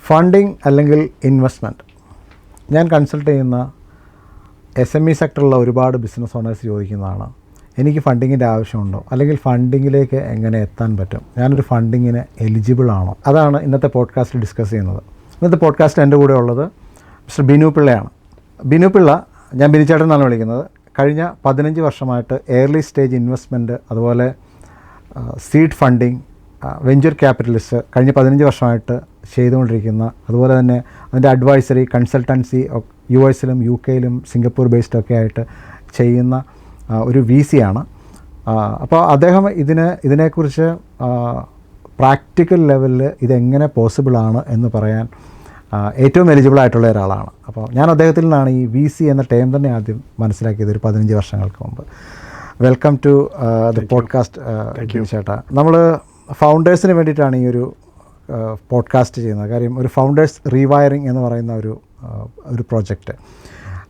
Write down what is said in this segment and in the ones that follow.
Funding അല്ലെങ്കിൽ investment. ഞാൻ consult ചെയ്യുന്ന SME സെക്ടറിലുള്ള ഒരുപാട് ബിസിനസ് ഓണേഴ്സ് ചോദിക്കുന്നതാണ്, എനിക്ക് ഫണ്ടിങ്ങിൻ്റെ ആവശ്യമുണ്ടോ, അല്ലെങ്കിൽ ഫണ്ടിങ്ങിലേക്ക് എങ്ങനെ എത്താൻ പറ്റും, ഞാനൊരു ഫണ്ടിങ്ങിന് എലിജിബിൾ ആണോ? അതാണ് ഇന്നത്തെ പോഡ്കാസ്റ്റിൽ ഡിസ്കസ് ചെയ്യുന്നത്. ഇന്നത്തെ പോഡ്കാസ്റ്റ് എൻ്റെ കൂടെ ഉള്ളത് മിസ്റ്റർ ബിനു പിള്ളയാണ്. ബിനു പിള്ള, ഞാൻ ബിനിച്ചേട്ടൻ എന്നാണ് വിളിക്കുന്നത്. കഴിഞ്ഞ 15 വർഷമായിട്ട് ഏർലി സ്റ്റേജ് ഇൻവെസ്റ്റ്മെൻറ്റ്, അതുപോലെ സീഡ് ഫണ്ടിങ്, വെഞ്ചർ ക്യാപിറ്റലിസ്റ്റ് കഴിഞ്ഞ 15 വർഷമായിട്ട് ചെയ്തുകൊണ്ടിരിക്കുന്ന, അതുപോലെ തന്നെ അതിൻ്റെ advisory consultancy US UK Singapore based ഒക്കെ ആയിട്ട് ചെയ്യുന്ന ഒരു VC ആണ്. അപ്പോൾ അദ്ദേഹം ഇതിനെക്കുറിച്ച് പ്രാക്ടിക്കൽ ലെവലിൽ ഇതെങ്ങനെ പോസിബിളാണ് എന്ന് പറയാൻ ഏറ്റവും എലിജിബിൾ ആയിട്ടുള്ള ഒരാളാണ്. അപ്പോൾ ഞാൻ അദ്ദേഹത്തിൽ നിന്നാണ് ഈ VC എന്ന ടേം തന്നെ ആദ്യം മനസ്സിലാക്കിയത് ഒരു 15 വർഷങ്ങൾക്ക് മുമ്പ്. വെൽക്കം ടു ദ പോഡ്കാസ്റ്റ് ചേട്ടാ. നമ്മൾ ഫൗണ്ടേഴ്സിന് വേണ്ടിയിട്ടാണ് ഈ ഒരു പോഡ്കാസ്റ്റ് ചെയ്യുന്നത്. കാര്യം ഒരു ഫൗണ്ടേഴ്സ് റീവയറിംഗ് എന്ന് പറയുന്ന ഒരു പ്രോജക്റ്റ്.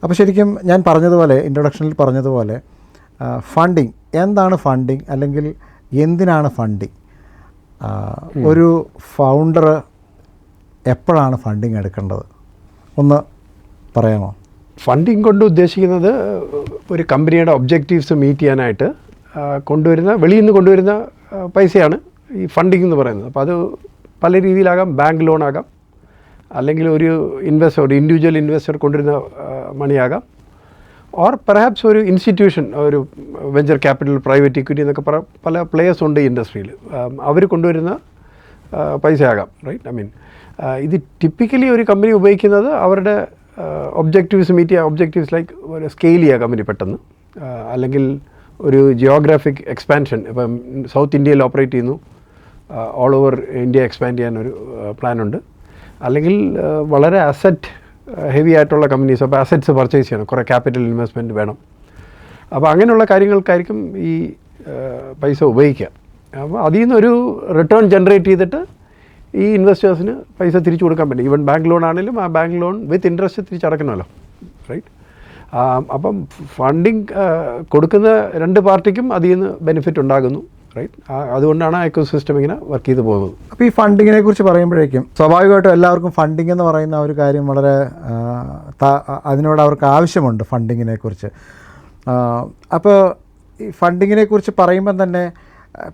അപ്പോൾ ശരിക്കും ഞാൻ പറഞ്ഞതുപോലെ, ഇൻട്രൊഡക്ഷനിൽ പറഞ്ഞതുപോലെ, ഫണ്ടിങ് എന്താണ്, ഫണ്ടിങ് അല്ലെങ്കിൽ എന്തിനാണ് ഫണ്ടിങ്, ഒരു ഫൗണ്ടർ എപ്പോഴാണ് ഫണ്ടിങ് എടുക്കേണ്ടത്, ഒന്ന് പറയാമോ? ഫണ്ടിങ് കൊണ്ട് ഉദ്ദേശിക്കുന്നത് ഒരു കമ്പനിയുടെ ഒബ്ജക്റ്റീവ്സ് മീറ്റ് ചെയ്യാനായിട്ട് വെളിയിൽ നിന്ന് കൊണ്ടുവരുന്ന പൈസയാണ് ഈ ഫണ്ടിങ് എന്ന് പറയുന്നത്. അപ്പോൾ അത് പല രീതിയിലാകാം. ബാങ്ക് ലോൺ ആകാം, അല്ലെങ്കിൽ ഒരു ഇൻഡിവിജ്വൽ ഇൻവെസ്റ്റർ കൊണ്ടുവരുന്ന മണിയാകാം, ഓർ പെർഹാപ്സ് ഒരു ഇൻസ്റ്റിറ്റ്യൂഷൻ, ഒരു വെഞ്ചർ ക്യാപിറ്റൽ, പ്രൈവറ്റ് ഇക്വിറ്റി എന്നൊക്കെ പല പ്ലേയേഴ്സ് ഉണ്ട് ഈ ഇൻഡസ്ട്രിയിൽ. അവർ കൊണ്ടുവരുന്ന പൈസയാകാം, റൈറ്റ്? ഐ മീൻ, ഇത് ടിപ്പിക്കലി ഒരു കമ്പനി ഉപയോഗിക്കുന്നത് അവരുടെ ഒബ്ജക്റ്റീവ്സ് മീറ്റ് ചെയ്യുക. ഒബ്ജക്റ്റീവ്സ് ലൈക്ക് ഒരു സ്കെയിൽ ചെയ്യുക കമ്പനി പെട്ടെന്ന്, അല്ലെങ്കിൽ ഒരു ജിയോഗ്രാഫിക് എക്സ്പാൻഷൻ. ഇപ്പം സൗത്ത് ഇന്ത്യയിൽ ഓപ്പറേറ്റ് ചെയ്യുന്നു, ഓൾ ഓവർ ഇന്ത്യ എക്സ്പാൻഡ് ചെയ്യാനൊരു പ്ലാനുണ്ട്. അല്ലെങ്കിൽ വളരെ അസറ്റ് ഹെവി ആയിട്ടുള്ള കമ്പനീസ്, അപ്പോൾ അസറ്റ്സ് പർച്ചേസ് ചെയ്യണം, കുറേ ക്യാപിറ്റൽ ഇൻവെസ്റ്റ്മെൻറ്റ് വേണം. അപ്പോൾ അങ്ങനെയുള്ള കാര്യങ്ങൾക്കായിരിക്കും ഈ പൈസ ഉപയോഗിക്കുക. അപ്പോൾ അതിൽ നിന്നൊരു റിട്ടേൺ ജനറേറ്റ് ചെയ്തിട്ട് ഈ ഇൻവെസ്റ്റേഴ്സിന് പൈസ തിരിച്ചു കൊടുക്കാൻ പറ്റും. ഈവൻ ബാങ്ക് ലോൺ ആണെങ്കിലും ആ ബാങ്ക് ലോൺ വിത്ത് ഇൻട്രസ്റ്റ് തിരിച്ചടക്കണമല്ലോ, റൈറ്റ്? അപ്പം ഫണ്ടിങ് കൊടുക്കുന്ന രണ്ട് പാർട്ടിക്കും അതിൽ നിന്ന് ബെനിഫിറ്റ് ഉണ്ടാകുന്നു, റൈറ്റ്? അതുകൊണ്ടാണ് എക്കോസിസ്റ്റം ഇങ്ങനെ വർക്ക് ചെയ്ത് പോകുന്നത്. അപ്പോൾ ഈ ഫണ്ടിങ്ങിനെ കുറിച്ച് പറയുമ്പോഴേക്കും സ്വാഭാവികമായിട്ടും എല്ലാവർക്കും ഫണ്ടിങ് എന്ന് പറയുന്ന ഒരു കാര്യം വളരെ അതിനോട് അവർക്ക് ആവശ്യമുണ്ട്, ഫണ്ടിങ്ങിനെ കുറിച്ച്. അപ്പോൾ ഈ ഫണ്ടിങ്ങിനെ കുറിച്ച് പറയുമ്പം തന്നെ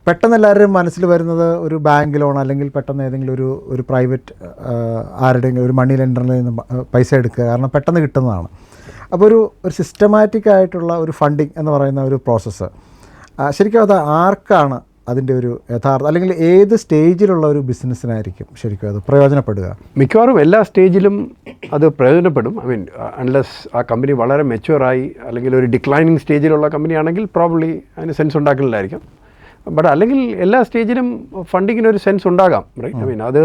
പെട്ടെന്ന് എല്ലാവരുടെയും മനസ്സിൽ വരുന്നത് ഒരു ബാങ്ക് ലോൺ, അല്ലെങ്കിൽ പെട്ടെന്ന് ഏതെങ്കിലും ഒരു പ്രൈവറ്റ് ആരുടെയെങ്കിലും ഒരു മണി ലെൻഡറിൽ നിന്ന് പൈസ എടുക്കുക, കാരണം പെട്ടെന്ന് കിട്ടുന്നതാണ്. അപ്പോൾ ഒരു സിസ്റ്റമാറ്റിക് ആയിട്ടുള്ള ഒരു ഫണ്ടിങ് എന്ന് പറയുന്ന ഒരു പ്രോസസ്സ് ശരിക്കും അത് ആർക്കാണ് അതിൻ്റെ ഒരു യഥാർത്ഥ, അല്ലെങ്കിൽ ഏത് സ്റ്റേജിലുള്ള ഒരു ബിസിനസ്സിനായിരിക്കും ശരിക്കും അത് പ്രയോജനപ്പെടുക? മിക്കവാറും എല്ലാ സ്റ്റേജിലും അത് പ്രയോജനപ്പെടും. ഐ മീൻ, അൺലെസ് ആ കമ്പനി വളരെ മെച്യൂറായി അല്ലെങ്കിൽ ഒരു ഡിക്ലൈനിങ് സ്റ്റേജിലുള്ള കമ്പനി ആണെങ്കിൽ പ്രോബ്ലി അതിന് സെൻസ് ഉണ്ടാക്കുന്നില്ലായിരിക്കും. ബട്ട് അല്ലെങ്കിൽ എല്ലാ സ്റ്റേജിലും ഫണ്ടിങ്ങിനൊരു സെൻസ് ഉണ്ടാകാം, റൈറ്റ്? ഐ മീൻ, അത്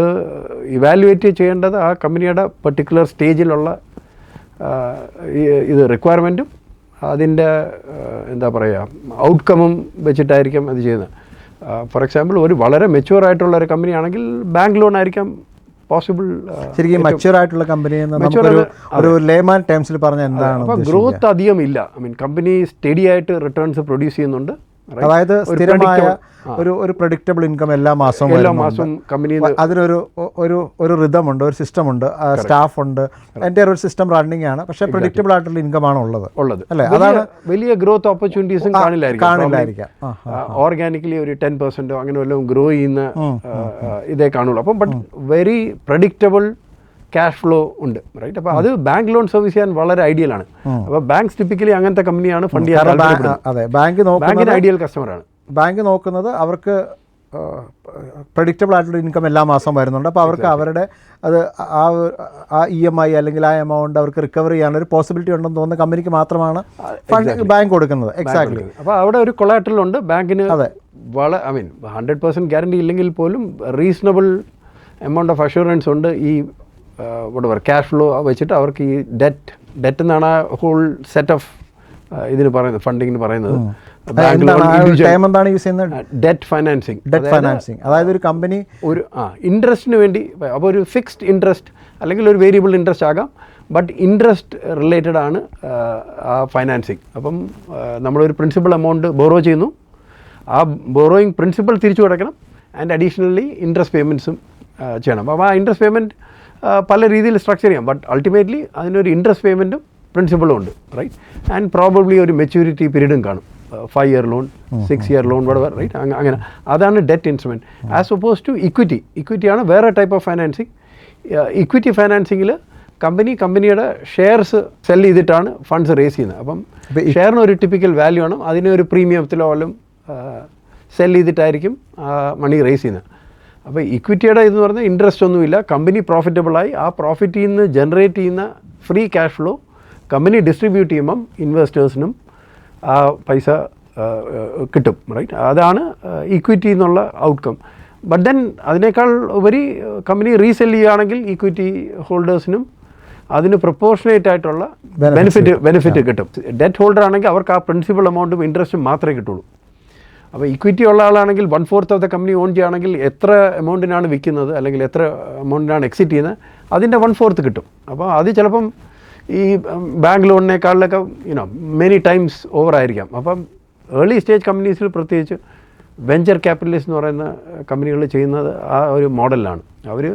ഇവാലുവേറ്റ് ചെയ്യേണ്ടത് ആ കമ്പനിയുടെ പെർട്ടിക്കുലർ സ്റ്റേജിലുള്ള ഇത് റിക്വയർമെൻറ്റും അതിൻ്റെ എന്താ പറയുക ഔട്ട്കമും വെച്ചിട്ടായിരിക്കും അത് ചെയ്യുന്നത്. ഫോർ എക്സാമ്പിൾ, ഒരു വളരെ മെച്യൂർ ആയിട്ടുള്ള ഒരു കമ്പനി ആണെങ്കിൽ ബാങ്ക് ലോൺ ആയിരിക്കാം പോസിബിൾ. ശരിക്കും മെച്യൂർ ആയിട്ടുള്ള കമ്പനി ഒരു ലേമാൻ ടേംസിൽ പറഞ്ഞാൽ എന്താണ്? അപ്പോൾ ഗ്രോത്ത് അധികം ഇല്ല. ഐ മീൻ, കമ്പനി സ്റ്റഡി ആയിട്ട് റിട്ടേൺസ് പ്രൊഡ്യൂസ് ചെയ്യുന്നുണ്ട്, അതായത് സ്ഥിരമായ ഒരു പ്രഡിക്റ്റബിൾ ഇൻകം എല്ലാ മാസവും കമ്പനി, അതിനൊരു റിതമുണ്ട്, ഒരു സിസ്റ്റമുണ്ട്, സ്റ്റാഫ് ഉണ്ട്, എൻ്റെ ഒരു സിസ്റ്റം റണ്ണിങ് ആണ്. പക്ഷേ പ്രഡിക്റ്റബിൾ ആയിട്ടുള്ള ഇൻകം ആണ് ഉള്ളത് അല്ലേ? അതാണ് വലിയ ഗ്രോത്ത് ഓപ്പർച്യൂണിറ്റീസും കാണില്ലായിരിക്കാം. ഓർഗാനിക്കലി ഒരു 10% അങ്ങനെ വല്ലതും ഗ്രോ ചെയ്യുന്ന ഇതേ കാണുള്ളൂ. അപ്പം but very predictable cash flow ഉണ്ട്, റൈറ്റ്? അപ്പോൾ അത് ബാങ്ക് ലോൺ സർവീസ് ചെയ്യാൻ വളരെ ഐഡിയൽ ആണ്. അപ്പോൾ ബാങ്ക്സ് ടിപ്പിക്കലി അങ്ങനത്തെ കമ്പനിയാണ് ഫണ്ട് ചെയ്യാൻ. അതെ, ബാങ്കിന് ഐഡിയൽ കസ്റ്റമറാണ്. ബാങ്ക് നോക്കുന്നത് അവർക്ക് പ്രഡിക്റ്റബിൾ ആയിട്ടുള്ള ഇൻകം എല്ലാ മാസവും വരുന്നുണ്ട്. അപ്പോൾ അവർക്ക് അവരുടെ ആ EMI അല്ലെങ്കിൽ ആ എമൗണ്ട് അവർക്ക് റിക്കവർ ചെയ്യാനൊരു പോസിബിലിറ്റി ഉണ്ടെന്ന് തോന്നുന്ന കമ്പനിക്ക് മാത്രമാണ് ബാങ്ക് കൊടുക്കുന്നത്. എക്സാക്ട്ലി. അപ്പോൾ അവിടെ ഒരു കൊളാറ്ററൽ ഉണ്ട് ബാങ്കിന്. അതെ, ഐ മീൻ 100% ഗ്യാരണ്ടി ഇല്ലെങ്കിൽ പോലും റീസണബിൾ എമൗണ്ട് ഓഫ് അഷുറൻസ് ഉണ്ട്. ഈ ക്യാഷ് ഫ്ലോ വെച്ചിട്ട് അവർക്ക് ഈ ഡെറ്റ് എന്നാണ് ഹോൾ സെറ്റ് ഓഫ് ഇതിന് പറയുന്നത്, ഫണ്ടിങ്ങിന് പറയുന്നത്. ഡെറ്റ് ഫൈനാൻസിങ്, അതായത് ഒരു കമ്പനി ഒരു ഇൻട്രസ്റ്റിന് വേണ്ടി, അപ്പോൾ ഒരു ഫിക്സ്ഡ് ഇൻട്രസ്റ്റ് അല്ലെങ്കിൽ ഒരു വേരിയബിൾ ഇൻട്രസ്റ്റ് ആകാം, ബട്ട് ഇൻട്രസ്റ്റ് റിലേറ്റഡ് ആണ് ആ ഫൈനാൻസിങ്. അപ്പം നമ്മളൊരു പ്രിൻസിപ്പൽ എമൗണ്ട് ബോറോ ചെയ്യുന്നു, ആ ബോറോയിങ് പ്രിൻസിപ്പൽ തിരിച്ചു കൊടുക്കണം, ആൻഡ് അഡീഷണലി ഇൻട്രസ്റ്റ് പേയ്മെൻറ്റ്സും ചെയ്യണം. അപ്പോൾ ആ ഇൻട്രസ്റ്റ് പേയ്മെൻറ്റ് പല രീതിയിൽ സ്ട്രക്ചർ ചെയ്യാം. ബട്ട് അൾട്ടിമേറ്റ്ലി അതിനൊരു ഇൻട്രസ്റ്റ് പേയ്മെൻറ്റും പ്രിൻസിപ്പളും ഉണ്ട്, റൈറ്റ്? ആൻഡ് പ്രോബബ്ലി ഒരു മെച്യൂരിറ്റി പീരീഡും കാണും, 5 year loan, 6 year loan, whatever, right? അങ്ങനെ അതാണ് debt instrument. As oppose to ഇക്വിറ്റിയാണ് വേറെ ടൈപ്പ് ഓഫ് ഫൈനാൻസിങ്. ഇക്വിറ്റി ഫൈനാൻസിങ്ങിൽ കമ്പനിയുടെ ഷെയർസ് സെൽ ചെയ്തിട്ടാണ് ഫണ്ട്സ് റേസ് ചെയ്യുന്നത്. അപ്പം ഷെയറിന് ഒരു ടിപ്പിക്കൽ വാല്യൂ ആണ്, അതിനെ ഒരു പ്രീമിയത്തിലോ വല്ലതും സെൽ ചെയ്തിട്ടായിരിക്കും മണി റേസ് ചെയ്യുന്നത്. അപ്പോൾ ഇക്വിറ്റിയുടെ ഇതെന്ന് പറഞ്ഞാൽ ഇൻട്രസ്റ്റ് ഒന്നുമില്ല, കമ്പനി പ്രോഫിറ്റബിളായി ആ പ്രോഫിറ്റിൽ നിന്ന് ജനറേറ്റ് ചെയ്യുന്ന free cash flow company distribute ചെയ്യുമ്പം ഇൻവെസ്റ്റേഴ്സിനും ആ പൈസ കിട്ടും, റൈറ്റ്? അതാണ് ഇക്വിറ്റി എന്നുള്ള ഔട്ട്കം. ബട്ട് ദെൻ അതിനേക്കാൾ ഉപരി കമ്പനി റീസെൽ ചെയ്യുകയാണെങ്കിൽ ഇക്വിറ്റി ഹോൾഡേഴ്സിനും അതിന് പ്രൊപ്പോർഷനേറ്റ് ആയിട്ടുള്ള ബെനിഫിറ്റ് കിട്ടും. ഡെറ്റ് ഹോൾഡർ ആണെങ്കിൽ അവർക്ക് ആ പ്രിൻസിപ്പൽ എമൗണ്ടും ഇൻട്രസ്റ്റും മാത്രമേ കിട്ടുള്ളൂ. അപ്പോൾ ഇക്വിറ്റി ഉള്ള ആളാണെങ്കിൽ 1/4 ഓഫ് ദ കമ്പനി ഓൺ ചെയ്യുകയാണെങ്കിൽ എത്ര എമൗണ്ടിനാണ് വിൽക്കുന്നത് അല്ലെങ്കിൽ എത്ര എമൗണ്ടിനാണ് എക്സിറ്റ് ചെയ്യുന്നത്, അതിൻ്റെ 1/4 കിട്ടും. അപ്പോൾ അത് ചിലപ്പം ഈ ബാങ്ക് ലോണിനേക്കാളിലൊക്കെ മെനി ടൈംസ് ഓവർ ആയിരിക്കാം. അപ്പം ഏർലി സ്റ്റേജ് കമ്പനീസിൽ പ്രത്യേകിച്ച് വെഞ്ചർ ക്യാപിറ്റലിസ്റ്റ് എന്ന് പറയുന്ന കമ്പനികൾ ചെയ്യുന്നത് ആ ഒരു മോഡലിലാണ്. അവർ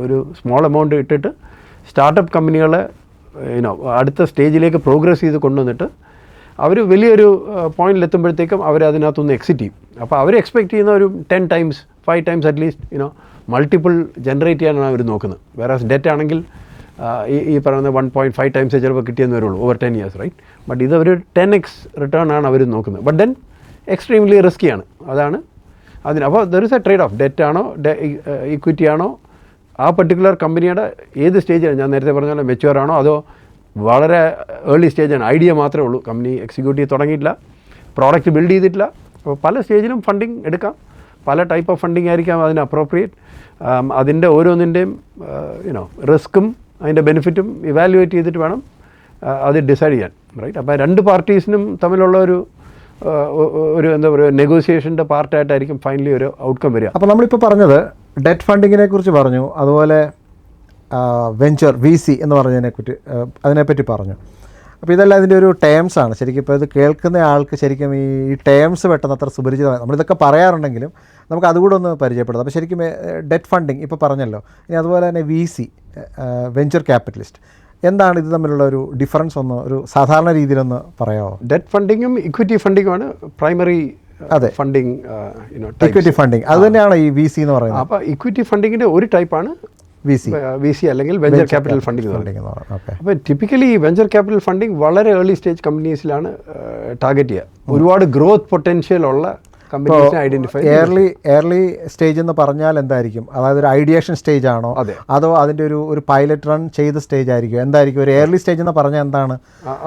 ഒരു സ്മോൾ എമൗണ്ട് ഇട്ടിട്ട് സ്റ്റാർട്ടപ്പ് കമ്പനികളെ അടുത്ത സ്റ്റേജിലേക്ക് പ്രോഗ്രസ് ചെയ്ത് കൊണ്ടുവന്നിട്ട് അവർ വലിയൊരു പോയിന്റിലെത്തുമ്പോഴത്തേക്കും അവർ അതിനകത്തുനിന്ന് എക്സിറ്റ് ചെയ്യും. അപ്പോൾ അവർ എക്സ്പെക്ട് ചെയ്യുന്ന ഒരു 10 times 5 times at least multiple generate ചെയ്യാനാണ് അവർ നോക്കുന്നത്. വേറെ ഡെറ്റ് ആണെങ്കിൽ ഈ പറയുന്ന 1.5 times ചിലപ്പോൾ കിട്ടിയെന്ന് വരുള്ളൂ ഓവർ 10 years, റൈറ്റ്? ബട്ട് ഇത് ഒരു 10x റിട്ടേൺ ആണ് അവർ നോക്കുന്നത്. ബട്ട് ദെൻ എക്സ്ട്രീംലി റിസ്ക്കിയാണ്. അതാണ് അപ്പോൾ there is a trade off. Debt ആണോ ഇക്വിറ്റി ആണോ, ആ പർട്ടിക്കുലർ കമ്പനിയുടെ ഏത് സ്റ്റേജിലാണ്, ഞാൻ നേരത്തെ പറഞ്ഞ പോലെ മെച്യൂർ ആണോ അതോ വളരെ ഏർലി സ്റ്റേജാണ്, ഐഡിയ മാത്രമേ ഉള്ളൂ, കമ്പനി എക്സിക്യൂട്ട് ചെയ്ത് തുടങ്ങിയിട്ടില്ല, പ്രോഡക്റ്റ് ബിൽഡ് ചെയ്തിട്ടില്ല. അപ്പോൾ പല സ്റ്റേജിലും ഫണ്ടിങ് എടുക്കാം, പല ടൈപ്പ് ഓഫ് ഫണ്ടിങ് ആയിരിക്കാം അതിന് അപ്രോപ്രിയേറ്റ്. അതിൻ്റെ ഓരോന്നിൻ്റെയും റിസ്ക്കും അതിൻ്റെ ബെനിഫിറ്റും ഇവാലുവേറ്റ് ചെയ്തിട്ട് വേണം അത് ഡിസൈഡ് ചെയ്യാൻ, റൈറ്റ്? അപ്പോൾ രണ്ട് പാർട്ടീസിനും തമ്മിലുള്ള ഒരു എന്താ പറയുക നെഗോസിയേഷൻ്റെ പാർട്ടായിട്ടായിരിക്കും ഫൈനലി ഒരു ഔട്ട്കം വരിക. അപ്പോൾ നമ്മളിപ്പോൾ പറഞ്ഞത് ഡെറ്റ് ഫണ്ടിങ്ങിനെ കുറിച്ച് പറഞ്ഞു, അതുപോലെ വെഞ്ചർ VC എന്ന് അതിനെപ്പറ്റി പറഞ്ഞു. അപ്പോൾ ഇതെല്ലാം ഇതിൻ്റെ ഒരു ടേംസ് ആണ്. ശരിക്കും ഇപ്പോൾ ഇത് കേൾക്കുന്ന ആൾക്ക് ശരിക്കും ഈ ടേംസ് പെട്ടെന്ന് അത്ര സുപരിചിതമാണ്. നമ്മളിതൊക്കെ പറയാറുണ്ടെങ്കിലും നമുക്ക് അതുകൂടെ ഒന്ന് പരിചയപ്പെടുത്താം. അപ്പോൾ ശരിക്കും ഡെറ്റ് ഫണ്ടിങ് ഇപ്പോൾ പറഞ്ഞല്ലോ, ഇനി അതുപോലെ തന്നെ VC വെഞ്ചർ ക്യാപിറ്റലിസ്റ്റ്, എന്താണ് ഇത് തമ്മിലുള്ള ഒരു ഡിഫറൻസ് ഒന്ന് ഒരു സാധാരണ രീതിയിലൊന്ന് പറയാമോ? ഡെറ്റ് ഫണ്ടിങ്ങും ഇക്വിറ്റി ഫണ്ടിങ്ങുമാണ് പ്രൈമറി ഫണ്ടിങ്. ഇക്വിറ്റി ഫണ്ടിങ് അത് തന്നെയാണ് ഈ VC എന്ന് പറയുന്നത്. അപ്പോൾ ഇക്വിറ്റി ഫണ്ടിങ്ങിൻ്റെ ഒരു ടൈപ്പാണ് VC അല്ലെങ്കിൽ വെഞ്ചർ ക്യാപിറ്റൽ ഫണ്ടിങ്. അപ്പോൾ ടിപ്പിക്കലി ഈ വെഞ്ചർ ക്യാപിറ്റൽ ഫണ്ടിങ് വളരെ ഏർലി സ്റ്റേജ് കമ്പനീസിലാണ് ടാർഗറ്റ് ചെയ്യുക. ഒരുപാട് ഗ്രോത്ത് പൊട്ടൻഷ്യൽ ഉള്ള കമ്പനീസിനെ ഐഡന്റിഫൈ. ഏർലി സ്റ്റേജ് എന്ന് പറഞ്ഞാൽ എന്തായിരിക്കും? അതായത് ഒരു ഐഡിയേഷൻ സ്റ്റേജ് ആണോ അതോ അതിൻ്റെ ഒരു പൈലറ്റ് റൺ ചെയ്ത സ്റ്റേജ് ആയിരിക്കും? എന്തായിരിക്കും ഒരു ഏർലി സ്റ്റേജ് എന്ന് പറഞ്ഞാൽ എന്താണ്?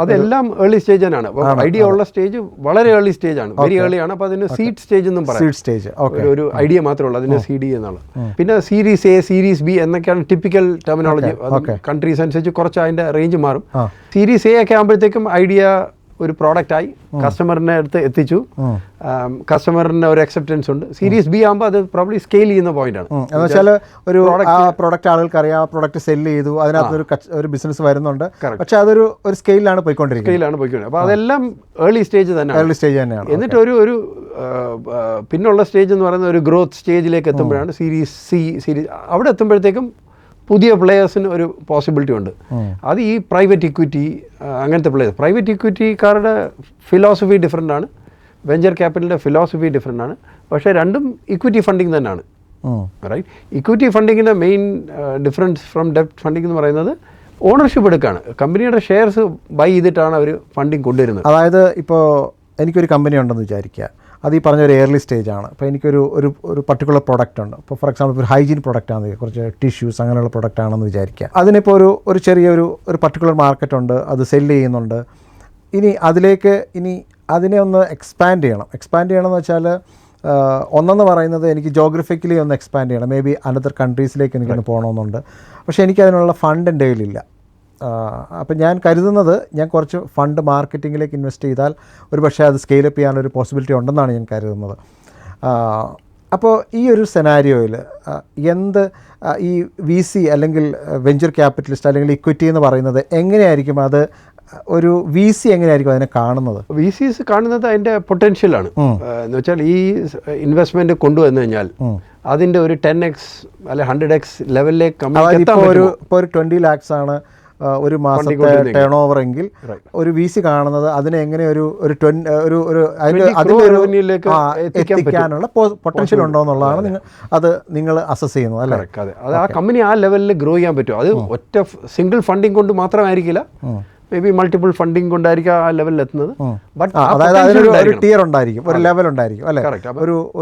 അതെല്ലാം ഏർലി സ്റ്റേജ് തന്നെയാണ്. ഐഡിയ ഉള്ള സ്റ്റേജ് വളരെ ഏർലി സ്റ്റേജ് ആണ്, വെരി ഏർലി ആണ്. അപ്പോൾ അതിന് സീഡ് സ്റ്റേജ് എന്നും പറയാം. സീഡ് സ്റ്റേജ് ഒരു ഐഡിയ മാത്രമേ ഉള്ളൂ, അതിന് CD എന്നാണ്. പിന്നെ സീരീസ് A, സീരീസ് B എന്നൊക്കെയാണ് ടിപ്പിക്കൽ ടെർമിനോളജി. കൺട്രീസ് അനുസരിച്ച് കുറച്ച് അതിൻ്റെ റേഞ്ച് മാറും. സീരീസ് A ഒക്കെ ആകുമ്പോഴത്തേക്കും ഐഡിയ ഒരു പ്രോഡക്റ്റായി കസ്റ്റമറിൻ്റെ അടുത്ത് എത്തിച്ചു, കസ്റ്റമറിൻ്റെ ഒരു അക്സെപ്റ്റൻസ് ഉണ്ട്. സീരീസ് B ആകുമ്പോൾ അത് പ്രോബ്ലി സ്കെയിൽ ചെയ്യുന്ന പോയിന്റ് ആണ്. എന്ന് വെച്ചാൽ ഒരു പ്രോഡക്റ്റ് ആളുകൾക്ക് അറിയാം, പ്രോഡക്റ്റ് സെല്ല് ചെയ്തു, അതിനകത്ത് ഒരു ബിസിനസ് വരുന്നുണ്ട്, പക്ഷേ അതൊരു സ്കെയിലാണ് പോയിക്കൊണ്ടിരിക്കുന്നത്. അപ്പോൾ അതെല്ലാം ഏർലി സ്റ്റേജ് തന്നെയാണ്. എന്നിട്ട് ഒരു പിന്നുള്ള സ്റ്റേജ് എന്ന് പറയുന്ന ഒരു ഗ്രോത്ത് സ്റ്റേജിലേക്ക് എത്തുമ്പോഴാണ് സീരീസ് C. അവിടെ എത്തുമ്പോഴത്തേക്കും പുതിയ പ്ലെയേഴ്സിന് ഒരു പോസിബിലിറ്റി ഉണ്ട്. അത് ഈ പ്രൈവറ്റ് ഇക്വിറ്റി അങ്ങനത്തെ പ്ലെയേഴ്സ്. പ്രൈവറ്റ് ഇക്വിറ്റിക്കാരുടെ ഫിലോസഫി ഡിഫറെൻ്റ് ആണ്, വെഞ്ചർ ക്യാപിറ്റലിൻ്റെ ഫിലോസഫി ഡിഫറെൻ്റ് ആണ്. പക്ഷേ രണ്ടും ഇക്വിറ്റി ഫണ്ടിങ് തന്നെയാണ്, റൈറ്റ്? ഇക്വിറ്റി ഫണ്ടിങ്ങിൻ്റെ main difference from debt funding എന്ന് പറയുന്നത് ഓണർഷിപ്പ് എടുക്കുകയാണ്. കമ്പനിയുടെ ഷെയർസ് ബൈ ചെയ്തിട്ടാണ് അവർ ഫണ്ടിങ് കൊണ്ടുവരുന്നത്. അതായത് ഇപ്പോൾ എനിക്കൊരു കമ്പനി ഉണ്ടെന്ന് വിചാരിക്കുക, അത് ഈ പറഞ്ഞൊരു ഏർലി സ്റ്റേജാണ്. അപ്പോൾ എനിക്കൊരു ഒരു പർട്ടിക്കുലർ പ്രൊഡക്റ്റ് ഉണ്ട്. ഇപ്പോൾ ഫോർ എക്സാമ്പിൾ ഒരു ഹൈജീൻ പ്രൊഡക്റ്റ് ആണ്, കുറച്ച് ടിഷ്യൂസ് അങ്ങനെയുള്ള പ്രൊഡക്റ്റ് ആണെന്ന് വിചാരിക്കുക. അതിനിപ്പോൾ ഒരു ചെറിയൊരു പർട്ടിക്കുലർ മാർക്കറ്റ് ഉണ്ട്, അത് സെല്ല് ചെയ്യുന്നുണ്ട്. ഇനി അതിനെ ഒന്ന് എക്സ്പാൻഡ് ചെയ്യണമെന്ന് വെച്ചാൽ ഒന്നെന്ന് പറയുന്നത് എനിക്ക് ജോഗ്രഫിക്കലി ഒന്ന് എക്സ്പാൻഡ് ചെയ്യണം. മേ ബി അനദർ കൺട്രീസിലേക്ക് എനിക്കൊന്ന് പോകണമെന്നുണ്ട്. പക്ഷേ എനിക്കതിനുള്ള ഫണ്ട് എൻ്റെ കയ്യിലില്ല. അപ്പം ഞാൻ കരുതുന്നത് ഞാൻ കുറച്ച് ഫണ്ട് മാർക്കറ്റിങ്ങിലേക്ക് ഇൻവെസ്റ്റ് ചെയ്താൽ ഒരു പക്ഷേ അത് സ്കെയിലപ്പ് ചെയ്യാനൊരു പോസിബിലിറ്റി ഉണ്ടെന്നാണ് ഞാൻ കരുതുന്നത്. അപ്പോൾ ഈ ഒരു സെനാരിയോയിൽ ഈ VC അല്ലെങ്കിൽ വെഞ്ചർ ക്യാപിറ്റലിസ്റ്റ് അല്ലെങ്കിൽ ഇക്വിറ്റി എന്ന് പറയുന്നത് എങ്ങനെയായിരിക്കും അത് ഒരു VC എങ്ങനെയായിരിക്കും അതിനെ കാണുന്നത്? VCs കാണുന്നത് അതിൻ്റെ പൊട്ടൻഷ്യലാണ്. എന്ന് വെച്ചാൽ ഈ ഇൻവെസ്റ്റ്മെൻറ്റ് കൊണ്ടുവന്നു കഴിഞ്ഞാൽ അതിൻ്റെ ഒരു 10x അല്ലെ 100x ലെവലിലേക്ക് ഇപ്പോൾ ഒരു 20 lakhs ആണ് ഒരു മാസത്തെ ടേൺ ഓവർ എങ്കിൽ ഒരു VC കാണുന്നത് അതിനെ എങ്ങനെ എത്തിക്കാനുള്ള പൊട്ടൻഷ്യൽ ഉണ്ടോ എന്നുള്ളതാണ് നിങ്ങൾ അസസ് ചെയ്യുന്നത് അല്ലേ? അത് ആ കമ്പനി ആ ലെവലിൽ ഗ്രോ ചെയ്യാൻ പറ്റും. അത് ഒറ്റ സിംഗിൾ ഫണ്ടിങ് കൊണ്ട് മാത്രമായിരിക്കില്ല, മേ ബി മൾട്ടിപ്പിൾ ഫണ്ടിങ് കൊണ്ടായിരിക്കും ആ ലെവലിൽ എത്തുന്നത്. അതായത് അതിനൊരു ടിയർ ഉണ്ടായിരിക്കും, ഒരു ലെവൽ ഉണ്ടായിരിക്കും അല്ലേ?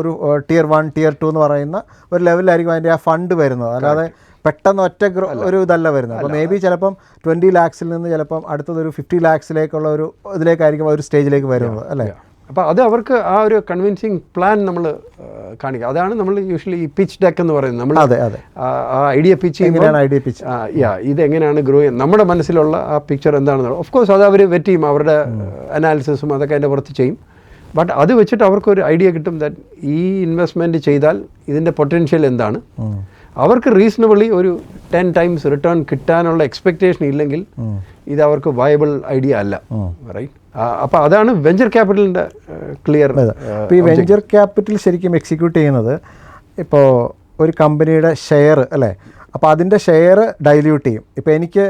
ഒരു tier 1 tier 2 എന്ന് പറയുന്ന ഒരു ലെവലിലായിരിക്കും അതിൻ്റെ ആ ഫണ്ട് വരുന്നത്. അല്ലാതെ പെട്ടെന്ന് ഒറ്റ ഒരു ഇതല്ല വരുന്നത്. അപ്പോൾ മേ ബി ചിലപ്പം 20 lakhs നിന്ന് ചിലപ്പം അടുത്തതൊരു 50 lakhs ഒരു ഇതിലേക്കായിരിക്കും ഒരു സ്റ്റേജിലേക്ക് വരുന്നത് അല്ലേ? അപ്പോൾ അത് അവർക്ക് ആ ഒരു കൺവിൻസിങ് പ്ലാൻ നമ്മൾ കാണിക്കുക. അതാണ് നമ്മൾ യൂഷ്വലി ഈ പിച്ച് ഡെക്ക് എന്ന് പറയുന്നത്. നമ്മൾ ആ ഐഡിയ പിച്ച് ഇതെങ്ങനെയാണ് ഗ്രോ ചെയ്യുന്നത്, നമ്മുടെ മനസ്സിലുള്ള ആ പിക്ചർ എന്താണെന്ന് ഓഫ് കോഴ്സ് അത് അവർ വെറ്റ് ചെയ്യും, അവരുടെ അനാലിസിസും അതൊക്കെ അതിൻ്റെ പുറത്ത് ചെയ്യും. ബട്ട് അത് വെച്ചിട്ട് അവർക്കൊരു ഐഡിയ കിട്ടും ദാറ്റ് ഈ ഇൻവെസ്റ്റ്മെൻറ്റ് ചെയ്താൽ ഇതിൻ്റെ പൊട്ടൻഷ്യൽ എന്താണ്. അവർക്ക് റീസണബിളി ഒരു 10 times റിട്ടേൺ കിട്ടാനുള്ള എക്സ്പെക്റ്റേഷൻ ഇല്ലെങ്കിൽ ഇത് അവർക്ക് വയബിൾ ഐഡിയ അല്ല, റൈറ്റ്? അപ്പോൾ അതാണ് വെഞ്ചർ ക്യാപിറ്റലിൻ്റെ ക്ലിയർ. ഇപ്പോൾ ഈ വെഞ്ചർ ക്യാപിറ്റൽ ശരിക്കും എക്സിക്യൂട്ട് ചെയ്യുന്നത് ഇപ്പോൾ ഒരു കമ്പനിയുടെ ഷെയർ അല്ലേ? അപ്പോൾ അതിൻ്റെ ഷെയർ ഡൈല്യൂട്ട് ചെയ്യും. ഇപ്പോൾ എനിക്ക്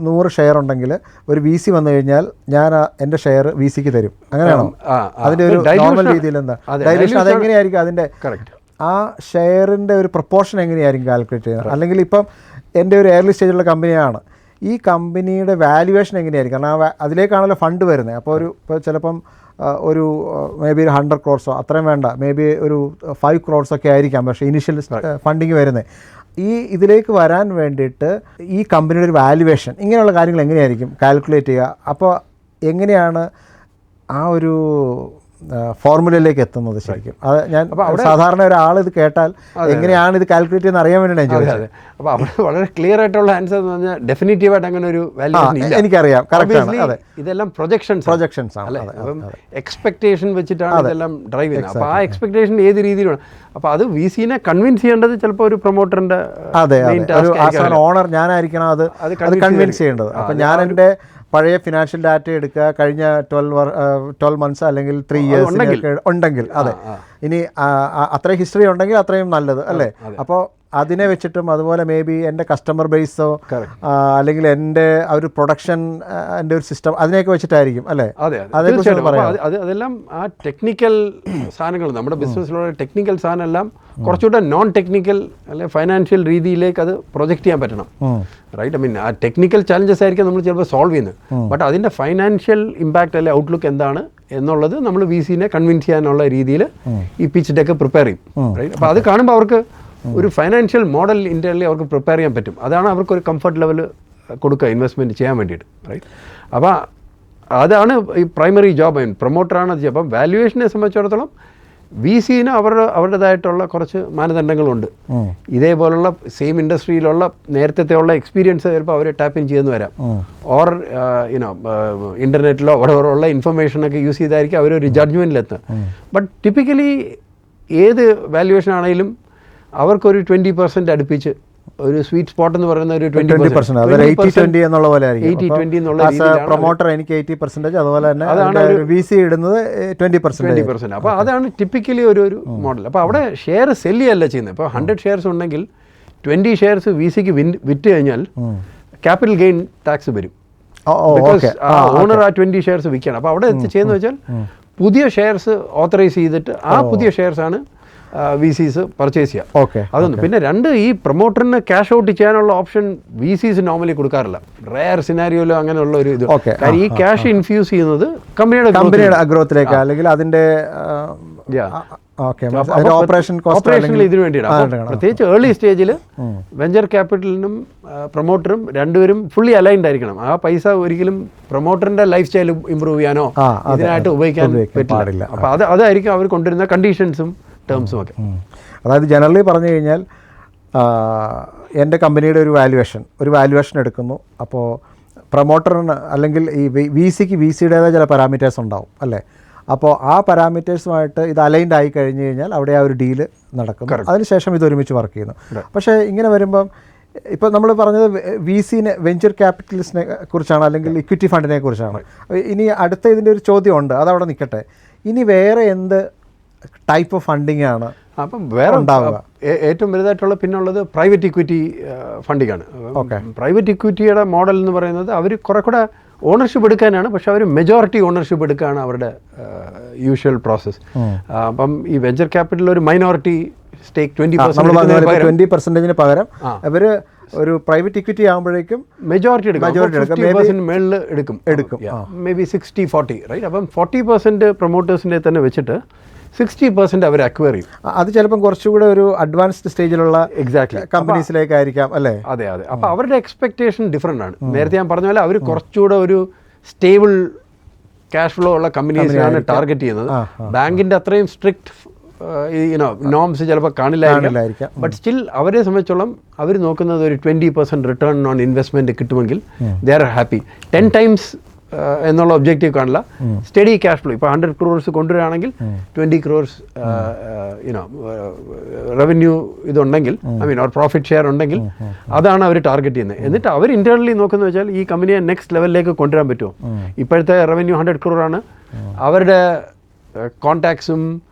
100 ഷെയർ ഉണ്ടെങ്കിൽ ഒരു VC വന്നു കഴിഞ്ഞാൽ ഞാൻ എൻ്റെ ഷെയർ VCക്ക് തരും, അങ്ങനെയാണോ? അതിൻ്റെ ഒരു നോർമൽ രീതിയിൽ എന്താ ഡൈല്യൂഷൻ? അതെങ്ങനെയായിരിക്കും അതിൻ്റെ ആ ഷെയറിൻ്റെ ഒരു പ്രൊപ്പോർഷൻ എങ്ങനെയായിരിക്കും കാൽക്കുലേറ്റ് ചെയ്യുന്നത്? അല്ലെങ്കിൽ ഇപ്പം എൻ്റെ ഒരു എയർലി സ്റ്റേജിലുള്ള കമ്പനിയാണ്, ഈ കമ്പനിയുടെ വാല്യുവേഷൻ എങ്ങനെയായിരിക്കും? കാരണം അതിലേക്കാണല്ലോ ഫണ്ട് വരുന്നത്. അപ്പോൾ ഇപ്പോൾ ചിലപ്പം ഒരു മേ ബി 100 crores അത്രയും വേണ്ട, മേ ബി ഒരു 5 crores ഒക്കെ ആയിരിക്കാം പക്ഷേ ഇനിഷ്യൽ ഫണ്ടിങ് വരുന്നത്. ഇതിലേക്ക് വരാൻ വേണ്ടിയിട്ട് ഈ കമ്പനിയുടെ ഒരു വാല്യുവേഷൻ ഇങ്ങനെയുള്ള കാര്യങ്ങൾ എങ്ങനെയായിരിക്കും കാൽക്കുലേറ്റ് ചെയ്യുക? അപ്പോൾ എങ്ങനെയാണ് ആ ഒരു ഫോർമുലയിലേക്ക് എത്തുന്നത് ശരിക്കും? അത് ഞാൻ സാധാരണ ഒരാൾ ഇത് കേട്ടാൽ എങ്ങനെയാണ് ഇത് കാൽക്കുലേറ്റ് ചെയ്യുന്നത് അറിയാൻ വേണ്ടിയാണ് ഞാൻ ചോദിച്ചത്. അപ്പോൾ അവിടെ വളരെ ക്ലിയർ ആയിട്ടുള്ള ആൻസർ എന്ന് പറഞ്ഞാൽ ഡെഫിനറ്റീവായിട്ട് അങ്ങനെ ഒരു വാല്യുവേഷൻ ഇല്ല. എനിക്കറിയാം, കറക്റ്റാണ്. അതെ, ഇതെല്ലാം പ്രൊജക്ഷൻസ് ആണ് അല്ലേ? അപ്പം എക്സ്പെക്ടേഷൻ വെച്ചിട്ടാണ് ഇതെല്ലാം ഡ്രൈവ് ചെയ്യുന്നത്. അപ്പോൾ ആ എക്സ്പെക്ടേഷൻ ഏത് രീതിയിലാണ്? അപ്പോൾ അത് VCനെ കൺവിൻസ് ചെയ്യേണ്ടത് ചിലപ്പോൾ ഒരു പ്രൊമോട്ടറിൻ്റെ ഓണർ ഞാനായിരിക്കണം അത് കൺവിൻസ് ചെയ്യേണ്ടത്. അപ്പം ഞാൻ എൻ്റെ പഴയ ഫിനാൻഷ്യൽ ഡാറ്റ എടുക്കുക, കഴിഞ്ഞ 12 months അല്ലെങ്കിൽ 3 years ഉണ്ടെങ്കിൽ, അതെ, ഇനി അത്രയും ഹിസ്റ്ററി ഉണ്ടെങ്കിൽ അത്രയും നല്ലത് അല്ലേ? അപ്പോൾ അതിനെ വെച്ചിട്ടും അതുപോലെ മേ ബി എൻ്റെ കസ്റ്റമർ ബേസോ അല്ലെങ്കിൽ എൻ്റെ ഒരു പ്രൊഡക്ഷൻ എൻ്റെ ഒരു സിസ്റ്റം അതിനെയൊക്കെ വെച്ചിട്ടായിരിക്കും അല്ലേ? അതെല്ലാം ആ ടെക്നിക്കൽ സാധനങ്ങൾ, നമ്മുടെ ബിസിനസ്സിലുള്ള ടെക്നിക്കൽ സാധനം എല്ലാം കുറച്ചുകൂടെ നോൺ ടെക്നിക്കൽ അല്ലെ ഫൈനാൻഷ്യൽ രീതിയിലേക്ക് അത് പ്രൊജക്റ്റ് ചെയ്യാൻ പറ്റണം, റൈറ്റ്? ഐ മീൻ ആ ടെക്നിക്കൽ ചാലഞ്ചസ് ആയിരിക്കും നമ്മൾ ചിലപ്പോൾ സോൾവ് ചെയ്യുന്നത്. ബട്ട് അതിൻ്റെ ഫൈനാൻഷ്യൽ ഇമ്പാക്റ്റ് അല്ലെ ഔട്ട്ലുക്ക് എന്താണ് എന്നുള്ളത് നമ്മൾ VCനെ കൺവിൻസ് ചെയ്യാനുള്ള രീതിയിൽ ഈ പിച്ച് ഡെക്ക് പ്രിപ്പയർ ചെയ്യും, റൈറ്റ്? അപ്പോൾ അത് കാണുമ്പോൾ അവർക്ക് ഒരു ഫൈനാൻഷ്യൽ മോഡൽ ഇന്റർണലി അവർക്ക് പ്രിപ്പയർ ചെയ്യാൻ പറ്റും. അതാണ് അവർക്കൊരു കംഫർട്ട് ലെവൽ കൊടുക്കുക ഇൻവെസ്റ്റ്മെൻറ്റ് ചെയ്യാൻ വേണ്ടിയിട്ട്, റൈറ്റ്? അപ്പോൾ അതാണ് ഈ പ്രൈമറി ജോബ്. പ്രൊമോട്ടറാണ് അത് ചെയ്യുക. അപ്പം വാല്യുവേഷനെ സംബന്ധിച്ചിടത്തോളം VCന് അവരുടേതായിട്ടുള്ള കുറച്ച് മാനദണ്ഡങ്ങളുണ്ട്. ഇതേപോലുള്ള സെയിം ഇൻഡസ്ട്രിയിലുള്ള നേരത്തെയുള്ള എക്സ്പീരിയൻസ് ചിലപ്പോൾ അവർ ടാപ്പ് ഇൻ ചെയ്യുന്നു വരാം, ഓർ ഇൻ്റർനെറ്റിലോ ഉള്ള ഇൻഫർമേഷനൊക്കെ യൂസ് ചെയ്തായിരിക്കും അവരൊരു ജഡ്ജ്മെൻറ്റിലെത്തുക. ബട്ട് ടിപ്പിക്കലി ഏത് വാല്യുവേഷൻ ആണെങ്കിലും അവർക്കൊരു 20% അടുപ്പിച്ച് ഒരു സ്വീറ്റ് സ്പോട്ട് എന്ന് പറയുന്ന ഒരു 20%, 80-20 എന്നുള്ള പോലെ ആയിരിക്കും. പ്രൊമോട്ടർ എനിക്ക് 80%, അതുപോലെ തന്നെ VC ഇടുന്നത് 20%. അപ്പോൾ അതാണ് ടിപ്പിക്കലി ഒരു മോഡൽ. അപ്പോൾ അവിടെ ഷെയർ സെല്ല് ചെയ്യല്ല ചെയ്യുന്നത്. ഇപ്പോൾ 100 shares ഉണ്ടെങ്കിൽ 20 shares VCക്ക് വിറ്റ് കഴിഞ്ഞാൽ ക്യാപിറ്റൽ ഗെയിൻ ടാക്സ് വരും. ബിക്കോസ് ഓണർ ആ 20 shares വിൽക്കുകയാണ്. അപ്പോൾ അവിടെ ചെയ്യുന്നത് വെച്ചാൽ പുതിയ ഷെയർസ് ഓത്തറൈസ് ചെയ്തിട്ട് ആ പുതിയ ഷെയർസാണ് VCs പർച്ചേസ് ചെയ്യുക. അതൊന്നും. പിന്നെ രണ്ട്, ഈ പ്രൊമോട്ടറിന് ക്യാഷ് ഔട്ട് ചെയ്യാനുള്ള ഓപ്ഷൻ VCs നോർമലി കൊടുക്കാറില്ല. റെയർ സിനാരിയോയിലോ അങ്ങനെയുള്ള ഒരു ഇത്. കാര്യം ഈ ക്യാഷ് ഇൻഫ്യൂസ് ചെയ്യുന്നത് കമ്പനിയുടെ ഗ്രോത്തിലേക്ക് അല്ലെങ്കിൽ അതിൻ്റെ ഓപ്പറേഷനിൽ ഇതിനു വേണ്ടിയിട്ടാണ്. പ്രത്യേകിച്ച് ഏർലി സ്റ്റേജിൽ വെഞ്ചർ ക്യാപിറ്റലിനും പ്രൊമോട്ടറും രണ്ടുപേരും ഫുള്ളി അലൈൻഡ് ആയിരിക്കണം. ആ പൈസ ഒരിക്കലും പ്രൊമോട്ടറിന്റെ ലൈഫ് സ്റ്റൈൽ ഇമ്പ്രൂവ് ചെയ്യാനോ ഇതിനായിട്ട് ഉപയോഗിക്കാൻ പറ്റില്ല. അപ്പോൾ അതായിരിക്കും അവർ കൊണ്ടുവരുന്ന കണ്ടീഷൻസും ടേംസും ഒക്കെ. അതായത് ജനറലി പറഞ്ഞു കഴിഞ്ഞാൽ എൻ്റെ കമ്പനിയുടെ ഒരു വാല്യുവേഷൻ എടുക്കുന്നു. അപ്പോൾ പ്രൊമോട്ടറിന് അല്ലെങ്കിൽ ഈ VCക്ക് VCയുടേതായ ചില പാരാമീറ്റേഴ്സ് ഉണ്ടാവും അല്ലേ? അപ്പോൾ ആ പാരാമീറ്റേഴ്സുമായിട്ട് ഇത് അലൈൻഡ് ആയി കഴിഞ്ഞ് കഴിഞ്ഞാൽ അവിടെ ആ ഒരു ഡീല് നടക്കും. അതിനുശേഷം ഇത് ഒരുമിച്ച് വർക്ക് ചെയ്യുന്നു. പക്ഷേ ഇങ്ങനെ വരുമ്പം ഇപ്പോൾ നമ്മൾ പറഞ്ഞത് VC-നെ വെഞ്ചർ ക്യാപിറ്റലിസ്റ്റിനെ കുറിച്ചാണ്, അല്ലെങ്കിൽ ഇക്വിറ്റി ഫണ്ടിനെ കുറിച്ചാണ്. ഇനി അടുത്ത ഇതിൻ്റെ ഒരു ചോദ്യമുണ്ട്, അതവിടെ നിൽക്കട്ടെ. ഇനി വേറെ എന്ത് ടൈപ്പ് ഓഫ് ഫണ്ടിങ് ആണ് അപ്പം വേറെ ഉണ്ടാവുക? ഏറ്റവും വലുതായിട്ടുള്ള പിന്നുള്ളത് പ്രൈവറ്റ് ഇക്വിറ്റി ഫണ്ടിങ് ആണ്. പ്രൈവറ്റ് ഇക്വിറ്റിയുടെ മോഡൽ എന്ന് പറയുന്നത് അവർ കുറെ കൂടെ ഓണർഷിപ്പ് എടുക്കാനാണ്, പക്ഷെ അവർ മെജോറിറ്റി ഓണർഷിപ്പ് എടുക്കുകയാണ് അവരുടെ യൂഷ്വൽ പ്രോസസ്സ്. അപ്പം ഈ വെഞ്ചർ ക്യാപിറ്റൽ ഒരു മൈനോറിറ്റി സ്റ്റേക്ക് 20% പകരം അവർ ഒരു പ്രൈവറ്റ് ഇക്വിറ്റി ആകുമ്പോഴേക്കും മെജോറിറ്റി എടുക്കും, മേളിൽ എടുക്കും മേ ബി 60-40, റൈറ്റ്? അപ്പം 40% പ്രൊമോട്ടേഴ്സിനെ തന്നെ വെച്ചിട്ട് 60% അവർ അക്വയർ ചെയ്യും. അത് ചിലപ്പം കുറച്ചുകൂടെ ഒരു അഡ്വാൻസ്ഡ് സ്റ്റേജിലുള്ള കമ്പനീസിലേക്കായിരിക്കാം അല്ലേ? അതെ. അപ്പോൾ അവരുടെ എക്സ്പെക്ടേഷൻ ഡിഫറെൻ്റ് ആണ്. നേരത്തെ ഞാൻ പറഞ്ഞ പോലെ അവർ കുറച്ചുകൂടെ ഒരു സ്റ്റേബിൾ ക്യാഷ് ഫ്ലോ ഉള്ള കമ്പനീസിനാണ് ടാർഗറ്റ് ചെയ്യുന്നത്. ബാങ്കിൻ്റെ അത്രയും സ്ട്രിക്റ്റ് നോംസ് ചിലപ്പോൾ കാണില്ലായിരിക്കാം. ബട്ട് സ്റ്റിൽ അവരെ സംബന്ധിച്ചോളം അവർ നോക്കുന്നത് ഒരു 20% റിട്ടേൺ ഓൺ ഇൻവെസ്റ്റ്മെൻറ്റ് കിട്ടുമെങ്കിൽ ദേ ആർ ഹാപ്പി. 10 times എന്നുള്ള ഒബ്ജക്റ്റീവ് കാണില്ല, സ്റ്റഡി ക്യാഷ് ഫ്ലോ. ഇപ്പോൾ 100 crores കൊണ്ടുവരികയാണെങ്കിൽ 20 crores റവന്യൂ ഇതുണ്ടെങ്കിൽ, I mean or profit share ഉണ്ടെങ്കിൽ അതാണ് അവർ ടാർഗറ്റ് ചെയ്യുന്നത്. എന്നിട്ട് അവർ ഇന്റേണലി നോക്കുന്നത് വെച്ചാൽ ഈ കമ്പനിയെ നെക്സ്റ്റ് ലെവലിലേക്ക് കൊണ്ടുവരാൻ പറ്റുമോ? ഇപ്പോഴത്തെ റവന്യൂ 100 crore ആണ്. അവരുടെ കോൺടാക്ട്സും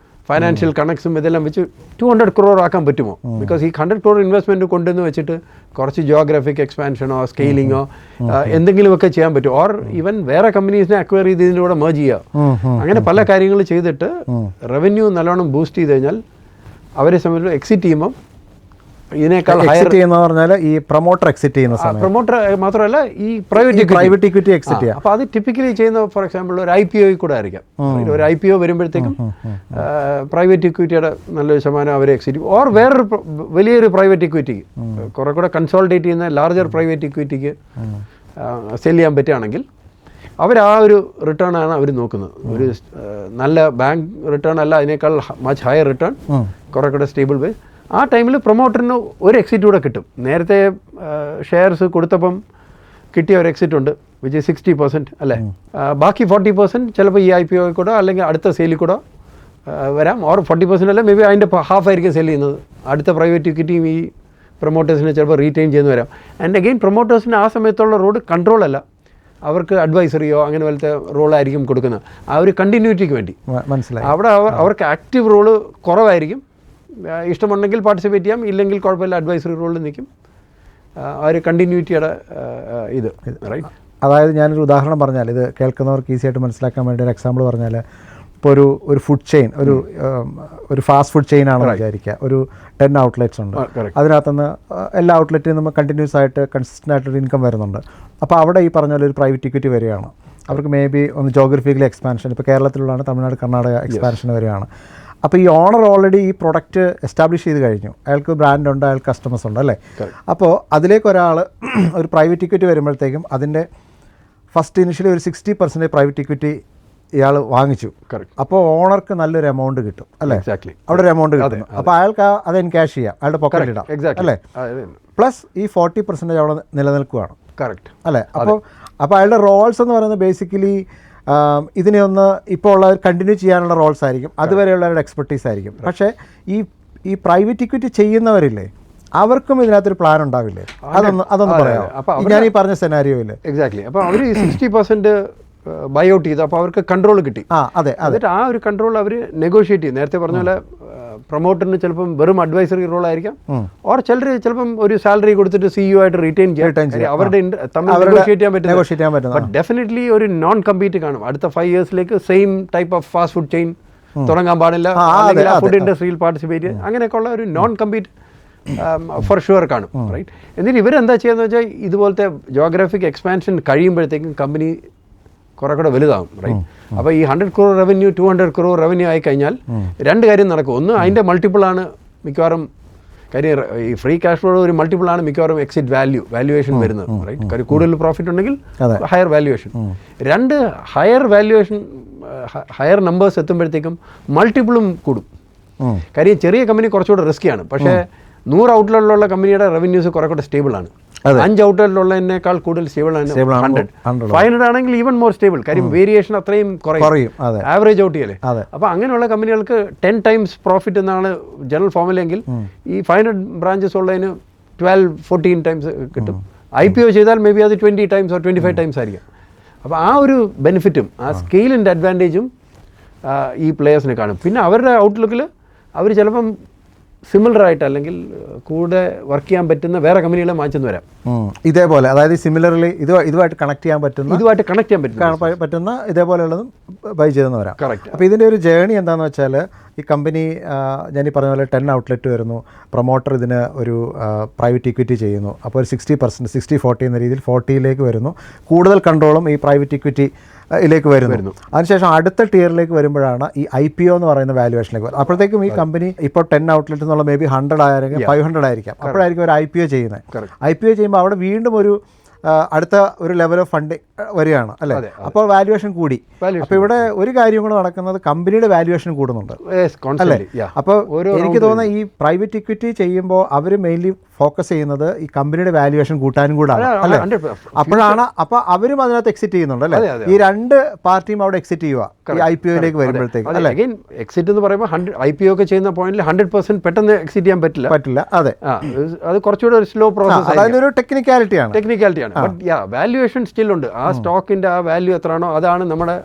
ഫൈനാൻഷ്യൽ കണക്ട്സും ഇതെല്ലാം വെച്ച് 200 crore ആക്കാൻ പറ്റുമോ? ബിക്കോസ് ഈ 100 crore ഇൻവെസ്റ്റ്മെൻറ്റ് കൊണ്ടുവന്ന് വെച്ചിട്ട് കുറച്ച് ജിയോഗ്രാഫിക് എക്സ്പാൻഷനോ സ്കെയിലിങ്ങോ എന്തെങ്കിലുമൊക്കെ ചെയ്യാൻ പറ്റും. ഓർ ഈവൻ വേറെ കമ്പനീസിനെ അക്വയർ ചെയ്ത് ഇതിൻ്റെ കൂടെ മേർജ് ചെയ്യുക. അങ്ങനെ പല കാര്യങ്ങൾ ചെയ്തിട്ട് റവന്യൂ നല്ലോണം ബൂസ്റ്റ് ചെയ്ത് കഴിഞ്ഞാൽ അവരെ സംബന്ധിച്ച് എക്സിറ്റ് ചെയ്യുമ്പം ഇതിനേക്കാൾ എക്സിറ്റ് ചെയ്യുന്ന പറഞ്ഞാൽ ഈ പ്രൊമോട്ടർ എക്സിറ്റ് ചെയ്യുന്ന സമയം, പ്രൊമോട്ടർ മാത്രമല്ല ഈ പ്രൈവറ്റ് ഇക്വിറ്റി എക്സിറ്റ് ചെയ്യാം. അപ്പോൾ അത് ടിപ്പിക്കലി ചെയ്യുന്ന ഫോർ എക്സാമ്പിൾ ഒരു IPO കൂടെ ആയിരിക്കാം. ഒരു IPO വരുമ്പോഴത്തേക്കും പ്രൈവറ്റ് ഇക്വിറ്റിയുടെ നല്ലൊരു ശതമാനം അവരെ എക്സിറ്റ് ചെയ്യും. ഓർ വേറൊരു വലിയൊരു പ്രൈവറ്റ് ഇക്വിറ്റിക്ക് കുറെ കൂടെ കൺസോൾട്ടേറ്റ് ചെയ്യുന്ന ലാർജർ പ്രൈവറ്റ് ഇക്വിറ്റിക്ക് സെല് ചെയ്യാൻ പറ്റുകയാണെങ്കിൽ അവർ ആ ഒരു റിട്ടേൺ ആണ് അവർ നോക്കുന്നത്. ഒരു നല്ല ബാങ്ക് റിട്ടേൺ അല്ല, അതിനേക്കാൾ മച്ച് ഹയർ റിട്ടേൺ, കുറെ കൂടെ സ്റ്റേബിൾ ബേസ്. ആ ടൈമിൽ പ്രൊമോട്ടറിന് ഒരു എക്സിറ്റ് കൂടെ കിട്ടും. നേരത്തെ ഷെയർസ് കൊടുത്തപ്പം കിട്ടിയ ഒരു എക്സിറ്റ് ഉണ്ട്, വിച്ച് 60%, അല്ലേ? ബാക്കി 40% ചിലപ്പോൾ ഈ IPO കൂടെ അല്ലെങ്കിൽ അടുത്ത സെയിലിൽ കൂടെ വരാം. ഓർ 40% അല്ല, മേ ബി അതിൻ്റെ ഹാഫ് ആയിരിക്കും സെല് ചെയ്യുന്നത്. അടുത്ത പ്രൈവറ്റ് ഇക്വിറ്റിയും ഈ പ്രൊമോട്ടേഴ്സിനെ ചിലപ്പോൾ റീറ്റെയിൻ ചെയ്യുന്ന വരാം. ആൻഡ് അഗെയിൻ പ്രൊമോട്ടേഴ്സിന് ആ സമയത്തുള്ള റോഡ് കൺട്രോൾ അല്ല, അവർക്ക് അഡ്വൈസറിയോ അങ്ങനെ പോലത്തെ റോളായിരിക്കും കൊടുക്കുന്നത്. ആ ഒരു കണ്ടിന്യൂറ്റിക്ക് വേണ്ടി മനസ്സിലായി. അവിടെ അവർക്ക് ആക്റ്റീവ് റോള് കുറവായിരിക്കും. ഇഷ്ടമുണ്ടെങ്കിൽ പാർട്ടിസിപ്പേറ്റ് ചെയ്യാം, ഇല്ലെങ്കിൽ കുഴപ്പമില്ല, അഡ്വൈസറി റോളിൽ നിൽക്കും. ആ ഒരു കണ്ടിന്യൂറ്റിയുടെ ഇത് റൈറ്റ്. അതായത് ഞാനൊരു ഉദാഹരണം പറഞ്ഞാൽ ഇത് കേൾക്കുന്നവർക്ക് ഈസി ആയിട്ട് മനസ്സിലാക്കാൻ വേണ്ടി ഒരു എക്സാമ്പിൾ പറഞ്ഞാൽ, ഇപ്പോൾ ഒരു ഫുഡ് ചെയിൻ, ഒരു ഫാസ്റ്റ് ഫുഡ് ചെയിൻ ആണെന്ന് വിചാരിക്കുക. ഒരു 10 outlets ഉണ്ട്. അതിനകത്തുനിന്ന് എല്ലാ ഔട്ട്ലെറ്റിൽ നിന്ന് കണ്ടിന്യൂസ് ആയിട്ട് കൺസിസ്റ്റൻ്റ് ആയിട്ടൊരു ഇൻകം വരുന്നുണ്ട്. അപ്പോൾ അവിടെ ഈ പറഞ്ഞ പോലെ ഒരു പ്രൈവറ്റ് ഇക്വിറ്റി വരികയാണ്. അവർക്ക് മേ ബി ഒന്ന് ജോഗ്രഫിക്കൽ എക്സ്പാൻഷൻ, ഇപ്പോൾ കേരളത്തിലുള്ളതാണ്, തമിഴ്നാട് കർണാടക എക്സ്പാൻഷൻ വരികയാണ്. അപ്പോൾ ഈ ഓണർ ഓൾറെഡി ഈ പ്രൊഡക്റ്റ് എസ്റ്റാബ്ലിഷ് ചെയ്ത് കഴിഞ്ഞു, അയാൾക്ക് ബ്രാൻഡ് ഉണ്ട്, അയാൾക്ക് കസ്റ്റമേഴ്സ് ഉണ്ട്, അല്ലേ? അപ്പോൾ അതിലേക്ക് ഒരാൾ ഒരു പ്രൈവറ്റ് ഇക്വിറ്റി വരുമ്പോഴത്തേക്കും അതിൻ്റെ ഫസ്റ്റ് ഇനിഷ്യലി ഒരു 60% പ്രൈവറ്റ് ഇക്വിറ്റി ഇയാൾ വാങ്ങിച്ചു. അപ്പോൾ ഓണർക്ക് നല്ലൊരു എമൗണ്ട് കിട്ടും, അല്ലേ? അവിടെ ഒരു എമൗണ്ട് കിട്ടും. അപ്പോൾ അയാൾക്ക് അത് എൻകാഷ് ചെയ്യാം, അയാളുടെ പോക്കറ്റിൽ ഇടാം, അല്ലേ? പ്ലസ് ഈ 40% അവിടെ നിലനിൽക്കുകയാണ്, അല്ലേ? അപ്പോൾ അയാളുടെ റോൾസ് എന്ന് പറയുന്നത് ബേസിക്കലി ഇതിനെ ഒന്ന് ഇപ്പോൾ ഉള്ള കണ്ടിന്യൂ ചെയ്യാനുള്ള റോൾസ് ആയിരിക്കും, അതുവരെയുള്ളവരുടെ എക്സ്പെർട്ടീസ് ആയിരിക്കും. പക്ഷേ ഈ പ്രൈവറ്റ് ഇക്വിറ്റി ചെയ്യുന്നവരില്ലേ, അവർക്കും ഇതിനകത്തൊരു പ്ലാൻ ഉണ്ടാവില്ലേ? അതൊന്ന് പറയാം. ഞാൻ ഈ പറഞ്ഞ സെനാരിയോയില്ലേ? എക്സാക്ട്ലി. അപ്പോൾ അവർ 60% ബൈ ഔട്ട് ചെയ്തു. അപ്പോൾ അവർക്ക് കൺട്രോൾ കിട്ടി. അതെ. എന്നിട്ട് ആ ഒരു കൺട്രോൾ അവർ നെഗോഷിയേറ്റ് ചെയ്യും. നേരത്തെ പറഞ്ഞ പോലെ പ്രൊമോട്ടറിന് ചിലപ്പം വെറും അഡ്വൈസറി റോൾ ആയിരിക്കാം, ഓർ ചിലർ ചിലപ്പം ഒരു സാലറി കൊടുത്തിട്ട് CEO ആയിട്ട് റിട്ടൈൻ ചെയ്യാം. അവരുടെ നെഗോഷിയേറ്റ് ചെയ്യാൻ പറ്റും. ബട്ട് ഡെഫിനറ്റ്ലി ഒരു നോൺ കമ്പീറ്റ് കാണും. അടുത്ത 5 yearsലേക്ക് same type of fast food chain തുടങ്ങാൻ പാടില്ല, ഫുഡ് ഇൻഡസ്ട്രിയിൽ പാർട്ടിസിപ്പേറ്റ് ചെയ്യാൻ, അങ്ങനെയൊക്കെയുള്ള ഒരു നോൺ കമ്പീറ്റ് ഫോർ ഷുവർ കാണും, റൈറ്റ്? എന്നിട്ട് ഇവരെന്താ ചെയ്യുന്നത് വെച്ചാൽ ഇതുപോലത്തെ ജോഗ്രാഫിക് എക്സ്പാൻഷൻ കഴിയുമ്പോഴത്തേക്കും കമ്പനി കുറെ കൂടെ വലുതാകും, റൈറ്റ്? അപ്പോൾ ഈ 100 crore റവന്യൂ 200 crore റവന്യൂ ആയി കഴിഞ്ഞാൽ രണ്ട് കാര്യം നടക്കും. ഒന്ന്, അതിൻ്റെ മൾട്ടിപ്പിളാണ് മിക്കവാറും കാര്യം. ഈ ഫ്രീ ക്യാഷ് ഫ്ലോ ഒരു മൾട്ടിപ്പിളാണ് മിക്കവാറും എക്സിറ്റ് വാല്യുവേഷൻ വരുന്നത്, റൈറ്റ്? കാര്യം കൂടുതൽ പ്രോഫിറ്റ് ഉണ്ടെങ്കിൽ ഹയർ വാല്യുവേഷൻ. രണ്ട്, ഹയർ നമ്പേഴ്സ് എത്തുമ്പോഴത്തേക്കും മൾട്ടിപ്പിളും കൂടും. കാര്യം ചെറിയ കമ്പനി കുറച്ചുകൂടെ റിസ്ക്കിയാണ്, പക്ഷേ 100 ഔട്ട്ലെറ്റിലുള്ള കമ്പനിയുടെ റവന്യൂസ് കുറെ കൂടെ സ്റ്റേബിൾ ആണ്. 5 ഔട്ട്ലെറ്റിലുള്ളതിനേക്കാൾ കൂടുതൽ സ്റ്റേബിൾ ആണ് 100. 500 ആണെങ്കിൽ ഈവൻ മോർ സ്റ്റേബിൾ, കാര്യം വേരിയേഷൻ അത്രയും കുറയും, ആവറേജ് ഔട്ട് ചെയ്യല്ലേ. അപ്പോൾ അങ്ങനെയുള്ള കമ്പനികൾക്ക് 10 times പ്രോഫിറ്റ് എന്നാണ് ജനറൽ ഫോർമുലയെങ്കിൽ ഈ 500 ബ്രാഞ്ചസ് ഉള്ളതിന് 12-14 ടൈംസ് കിട്ടും. IPO ചെയ്താൽ മേ ബി അത് 20 ടൈംസ് ഓർ 25 ടൈംസ് ആയിരിക്കും. അപ്പോൾ ആ ഒരു ബെനിഫിറ്റും ആ സ്കെയിലിൻ്റെ അഡ്വാൻറ്റേജും ഈ പ്ലേയേഴ്സിന് കാണും. പിന്നെ അവരുടെ ഔട്ട്ലുക്കിൽ അവർ ചിലപ്പം സിമിലർ ആയിട്ട് അല്ലെങ്കിൽ കൂടെ വർക്ക് ചെയ്യാൻ പറ്റുന്ന വേറെ കമ്പനികളെ മാറ്റെന്ന് വരാം. ഇതേപോലെ, അതായത് സിമിലർലി ഇതുമായിട്ട് കണക്ട് ചെയ്യാൻ പറ്റുന്ന ഇതേപോലെയുള്ളതും ബൈ ചെയ്തെന്ന് വരാം. കറക്റ്റ്. അപ്പോൾ ഇതിൻ്റെ ഒരു ജേണി എന്താണെന്ന് വെച്ചാൽ, ഈ കമ്പനി ഞാൻ ഈ പറഞ്ഞ പോലെ 10 ഔട്ട്ലെറ്റ് വരുന്നു, പ്രൊമോട്ടർ ഇതിന് ഒരു പ്രൈവറ്റ് ഇക്വിറ്റി ചെയ്യുന്നു. അപ്പോൾ ഒരു 60%, 60-40 എന്ന രീതിയിൽ 40ലേക്ക് വരുന്നു. കൂടുതൽ കൺട്രോളും ഈ പ്രൈവറ്റ് ഇക്വിറ്റി ിലേക്ക് വരുന്നു. അതിനുശേഷം അടുത്ത ടിയറിലേക്ക് വരുമ്പോഴാണ് ഈ IPO എന്ന് പറയുന്ന വാല്യുവേഷനിലേക്ക് വരുന്നത്. അപ്പോഴത്തേക്കും ഈ കമ്പനി ഇപ്പോൾ 10 ഔട്ട്ലെറ്റ് എന്നുള്ള മേ ബി 100 ആയിരിക്കും, 500 ആയിരിക്കാം. അപ്പോഴായിരിക്കും ഒരു IPO ചെയ്യുന്നത്. IPO ചെയ്യുമ്പോൾ അവിടെ വീണ്ടും ഒരു അടുത്ത ഒരു ലെവൽ ഓഫ് ഫണ്ടിങ് വരികയാണ് അല്ലേ. അപ്പോൾ വാല്യുവേഷൻ കൂടി. അപ്പോൾ ഇവിടെ ഒരു കാര്യം കൂടെ നടക്കുന്നത്, കമ്പനിയുടെ വാല്യുവേഷൻ കൂടുന്നുണ്ട് അല്ലേ. അപ്പോൾ എനിക്ക് തോന്നുന്നത് ഈ പ്രൈവറ്റ് ഇക്വിറ്റി ചെയ്യുമ്പോൾ അവർ മെയിൻലി ഫോക്കസ് ചെയ്യുന്നത് ഈ കമ്പനിയുടെ വാല്യുവേഷൻ കൂട്ടാനും കൂടാണ് അല്ലേ. അപ്പോഴാണ് അപ്പോൾ അവരും അതിനകത്ത് എക്സിറ്റ് ചെയ്യുന്നുണ്ട് അല്ലേ. ഈ രണ്ട് പാർട്ടിയും അവിടെ എക്സിറ്റ് ചെയ്യുക ഈ IPOയിലേക്ക് വരുമ്പോഴത്തേക്ക് അല്ലേ. എക്സിറ്റ് എന്ന് പറയുമ്പോൾ IPO ഒക്കെ ചെയ്യുന്ന പോയിന്റിൽ 100% പെട്ടെന്ന് എക്സിറ്റ് ചെയ്യാൻ പറ്റില്ല. അതെ, അത് കുറച്ചുകൂടെ ഒരു സ്ലോ പ്രോസസ്. അതൊരു ടെക്നിക്കാലിറ്റിയാണ്. ബട്ട് വാല്യുവേഷൻ സ്റ്റിൽ ഉണ്ട്. ആ സ്റ്റോക്കിന്റെ ആ വാല്യൂ എത്രയാണോ അതാണ് നമ്മുടെ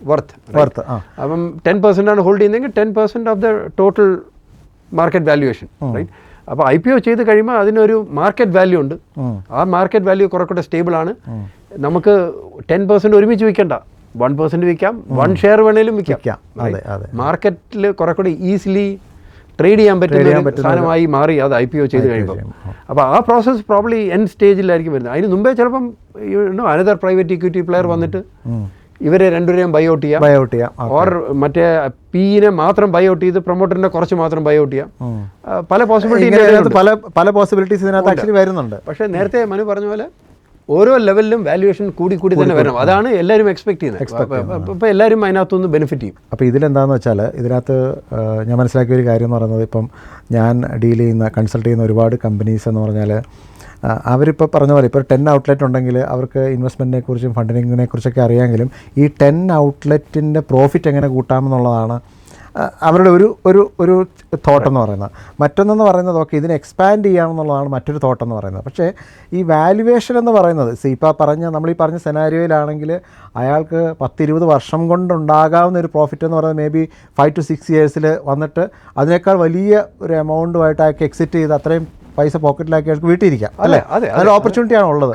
വർത്ത്. അപ്പം 10% ആണ് ഹോൾഡ് ചെയ്യുന്നതെങ്കിൽ 10% of the total market valuation, right. അപ്പോൾ IPO ചെയ്ത് കഴിയുമ്പോൾ അതിനൊരു മാർക്കറ്റ് വാല്യൂ ഉണ്ട്. ആ മാർക്കറ്റ് വാല്യൂ കുറച്ചുകൂടെ സ്റ്റേബിൾ ആണ്. നമുക്ക് 10% ഒരുമിച്ച് വിൽക്കണ്ട, 1% വിൽക്കാം, 1 ഷെയർ വേണേലും വിൽക്കാം. മാർക്കറ്റിൽ കുറച്ചുകൂടി ഈസിലി ട്രേഡ് ചെയ്യാൻ പറ്റുന്ന സാധനമായി മാറി അത് IPO ചെയ്ത് കഴിയുമ്പോൾ. അപ്പോൾ ആ പ്രോസസ്സ് പ്രോബ്ലി എൻഡ് സ്റ്റേജിലായിരിക്കും വരുന്നത്. അതിന് മുമ്പേ ചിലപ്പം അനദർ പ്രൈവറ്റ് ഇക്വിറ്റി പ്ലെയർ വന്നിട്ട് ഇവരെ രണ്ടുപേരെയും ബൈ ഔട്ട് ചെയ്യാം. ഓർ മറ്റേ PE മാത്രം ബൈ ഔട്ട് ചെയ്ത് പ്രൊമോട്ടറിന്റെ കുറച്ച് മാത്രം ബൈ ഔട്ട് ചെയ്യാം. പല പോസിബിലിറ്റീസ് ഇതിനകത്ത് ആക്ച്വലി വരുന്നുണ്ട്. പക്ഷേ നേരത്തെ മനു പറഞ്ഞ പോലെ ഓരോ ലെവലിലും വാല്യുവേഷൻ കൂടി തന്നെ വരണം. അതാണ് എല്ലാവരും എക്സ്പെക്ട് ചെയ്യുന്നത്. അപ്പോൾ എല്ലാവരും അതിനകത്തുനിന്ന് ബെനിഫിറ്റ് ചെയ്യും. അപ്പോൾ ഇതിലെന്താണെന്ന് വെച്ചാൽ, ഇതിനകത്ത് ഞാൻ മനസ്സിലാക്കിയ ഒരു കാര്യം എന്ന് പറയുന്നത്, ഇപ്പം ഞാൻ കൺസൾട്ട് ചെയ്യുന്ന ഒരുപാട് കമ്പനീസ് എന്ന് പറഞ്ഞാൽ, അവരിപ്പോൾ പറഞ്ഞ പോലെ ഇപ്പോൾ 10 ഔട്ട്ലെറ്റ് ഉണ്ടെങ്കിൽ അവർക്ക് ഇൻവെസ്റ്റ്മെൻറ്റിനെ കുറിച്ചും ഫണ്ടിങ്ങിനെ കുറിച്ചൊക്കെ അറിയാമെങ്കിലും ഈ 10 ഔട്ട്ലെറ്റിൻ്റെ പ്രോഫിറ്റ് എങ്ങനെ കൂട്ടാമെന്നുള്ളതാണ് അവരുടെ ഒരു തോട്ടെന്ന് പറയുന്നത്. മറ്റൊന്നെന്ന് പറയുന്നത് ഓക്കെ ഇതിനെ എക്സ്പാൻഡ് ചെയ്യാമെന്നുള്ളതാണ് മറ്റൊരു തോട്ടെന്ന് പറയുന്നത്. പക്ഷേ ഈ വാല്യുവേഷൻ എന്ന് പറയുന്നത് ഇപ്പോൾ നമ്മൾ ഈ പറഞ്ഞ സെനാരിയോയിലാണെങ്കിൽ അയാൾക്ക് 10-20 വർഷം കൊണ്ടുണ്ടാകാവുന്ന ഒരു പ്രോഫിറ്റ് എന്ന് പറയുന്നത് മേ ബി 5 to 6 ഇയേഴ്സിൽ വന്നിട്ട് അതിനേക്കാൾ വലിയ ഒരു എമൗണ്ടുമായിട്ട് അയാൾക്ക് എക്സിറ്റ് ചെയ്ത് അത്രയും പൈസ പോക്കറ്റിലാക്കി അയാൾക്ക് വീട്ടിലിരിക്കാം അല്ലേ. അതൊരു ഓപ്പർച്യൂണിറ്റിയാണ് ഉള്ളത്.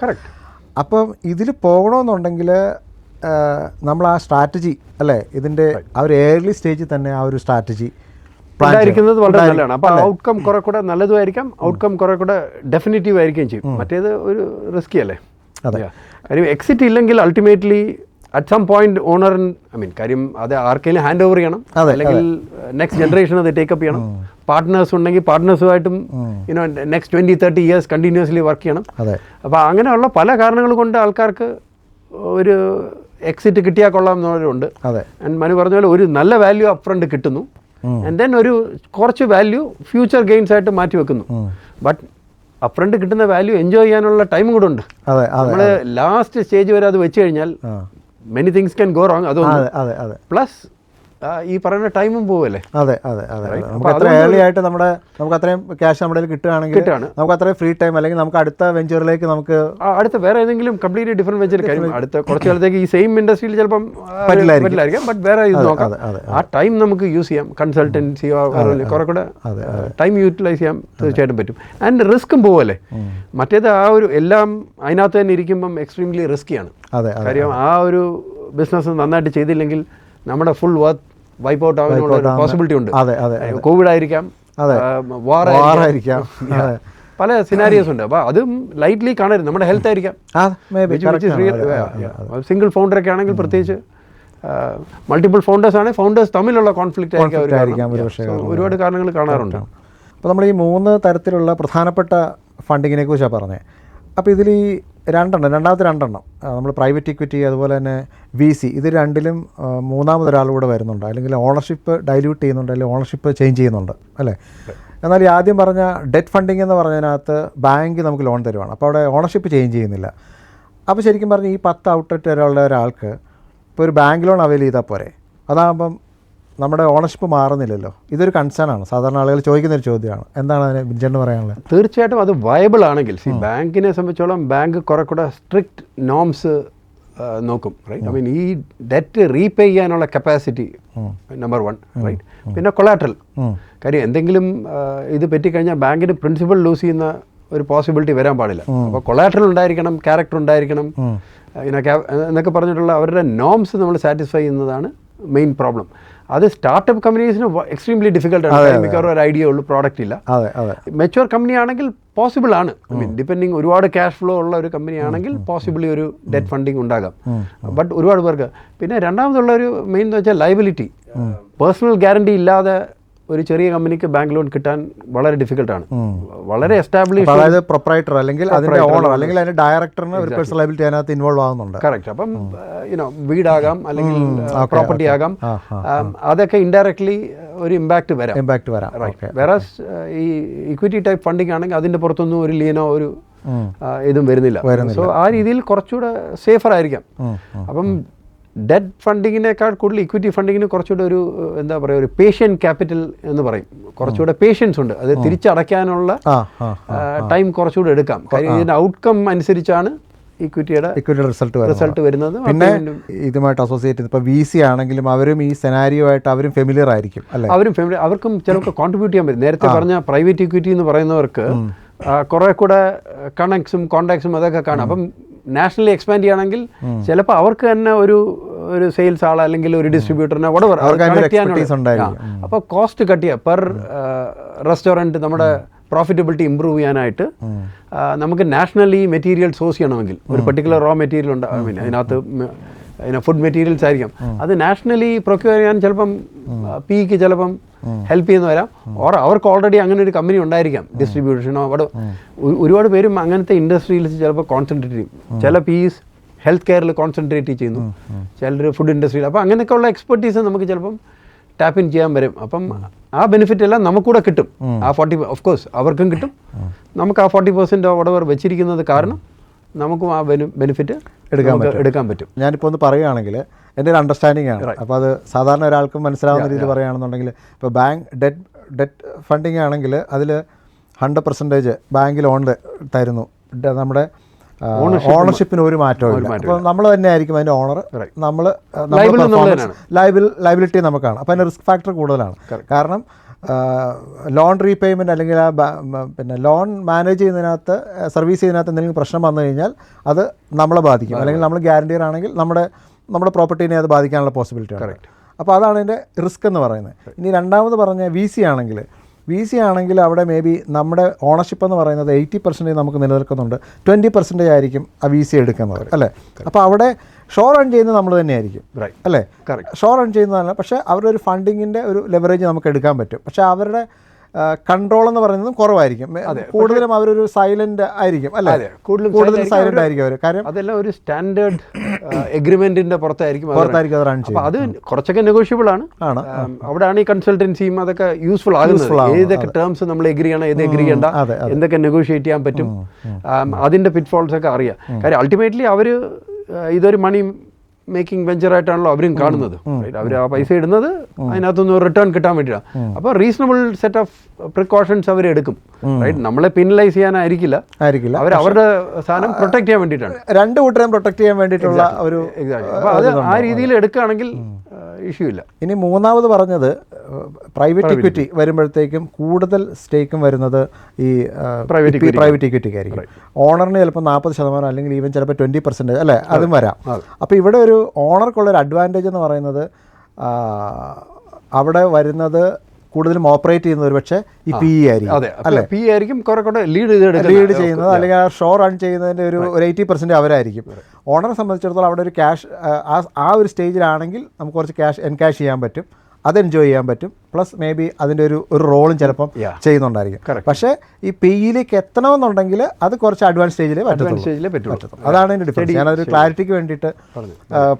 അപ്പം ഇതിൽ പോകണമെന്നുണ്ടെങ്കിൽ നമ്മൾ ആ സ്ട്രാറ്റജി അല്ലേ, ഇതിൻ്റെ ആ ഒരു ഏർലി സ്റ്റേജിൽ തന്നെ ആ ഒരു സ്ട്രാറ്റജി ഉണ്ടായിരിക്കുന്നത് വളരെ നല്ലതാണ്. അപ്പോൾ ഔട്ട്കം കുറെ കൂടെ നല്ലതുമായിരിക്കാം, ഔട്ട്കം കുറെ കൂടെ ഡെഫിനറ്റീവ് ആയിരിക്കുകയും ചെയ്യും. മറ്റേത് ഒരു റിസ്കി അല്ലേ. കാര്യം എക്സിറ്റ് ഇല്ലെങ്കിൽ ultimately at some point owner കാര്യം അത് ആർക്കെങ്കിലും ഹാൻഡ് ഓവർ ചെയ്യണം, അല്ലെങ്കിൽ നെക്സ്റ്റ് ജനറേഷൻ അത് ടേക്കപ്പ് ചെയ്യണം. പാർട്ട്നേഴ്സ് ഉണ്ടെങ്കിൽ പാർട്ട്നേഴ്സുമായിട്ടും നെക്സ്റ്റ് 20-30 ഇയേഴ്സ് കണ്ടിന്യൂസ്ലി വർക്ക് ചെയ്യണം. അപ്പോൾ അങ്ങനെയുള്ള പല കാരണങ്ങൾ കൊണ്ട് ആൾക്കാർക്ക് ഒരു എക്സിറ്റ് കിട്ടിയാൽ കൊള്ളാം എന്നുള്ളവരുണ്ട്. ആൻഡ് മനു പറഞ്ഞ പോലെ ഒരു നല്ല വാല്യൂ അപ്ഫ്രണ്ട് കിട്ടുന്നു, ആൻഡ് ദെൻ ഒരു കുറച്ച് വാല്യൂ ഫ്യൂച്ചർ ഗെയിൻസ് ആയിട്ട് മാറ്റി വെക്കുന്നു. ബട്ട് അപ്ഫ്രണ്ട് കിട്ടുന്ന വാല്യൂ എൻജോയ് ചെയ്യാനുള്ള ടൈമും കൂടെ ഉണ്ട്. നമ്മൾ ലാസ്റ്റ് സ്റ്റേജ് വരെ അത് വെച്ച് കഴിഞ്ഞാൽ many things can go wrong. അതൊന്നും പ്ലസ് ഈ പറയുന്ന ടൈമും പോവല്ലേ. നമുക്ക് അത്ര ഏർലി ആയിട്ട് നമുക്ക് അത്രയും ക്യാഷ് നമ്മുടെ കിട്ടുകയാണെങ്കിൽ നമുക്ക് അത്രയും ഫ്രീ ടൈം, അല്ലെങ്കിൽ നമുക്ക് അടുത്ത വെഞ്ചറിലേക്ക് നമുക്ക് അടുത്ത വേറെ ഏതെങ്കിലും കംപ്ലീറ്റ്ലി ഡിഫറെന്റ് വെഞ്ചർ കാര്യം അടുത്ത കുറച്ച് കാലത്തേക്ക് ഈ സെയിം ഇൻഡസ്ട്രിയിൽ ചിലപ്പം പറ്റില്ലായിരിക്കാം. ബട്ട് വേറെ ഇത് നോക്കാം. ആ ടൈം നമുക്ക് യൂസ് ചെയ്യാം. കൺസൾട്ടൻസി കുറെ കൂടെ ടൈം യൂട്ടിലൈസ് ചെയ്യാൻ തീർച്ചയായിട്ടും പറ്റും. ആൻഡ് റിസ്ക്കും പോവല്ലേ. മറ്റേത് ആ ഒരു എല്ലാം അതിനകത്ത് തന്നെ ഇരിക്കുമ്പം എക്സ്ട്രീംലി റിസ്ക്കിയാണ്. കാര്യം ആ ഒരു ബിസിനസ് നന്നായിട്ട് ചെയ്തില്ലെങ്കിൽ നമ്മുടെ ഫുൾ വർത്ത് വൈപ്പ് ഔട്ട് ആവാനുള്ള ഒരു പോസിബിലിറ്റി ഉണ്ട്. കോവിഡ് ആയിരിക്കാം, വാർ ആയിരിക്കാം, പല സിനാരിയോസ് ഉണ്ട്. അപ്പോൾ അതും ലൈറ്റ്ലി കാണരുത്. നമ്മുടെ ഹെൽത്ത് ആയിരിക്കാം. സിംഗിൾ ഫൗണ്ടറൊക്കെ ആണെങ്കിൽ പ്രത്യേകിച്ച് മൾട്ടിപ്പിൾ ഫൗണ്ടേഴ്സ് ആണെങ്കിൽ ഫൗണ്ടേഴ്സ് തമ്മിലുള്ള കോൺഫ്ലിക്റ്റ് ആയിരിക്കാം. ഒരുപാട് കാരണങ്ങൾ കാണാറുണ്ട്. അപ്പോൾ നമ്മൾ ഈ 3 തരത്തിലുള്ള പ്രധാനപ്പെട്ട ഫണ്ടിങ്ങിനെ കുറിച്ചാണ് പറഞ്ഞത്. അപ്പോൾ ഇതിൽ ഈ രണ്ടാമത്തെ രണ്ടെണ്ണം നമ്മൾ പ്രൈവറ്റ് ഇക്വിറ്റി അതുപോലെ തന്നെ VC, ഇത് രണ്ടിലും മൂന്നാമതൊരാൾ കൂടെ വരുന്നുണ്ട്, അല്ലെങ്കിൽ ഓണർഷിപ്പ് ഡൈല്യൂട്ട് ചെയ്യുന്നുണ്ട്, അല്ലെങ്കിൽ ഓണർഷിപ്പ് ചേഞ്ച് ചെയ്യുന്നുണ്ട് അല്ലേ. എന്നാൽ ഈ ആദ്യം പറഞ്ഞ ഡെറ്റ് ഫണ്ടിങ് എന്ന് പറഞ്ഞതിനകത്ത് ബാങ്ക് നമുക്ക് ലോൺ തരുവാണ്. അപ്പോൾ അവിടെ ഓണർഷിപ്പ് ചേഞ്ച് ചെയ്യുന്നില്ല. അപ്പോൾ ശരിക്കും പറഞ്ഞാൽ ഈ 10 ഔട്ട്ലെറ്റ് ഉള്ള ഒരാൾക്ക് ഇപ്പോൾ ഒരു ബാങ്ക് ലോൺ അവൈൽ ചെയ്താൽ പോരെ. അതാകുമ്പം നമ്മുടെ ഓണർഷിപ്പ് മാറുന്നില്ലല്ലോ, ഇതൊരു കൺസേൺ ആണ്, സാധാരണ ആളുകൾ ചോദിക്കുന്നൊരു ചോദ്യമാണ്. എന്താണ് അതിന് ബിൻചേട്ടന് പറയാനുള്ളത്? തീർച്ചയായിട്ടും അത് വയബിൾ ആണെങ്കിൽ ബാങ്കിനെ സംബന്ധിച്ചോളം ബാങ്ക് കുറെ കൂടെ സ്ട്രിക്റ്റ് നോംസ് നോക്കും, റൈറ്റ്. ഐ മീൻ ഈ ഡെറ്റ് റീപേ ചെയ്യാനുള്ള കപ്പാസിറ്റി നമ്പർ 1, റൈറ്റ്. പിന്നെ കൊളാട്രൽ കാര്യം എന്തെങ്കിലും ഇത് പറ്റിക്കഴിഞ്ഞാൽ ബാങ്കിന് പ്രിൻസിപ്പൽ ലൂസ് ചെയ്യുന്ന ഒരു പോസിബിലിറ്റി വരാൻ പാടില്ല. അപ്പോൾ കൊളാട്രൽ ഉണ്ടായിരിക്കണം, ക്യാരക്ടർ ഉണ്ടായിരിക്കണം എന്നൊക്കെ പറഞ്ഞിട്ടുള്ള അവരുടെ നോംസ് നമ്മൾ സാറ്റിസ്ഫൈ ചെയ്യുന്നതാണ് മെയിൻ പ്രോബ്ലം. അത് സ്റ്റാർട്ടപ്പ് കമ്പനീസിന് എക്സ്ട്രീംലി ഡിഫിക്കൽട്ടാണ്. മിക്കവാറും ഒരു ഐഡിയ ഉള്ളൂ, പ്രോഡക്റ്റ് ഇല്ല. മെച്യൂർ കമ്പനി ആണെങ്കിൽ പോസിബിൾ ആണ്. ഐ മീൻ ഡിപ്പെൻഡിങ് ഒരുപാട് ക്യാഷ് ഫ്ലോ ഉള്ള ഒരു കമ്പനി ആണെങ്കിൽ പോസിബിളി ഒരു ഡെറ്റ് ഫണ്ടിങ് ഉണ്ടാകാം. ബട്ട് ഒരുപാട് പേർക്ക് പിന്നെ രണ്ടാമതുള്ള ഒരു മെയിൻ എന്ന് വെച്ചാൽ ലയബിലിറ്റി. പേഴ്സണൽ ഗ്യാരണ്ടി ഇല്ലാതെ ഒരു ചെറിയ കമ്പനിക്ക് ബാങ്ക് ലോൺ കിട്ടാൻ വളരെ ഡിഫിക്കൽട്ടാണ്. വളരെ എസ്റ്റാബ്ലിഷ്, അതായത് പ്രൊപ്പറൈറ്റർ അല്ലെങ്കിൽ അതിന്റെ ഓണർ അല്ലെങ്കിൽ അതിന്റെ ഡയറക്ടറിന് ഒരു പേഴ്സണൽ ലയബിലിറ്റി അതിനകത്ത് ഇൻവോൾവ് ആകുന്നുണ്ട്. കറക്റ്റ്. അപ്പം വീടാകാം അല്ലെങ്കിൽ പ്രോപ്പർട്ടി ആകാം, അതൊക്കെ ഇൻഡയറക്ട്ലി ഒരു ഇമ്പാക്ട് വരാം. വേറസ് ഈ ഇക്വിറ്റി ടൈപ്പ് ഫണ്ടിങ് ആണെങ്കിൽ അതിന്റെ പുറത്തൊന്നും ഒരു ലീനോ ഒരു ഇതും വരുന്നില്ല. സോ ആ രീതിയിൽ കുറച്ചുകൂടെ സേഫർ ആയിരിക്കാം. അപ്പം ഡെറ്റ് ഫണ്ടിങ്ങിനേക്കാൾ കൂടുതൽ ഇക്വിറ്റി ഫണ്ടിങ്ങിന് കുറച്ചുകൂടെ ഒരു എന്താ പറയുക, ഒരു പേഷ്യൻ്റ് ക്യാപിറ്റൽ എന്ന് പറയും. കുറച്ചുകൂടെ പേഷ്യൻസ് ഉണ്ട്, അത് തിരിച്ചടയ്ക്കാനുള്ള ടൈം കുറച്ചുകൂടെ എടുക്കാം. കാര്യം ഇതിൻ്റെ ഔട്ട്കം അനുസരിച്ചാണ് ഇക്വിറ്റിയുടെ റിസൾട്ട് വരുന്നത്. പിന്നെ ഇതുമായിട്ട് അസോസിയേറ്റ് ചെയ്ത് ഇപ്പോൾ VC ആണെങ്കിലും അവരും ഈ സെനാരിയോ ആയിട്ട് അവരും ഫെമിലിയർ ആയിരിക്കും അല്ലേ? അവർക്കും ചിലപ്പോൾ കോൺട്രിബ്യൂട്ട് ചെയ്യാൻ പറ്റും. നേരത്തെ പറഞ്ഞ പ്രൈവറ്റ് ഇക്വിറ്റി എന്ന് പറയുന്നവർക്ക് കുറെ കൂടെ കണക്ട്സും കോണ്ടാക്ട്സും അതൊക്കെ കാണാം. അപ്പം നാഷണലി എക്സ്പാൻഡ് ചെയ്യുകയാണെങ്കിൽ ചിലപ്പോൾ അവർക്ക് തന്നെ ഒരു സെയിൽസ് ആൾ അല്ലെങ്കിൽ ഒരു ഡിസ്ട്രിബ്യൂട്ടറിനെ വടവർ അപ്പോൾ കോസ്റ്റ് കട്ട് ചെയ്യുക പെർ റെസ്റ്റോറൻറ്റ് നമ്മുടെ പ്രോഫിറ്റബിലിറ്റി ഇമ്പ്രൂവ് ചെയ്യാനായിട്ട് നമുക്ക് നാഷണലി മെറ്റീരിയൽ സോഴ്സ് ചെയ്യണമെങ്കിൽ ഒരു പെർട്ടിക്കുലർ റോ മെറ്റീരിയൽ ഉണ്ട്, ഐ മീൻ അതിനകത്ത് ഫുഡ് മെറ്റീരിയൽസ് ആയിരിക്കും, അത് നാഷണലി പ്രൊക്യൂർ ചെയ്യാൻ ചിലപ്പം പിക്ക് ചിലപ്പം ഹെൽപ്പ് ചെയ്യുന്ന വരാം. ഓർ അവർക്ക് ഓൾറെഡി അങ്ങനെ ഒരു കമ്പനി ഉണ്ടായിരിക്കാം, ഡിസ്ട്രിബ്യൂഷനോ അവിടെ ഒരുപാട് പേരും അങ്ങനത്തെ ഇൻഡസ്ട്രിയിൽ ചിലപ്പോൾ കോൺസെൻട്രേറ്റ് ചെയ്യും. ചില പീസ് ഹെൽത്ത് കെയറിൽ കോൺസെൻട്രേറ്റ് ചെയ്യുന്നു, ചിലർ ഫുഡ് ഇൻഡസ്ട്രിയിൽ. അപ്പോൾ അങ്ങനെയൊക്കെയുള്ള എക്സ്പെർട്ടീസ് നമുക്ക് ചിലപ്പം ടാപ്പ് ഇൻ ചെയ്യാൻ വരും. അപ്പം ആ ബെനിഫിറ്റ് എല്ലാം നമുക്കൂടെ കിട്ടും. ആ 40 ഓഫ് കോഴ്സ് അവർക്കും കിട്ടും. നമുക്ക് ആ 40% വടവർ വെച്ചിരിക്കുന്നത് കാരണം നമുക്കും ആ ബെനിഫിറ്റ് എടുക്കാൻ പറ്റും. ഞാനിപ്പോൾ ഒന്ന് പറയുകയാണെങ്കിൽ എൻ്റെ ഒരു അണ്ടർസ്റ്റാൻഡിംഗ് ആണ്. അപ്പോൾ അത് സാധാരണ ഒരാൾക്കും മനസ്സിലാവുന്ന രീതിയിൽ പറയുകയാണെന്നുണ്ടെങ്കിൽ ഇപ്പോൾ ബാങ്ക് ഡെറ്റ് ഫണ്ടിങ് ആണെങ്കിൽ അതിൽ 100% ബാങ്ക് ലോൺ തരുന്നു. നമ്മുടെ ഓണർഷിപ്പിന് ഒരു മാറ്റവും ഇല്ല. അപ്പോൾ നമ്മൾ തന്നെ ആയിരിക്കും അതിൻ്റെ ഓണർ. നമ്മൾ ലയബിലിറ്റി നമുക്കാണ്. അപ്പോൾ അതിൻ്റെ റിസ്ക് ഫാക്ടർ കൂടുതലാണ്. കാരണം ലോൺ റീപേയ്മെൻറ്റ് അല്ലെങ്കിൽ പിന്നെ ലോൺ മാനേജ് ചെയ്യുന്നതിനകത്ത് സർവീസ് ചെയ്യുന്നതിനകത്ത് എന്തെങ്കിലും പ്രശ്നം വന്നു കഴിഞ്ഞാൽ അത് നമ്മളെ ബാധിക്കും. അല്ലെങ്കിൽ നമ്മൾ ഗ്യാരണ്ടിയർ ആണെങ്കിൽ നമ്മുടെ പ്രോപ്പർട്ടീനെ അത് ബാധിക്കാനുള്ള പോസിബിലിറ്റി ഉണ്ട്. അപ്പോൾ അതാണ് ഇതിൻ്റെ റിസ്ക് എന്ന് പറയുന്നത്. ഇനി രണ്ടാമത് പറഞ്ഞ VC ആണെങ്കിൽ അവിടെ മേ ബി നമ്മുടെ ഓണർഷിപ്പ് എന്ന് പറയുന്നത് 80% നമുക്ക് നിലനിൽക്കുന്നുണ്ട്, 20% ആയിരിക്കും ആ VC എടുക്കുന്നത് അല്ലേ? അപ്പോൾ അവിടെ ഷോ റൺ ചെയ്യുന്നത് നമ്മൾ തന്നെയായിരിക്കും അല്ലേ? ഷോ റൺ ചെയ്യുന്നതല്ല, പക്ഷേ അവരുടെ ഒരു ഫണ്ടിങ്ങിൻ്റെ ഒരു ലെവറേജ് നമുക്ക് എടുക്കാൻ പറ്റും. പക്ഷേ അവരുടെ കൺട്രോൾ എന്ന് പറയുന്നതും കുറവായിരിക്കും. കൂടുതലും അവരൊരു സൈലന്റ് ആയിരിക്കും അല്ലേ? കൂടുതൽ സൈലന്റ് ആയിരിക്കും അവർ. കാര്യം അതെല്ലാം ഒരു സ്റ്റാൻഡേർഡ് എഗ്രിമെന്റിന്റെ പുറത്തായിരിക്കും അത് റൺ ചെയ്യും. അത് കുറച്ചൊക്കെ നെഗോഷ്യബിൾ ആണ്. അവിടെയാണ് ഈ കൺസൾട്ടൻസിയും അതൊക്കെ യൂസ്ഫുൾ ആകുന്നത്. ഏതൊക്കെ ടേംസ് നമ്മൾ എഗ്രി ചെയ്യണം, ഏത് എഗ്രി ചെയ്യണ്ട, എന്തൊക്കെ നെഗോഷിയേറ്റ് ചെയ്യാൻ പറ്റും, അതിന്റെ പിറ്റ്ഫോൾസ് ഒക്കെ അറിയാം. കാര്യം അൾട്ടിമേറ്റ്ലി അവർ ഇതൊരു മണി മേക്കിംഗ് വെഞ്ചറായിട്ടാണല്ലോ അവരും കാണുന്നത്. അവർ ആ പൈസ ഇടുന്നത് അതിനകത്തൊന്ന് റിട്ടേൺ കിട്ടാൻ വേണ്ടിയിട്ടാണ്. അപ്പോൾ റീസണബിൾ സെറ്റ് ഓഫ് പ്രിക്കോഷൻസ് അവർ എടുക്കും. റൈറ്റ്, നമ്മളെ പിനലൈസ് ചെയ്യാനായിരിക്കില്ല, അവർ അവരുടെ സാധനം പ്രൊട്ടക്ട് ചെയ്യാൻ വേണ്ടിയിട്ടാണ്. രണ്ട് കൂട്ടരെയും പ്രൊട്ടക്ട് ചെയ്യാൻ വേണ്ടിയിട്ടുള്ള ഒരു അപ്പോൾ അത് ആ രീതിയിൽ എടുക്കുകയാണെങ്കിൽ ഇഷ്യൂ ഇല്ല. ഇനി മൂന്നാമത് പറഞ്ഞത് പ്രൈവറ്റ് ഇക്വിറ്റി വരുമ്പോഴത്തേക്കും കൂടുതൽ സ്റ്റേക്കും വരുന്നത് ഈ പ്രൈവറ്റ് ഇക്വിറ്റിക്ക് ആയിരിക്കും. ഓണറിന് ചിലപ്പോൾ 40% അല്ലെങ്കിൽ ഈവൻ ചിലപ്പോൾ 20% അല്ലേ, അതും വരാം. അപ്പോൾ ഇവിടെ ഒരു ഓണർക്കുള്ളൊരു അഡ്വാൻറ്റേജ് എന്ന് പറയുന്നത് അവിടെ വരുന്നത് കൂടുതലും ഓപ്പറേറ്റ് ചെയ്യുന്നത് ഒരു പക്ഷേ ഈ PE ആയിരിക്കും അല്ലേ? PE ആയിരിക്കും ലീഡ് ചെയ്യുന്നത്, അല്ലെങ്കിൽ ആ ഷോ റൺ ചെയ്യുന്നതിൻ്റെ ഒരു 80% അവരായിരിക്കും. ഓണറെ സംബന്ധിച്ചിടത്തോളം അവിടെ ഒരു ക്യാഷ് ആ ഒരു സ്റ്റേജിലാണെങ്കിൽ നമുക്ക് കുറച്ച് ക്യാഷ് എൻകാഷ് ചെയ്യാൻ പറ്റും, അത് എൻജോയ് ചെയ്യാൻ പറ്റും. പ്ലസ് മേ ബി അതിൻ്റെ ഒരു റോളും ചിലപ്പം ചെയ്യുന്നുണ്ടായിരിക്കും. പക്ഷേ ഈ PEയിലേക്ക് എത്തണമെന്നുണ്ടെങ്കിൽ അത് കുറച്ച് അഡ്വാൻസ് സ്റ്റേജിലേ പറ്റത്തുള്ളൂ. അതാണ് അതിൻ്റെ ഡിഫറൻസ്. ഞാനതൊരു ക്ലാരിറ്റിക്ക് വേണ്ടിയിട്ട്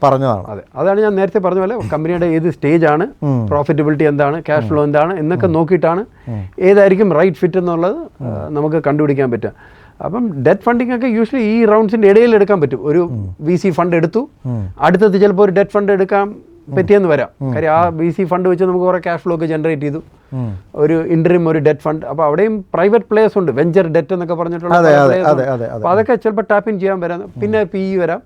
പറഞ്ഞതാണ്. അതാണ് ഞാൻ നേരത്തെ പറഞ്ഞ പോലെ കമ്പനിയുടെ ഏത് സ്റ്റേജാണ്, പ്രോഫിറ്റബിലിറ്റി എന്താണ്, ക്യാഷ് ഫ്ലോ എന്താണ് എന്നൊക്കെ നോക്കിയിട്ടാണ് ഏതായിരിക്കും റൈറ്റ് ഫിറ്റ് എന്നുള്ളത് നമുക്ക് കണ്ടുപിടിക്കാൻ പറ്റുക. അപ്പം ഡെറ്റ് ഫണ്ടിങ് ഒക്കെ യൂഷ്വലി ഈ റൗണ്ട്സിൻ്റെ ഇടയിൽ എടുക്കാൻ പറ്റും. ഒരു VC ഫണ്ട് എടുത്തു, അടുത്തത് ചിലപ്പോൾ ഒരു ഡെറ്റ് ഫണ്ട് എടുക്കാം പറ്റിയെന്ന് വരാം. കാര്യം ആ VC ഫണ്ട് വെച്ച് നമുക്ക് കുറേ ക്യാഷ് ഫ്ലോ ഒക്കെ ജനറേറ്റ് ചെയ്തു, ഒരു ഇൻട്രീം ഒരു ഡെറ്റ് ഫണ്ട്. അപ്പോൾ അവിടെയും പ്രൈവറ്റ് പ്ലേയേഴ്സ് ഉണ്ട്, വെഞ്ചർ ഡെറ്റ് എന്നൊക്കെ പറഞ്ഞിട്ടുള്ള. അപ്പോൾ അതൊക്കെ ചിലപ്പോൾ ടാപ്പ് ഇൻ ചെയ്യാൻ വരാം, പിന്നെ PE വരാം.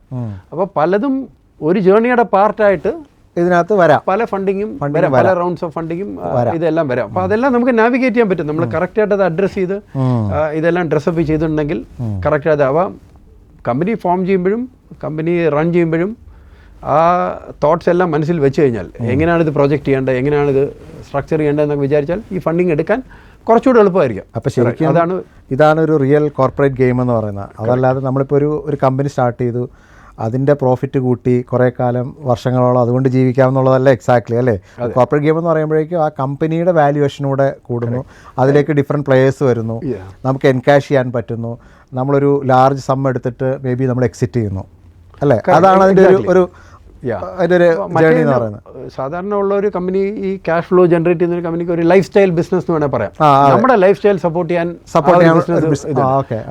അപ്പോൾ പലതും ഒരു ജേർണിയുടെ പാർട്ടായിട്ട് ഇതിനകത്ത് വരാം, പല ഫണ്ടിങ്ങും വരാം, പല റൗണ്ട്സ് ഓഫ് ഫണ്ടിങ്ങും ഇതെല്ലാം വരാം. അപ്പോൾ അതെല്ലാം നമുക്ക് നാവിഗേറ്റ് ചെയ്യാൻ പറ്റും. നമ്മൾ കറക്റ്റായിട്ട് അത് അഡ്രസ്സ് ചെയ്ത് ഇതെല്ലാം ഡ്രസ്സപ്പ് ചെയ്തിട്ടുണ്ടെങ്കിൽ കറക്റ്റായിട്ട് ആവാം. കമ്പനി ഫോം ചെയ്യുമ്പോഴും കമ്പനി റൺ ചെയ്യുമ്പോഴും ആ തോട്ട്സ് എല്ലാം മനസ്സിൽ വെച്ച് കഴിഞ്ഞാൽ എങ്ങനെയാണ് ഇത് പ്രൊജക്റ്റ് ചെയ്യേണ്ടത്, എങ്ങനെയാണ് ഇത് സ്ട്രക്ചർ ചെയ്യേണ്ടത് എന്നൊക്കെ വിചാരിച്ചാൽ ഈ ഫണ്ടിങ് എടുക്കാൻ കുറച്ചുകൂടി എളുപ്പമായിരിക്കും. അപ്പോൾ ശരിക്കും ഇതാണ് ഒരു റിയൽ കോർപ്പറേറ്റ് ഗെയിം എന്ന് പറയുന്നത്. അതല്ലാതെ നമ്മളിപ്പോൾ ഒരു കമ്പനി സ്റ്റാർട്ട് ചെയ്തു, അതിൻ്റെ പ്രോഫിറ്റ് കൂട്ടി കുറേ കാലം വർഷങ്ങളോളം അതുകൊണ്ട് ജീവിക്കാമെന്നുള്ളതല്ല എക്സാക്ട്ലി അല്ലേ. കോർപ്പറേറ്റ് ഗെയിം എന്ന് പറയുമ്പോഴേക്കും ആ കമ്പനിയുടെ വാല്യുവേഷനൂടെ കൂടുന്നു, അതിലേക്ക് ഡിഫറെൻറ്റ് പ്ലേയേഴ്സ് വരുന്നു, നമുക്ക് എൻകാഷ് ചെയ്യാൻ പറ്റുന്നു, നമ്മളൊരു ലാർജ് സം എടുത്തിട്ട് മേ ബി നമ്മൾ എക്സിറ്റ് ചെയ്യുന്നു അല്ലേ. അതാണ് അതിൻ്റെ ഒരു അതിൻ്റെ ഒരു ജേർണി എന്ന് പറയുന്നത്. സാധാരണ ഉള്ള ഒരു കമ്പനി ഈ ക്യാഷ് ഫ്ലോ ജനറേറ്റ് ചെയ്യുന്ന ഒരു കമ്പനിക്ക് ഒരു ലൈഫ് സ്റ്റൈൽ ബിസിനസ് എന്ന് വേണമെങ്കിൽ പറയാം. നമ്മുടെ ലൈഫ് സ്റ്റൈൽ സപ്പോർട്ട് ചെയ്യാൻ.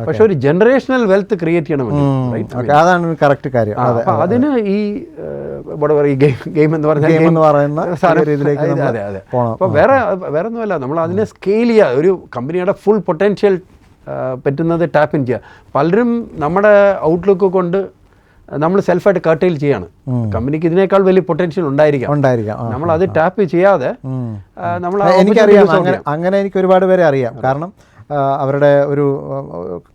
പക്ഷെ ഒരു ജനറേഷണൽ വെൽത്ത് ക്രിയേറ്റ് ചെയ്യണമെങ്കിൽ അതാണ് കറക്റ്റ് കാര്യം. അപ്പോൾ അതിന് ഈ ഗെയിം എന്ന് പറയുന്ന അതെ അതെ. അപ്പോൾ വേറെ ഒന്നുമല്ല, നമ്മൾ അതിനെ സ്കെയിൽ ചെയ്യുക, ഒരു കമ്പനിയുടെ ഫുൾ പൊട്ടൻഷ്യൽ പറ്റുന്നത് ടാപ്പ് ഇൻ ചെയ്യുക. പലരും നമ്മുടെ ഔട്ട്ലുക്ക് കൊണ്ട് നമ്മൾ സെൽഫായിട്ട് കർട്ടൈൽ ചെയ്യാണ്. കമ്പനിക്ക് ഇതിനേക്കാൾ വലിയ പൊട്ടൻഷ്യൽ ഉണ്ടായിരിക്കാം, നമ്മൾ അത് ടാപ്പ് ചെയ്യാതെ നമ്മൾ. എനിക്കറിയാം, അങ്ങനെ എനിക്ക് ഒരുപാട് പേരെ അറിയാം. കാരണം അവരുടെ ഒരു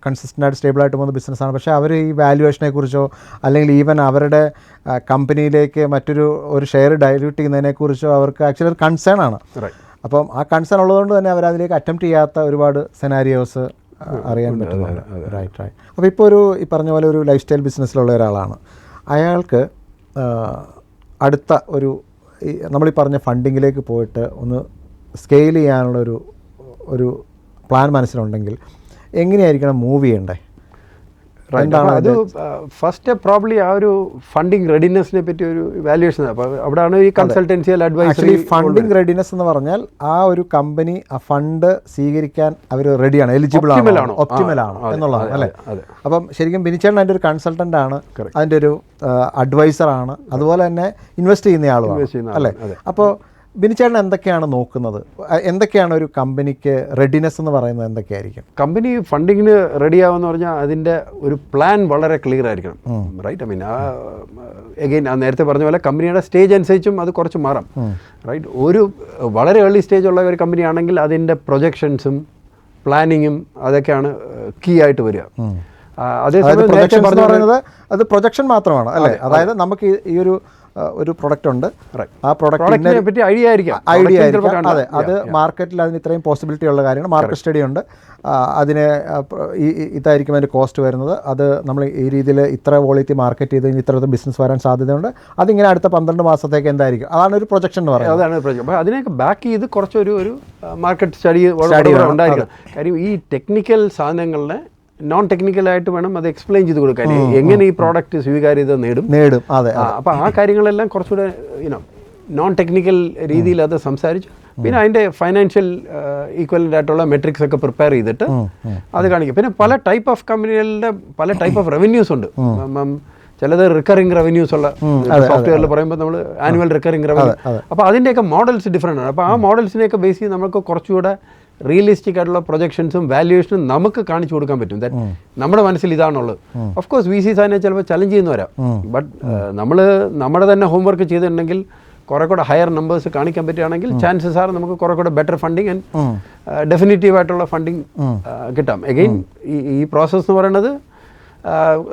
കൺസിസ്റ്റൻ്റായിട്ട് സ്റ്റേബിളായിട്ട് പോകുന്ന ബിസിനസ്സാണ്. പക്ഷേ അവർ ഈ വാല്യുവേഷനെ കുറിച്ചോ അല്ലെങ്കിൽ ഈവൻ അവരുടെ കമ്പനിയിലേക്ക് ഒരു ഷെയർ ഡൈല്യൂട്ട് ചെയ്യുന്നതിനെക്കുറിച്ചോ അവർക്ക് ആക്ച്വലി ഒരു കൺസേൺ ആണ്. അപ്പം ആ കൺസേൺ ഉള്ളതുകൊണ്ട് തന്നെ അവരതിലേക്ക് അറ്റംപ്റ്റ് ചെയ്യാത്ത ഒരുപാട് സെനാരിയോസ് അറിയാൻ പറ്റുന്നുണ്ട്. റൈറ്റ്. അപ്പോൾ ഇപ്പോൾ ഈ പറഞ്ഞ പോലെ ഒരു ലൈഫ് സ്റ്റൈൽ ബിസിനസ്സിലുള്ള ഒരാളാണ്. അയാൾക്ക് അടുത്ത നമ്മളീ പറഞ്ഞ ഫണ്ടിങ്ങിലേക്ക് പോയിട്ട് ഒന്ന് സ്കെയിൽ ചെയ്യാനുള്ളൊരു പ്ലാൻ മനസ്സിലുണ്ടെങ്കിൽ എങ്ങനെയായിരിക്കണം മൂവ് ചെയ്യണ്ടേ? അത് ഫസ്റ്റ് പ്രോബ്ലി ആ ഒരു ഫണ്ടിങ് റെഡിനെസ്സിനെ പറ്റി ഒരു വാല്യുവേഷൻ. അപ്പോൾ അവിടെയാണ് ഈ കൺസൾട്ടൻസിയൽ അഡ്വൈസറി. ഫണ്ടിങ് റെഡിനെസ് എന്ന് പറഞ്ഞാൽ ആ ഒരു കമ്പനി ആ ഫണ്ട് സ്വീകരിക്കാൻ അവർ റെഡിയാണ്, എലിജിബിൾ ആണ്, ഒപ്റ്റിമൽ ആണ് എന്നുള്ളതാണ് അല്ലേ. അപ്പം ശരിക്കും ബിനിച്ചേട്ടൻ അതിൻ്റെ ഒരു കൺസൾട്ടൻ്റ് ആണ്, അതിൻ്റെ ഒരു അഡ്വൈസറാണ്, അതുപോലെ തന്നെ ഇൻവെസ്റ്റ് ചെയ്യുന്ന ആളുമാണ് അല്ലേ. അപ്പോൾ ബിനിച്ചേട്ടൻ എന്തൊക്കെയാണ് നോക്കുന്നത്? എന്തൊക്കെയാണ് ഒരു കമ്പനിക്ക് റെഡിനെസ് എന്ന് പറയുന്നത്? എന്തൊക്കെയായിരിക്കും? കമ്പനി ഫണ്ടിങ്ങിന് റെഡിയാവുമെന്ന് പറഞ്ഞാൽ അതിൻ്റെ ഒരു പ്ലാൻ വളരെ ക്ലിയർ ആയിരിക്കണം. റൈറ്റ്. ഐ മീൻ എഗെയിൻ നേരത്തെ പറഞ്ഞ പോലെ കമ്പനിയുടെ സ്റ്റേജ് അനുസരിച്ചും അത് കുറച്ച് മാറാം. റൈറ്റ്. ഒരു വളരെ ഏർലി സ്റ്റേജ് ഉള്ള ഒരു കമ്പനി ആണെങ്കിൽ അതിൻ്റെ പ്രൊജക്ഷൻസും പ്ലാനിങ്ങും അതൊക്കെയാണ് കീ ആയിട്ട് വരിക. അതേസമയം അത് പ്രൊജക്ഷൻ മാത്രമാണ് അല്ലേ. അതായത് നമുക്ക് ഈ ഒരു പ്രൊഡക്റ്റ് ഉണ്ട്, ആ പ്രൊഡക്റ്റിനെ പറ്റി ഐഡിയ ആയിരിക്കാം. അതെ, അത് മാർക്കറ്റിൽ അതിന് ഇത്രയും പോസിബിലിറ്റി ഉള്ള കാര്യമാണ്. മാർക്കറ്റ് സ്റ്റഡി ഉണ്ട്, അതിന് ഇതായിരിക്കും അതിൻ്റെ കോസ്റ്റ് വരുന്നത്. അത് നമ്മൾ ഈ രീതിയിൽ ഇത്ര ക്വാളിറ്റി മാർക്കറ്റ് ചെയ്ത് ഇത്ര ബിസിനസ് വരാൻ സാധ്യതയുണ്ട്. അതിങ്ങനെ അടുത്ത 12 മാസത്തേക്ക് എന്തായിരിക്കും, അതാണ് ഒരു പ്രൊജക്ഷൻ എന്ന് പറയുന്നത്. അതാണ് പ്രൊജക്ഷൻ. അപ്പോൾ അതിനൊക്കെ ബാക്ക് ചെയ്ത് കുറച്ചൊരു മാർക്കറ്റ് സ്റ്റഡി ഉണ്ടായിരിക്കണം. കാര്യം ഈ ടെക്നിക്കൽ സാധനങ്ങളുടെ നോൺ ടെക്നിക്കലായിട്ട് വേണം അത് എക്സ്പ്ലെയിൻ ചെയ്ത് കൊടുക്കാൻ, എങ്ങനെ ഈ പ്രോഡക്റ്റ് സ്വീകാര്യത നേടും. അതെ. അപ്പോൾ ആ കാര്യങ്ങളെല്ലാം കുറച്ചുകൂടെ നോൺ ടെക്നിക്കൽ രീതിയിൽ അത് സംസാരിച്ചു. പിന്നെ അതിൻ്റെ ഫൈനാൻഷ്യൽ ഈക്വലൻ്റ് ആയിട്ടുള്ള മെട്രിക്സ് ഒക്കെ പ്രിപ്പയർ ചെയ്തിട്ട് അത് കാണിക്കും. പിന്നെ പല ടൈപ്പ് ഓഫ് കമ്പനികളുടെ പല ടൈപ്പ് ഓഫ് റവന്യൂസ് ഉണ്ട്. ചിലത് റിക്കറിംഗ് റവന്യൂസ് ഉള്ള സോഫ്റ്റ്വെയറിൽ പറയുമ്പോൾ നമ്മൾ ആനുവൽ റിക്കറിംഗ് റവന്യൂ. അപ്പോൾ അതിൻ്റെയൊക്കെ മോഡൽസ് ഡിഫറെൻ്റ് ആണ്. അപ്പോൾ ആ മോഡൽസിനെയൊക്കെ ബേസ് ചെയ്ത് നമുക്ക് കുറച്ചുകൂടെ റിയലിസ്റ്റിക് ആയിട്ടുള്ള പ്രൊജക്ഷൻസും വാല്യുവേഷനും നമുക്ക് കാണിച്ചു കൊടുക്കാൻ പറ്റും. നമ്മുടെ മനസ്സിൽ ഇതാണുള്ളത്. ഓഫ് കോഴ്സ് VCs അതിനെ ചിലപ്പോൾ ചലഞ്ച് ചെയ്യുന്ന വരാം. ബട്ട് നമ്മൾ നമ്മുടെ തന്നെ ഹോംവർക്ക് ചെയ്തിട്ടുണ്ടെങ്കിൽ കുറെ കൂടെ ഹയർ നമ്പേഴ്സ് കാണിക്കാൻ പറ്റുകയാണെങ്കിൽ ചാൻസസ് ആർ നമുക്ക് കുറെ കൂടെ ബെറ്റർ ഫണ്ടിങ് ആൻഡ് ഡെഫിനിറ്റീവ് ആയിട്ടുള്ള ഫണ്ടിങ് കിട്ടാം. എഗെയിൻ ഈ പ്രോസസ്സ് എന്ന് പറയുന്നത്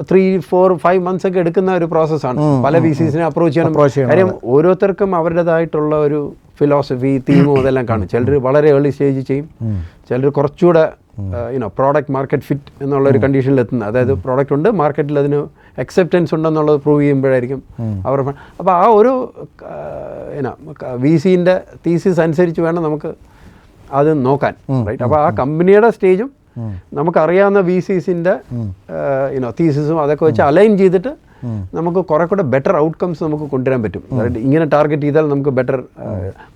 3, 4, 5 months ഒക്കെ എടുക്കുന്ന ഒരു പ്രോസസ്സാണ്. പല VCsനെ അപ്രോച്ച് ചെയ്യണം. കാര്യം ഓരോരുത്തർക്കും അവരുടേതായിട്ടുള്ള ഒരു ഫിലോസഫി, തീമോ അതെല്ലാം കാണും. ചിലർ വളരെ ഏർലി സ്റ്റേജിൽ ചെയ്യും, ചിലർ കുറച്ചുകൂടെ പ്രോഡക്റ്റ് മാർക്കറ്റ് ഫിറ്റ് എന്നുള്ള ഒരു കണ്ടീഷനിൽ എത്തുന്നത്. അതായത് പ്രോഡക്റ്റ് ഉണ്ട്, മാർക്കറ്റിൽ അതിന് അക്സെപ്റ്റൻസ് ഉണ്ടെന്നുള്ളത് പ്രൂവ് ചെയ്യുമ്പോഴായിരിക്കും അവർ. അപ്പോൾ ആ ഒരു VCൻ്റെ തീസിസ് അനുസരിച്ച് വേണം നമുക്ക് അത് നോക്കാൻ. റൈറ്റ്. അപ്പോൾ ആ കമ്പനിയുടെ സ്റ്റേജും നമുക്കറിയാവുന്ന VCsൻ്റെ തീസിസും അതൊക്കെ വെച്ച് അലൈൻ ചെയ്തിട്ട് നമുക്ക് കുറെ കൂടെ ബെറ്റർ ഔട്ട്കംസ് നമുക്ക് കൊണ്ടുവരാൻ പറ്റും. ഇങ്ങനെ ടാർഗറ്റ് ചെയ്താൽ നമുക്ക് ബെറ്റർ.